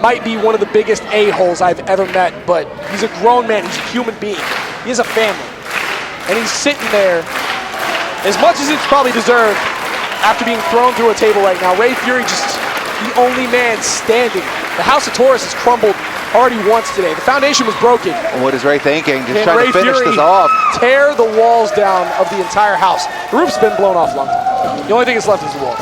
might be one of the biggest a-holes I've ever met, but he's a grown man. He's a human being. He has a family, and he's sitting there, as much as it's probably deserved, after being thrown through a table right now. Ray Fury just the only man standing. The House of Taurus has crumbled already once today. The foundation was broken. What is Ray thinking? Just Can trying Ray to finish Fury this off. tear the walls down of the entire house? The roof's been blown off a long time. The only thing that's left is the walls.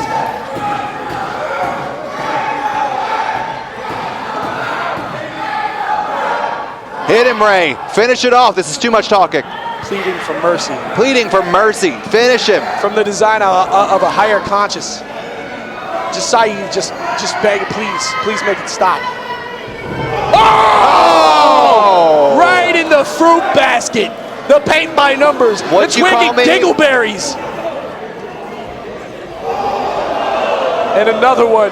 Hit him, Ray. Finish it off. This is too much talking. Pleading for mercy. Pleading for mercy. Finish him. From the design of a higher conscious. Just Saieve, just beg, please make it stop. Oh! Right in the fruit basket. The paint by numbers. What'd the you call twig me? and dingleberries. And another one.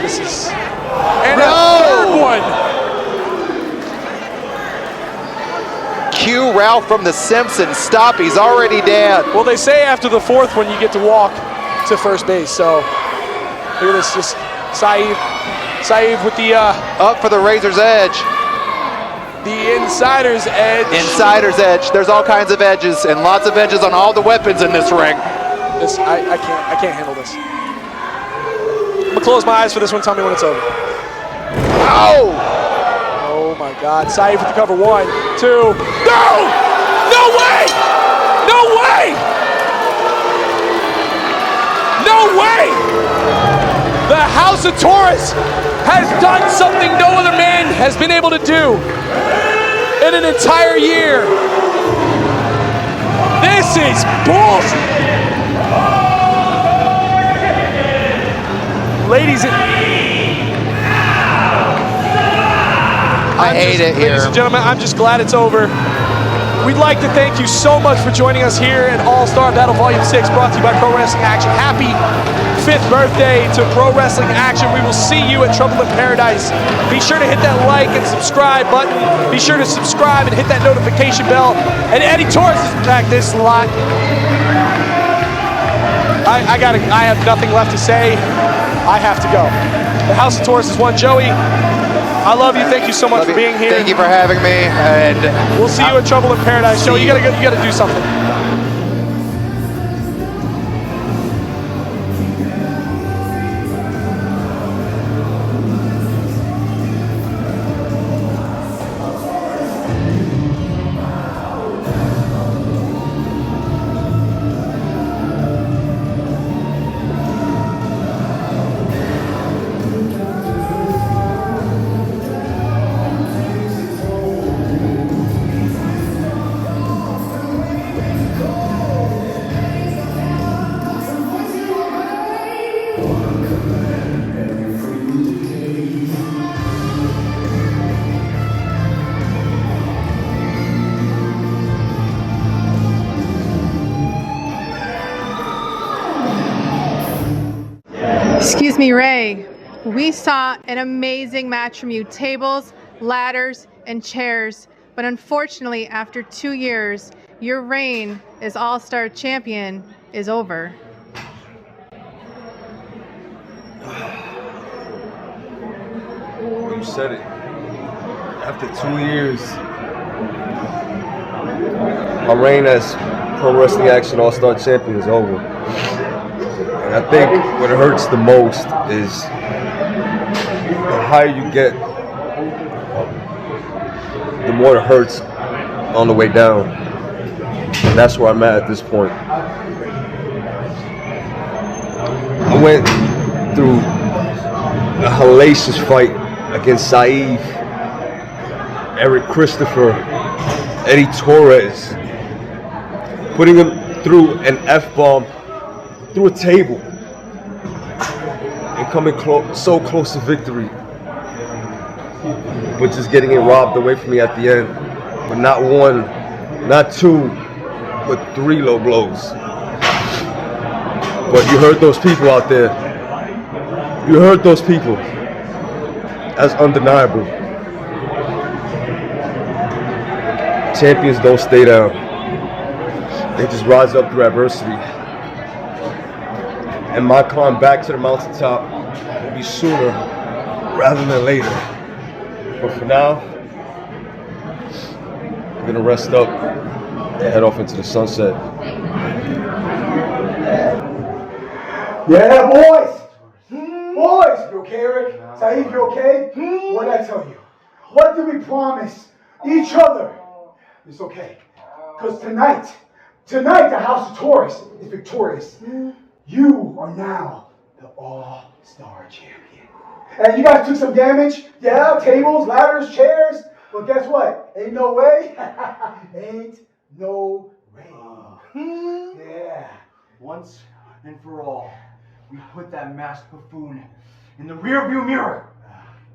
This is... And a third one. Cue Ralph from The Simpsons. Stop, he's already dead. Well, they say after the fourth one, you get to walk to first base. So, look at this, just Saieve with the... Up for the razor's edge. The insider's edge. Insider's edge. There's all kinds of edges, and lots of edges on all the weapons in this ring. I can't handle this. I'm gonna close my eyes for this one. Tell me when it's over. Oh! Oh my God! Saieve with the cover. 1, 2. No! No way! No way! No way! The House of Taurus has done something no other man has been able to do in an entire year. This is bullshit. Ladies and I hate it here. Ladies and gentlemen, I'm just glad it's over. we'd like to thank you so much for joining us here at All-Star Battle Volume 6, brought to you by Pro Wrestling Action. Happy 5th birthday to Pro Wrestling Action. We will see you at Trouble in Paradise. Be sure to hit that like and subscribe button. Be sure to subscribe and hit that notification bell. And Eddie Taurus is back this lot. I have nothing left to say. I have to go. The House of Taurus is one. Joey, I love you. Thank you so much for being here. Thank you for having me. And we'll see you at Trouble in Paradise. Joey, you gotta do something. Excuse me, Ray. We saw an amazing match from you. Tables, ladders, and chairs. But unfortunately, after 2 years, your reign as All-Star Champion is over. You said it. After 2 years, my reign as Pro Wrestling Action All-Star Champion is over. And I think what hurts the most is the higher you get, the more it hurts on the way down. And that's where I'm at this point. I went through a hellacious fight against Saieve, Eric Christopher, Eddie Torres, putting him through an F-bomb through a table and coming so close to victory, but just getting it robbed away from me at the end. But not one, not two, but 3 low blows. But you heard those people out there. You heard those people. That's undeniable. Champions don't stay down. They just rise up through adversity. And my climb back to the mountaintop will be sooner rather than later. But for now, I'm gonna rest up and head off into the sunset. Yeah, boys! Boys! You okay, Eric? Saieve, you okay? What did I tell you? What did we promise each other? It's okay. Because tonight, the House of Taurus is victorious. You are now the All-Star Champion. And you guys took some damage. Yeah, tables, ladders, chairs. But guess what? Ain't no way. Ain't no way. Yeah. Once and for all, we put that masked buffoon in the rearview mirror.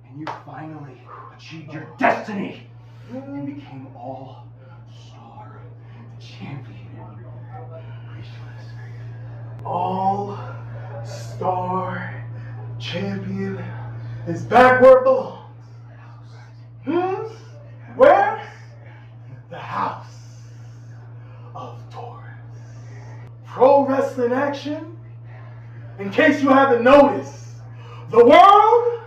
And you finally achieved your destiny and became All-Star Champion. All-Star Champion is back where it belongs. Where? The House of Taurus. Pro Wrestling Action, in case you haven't noticed, the world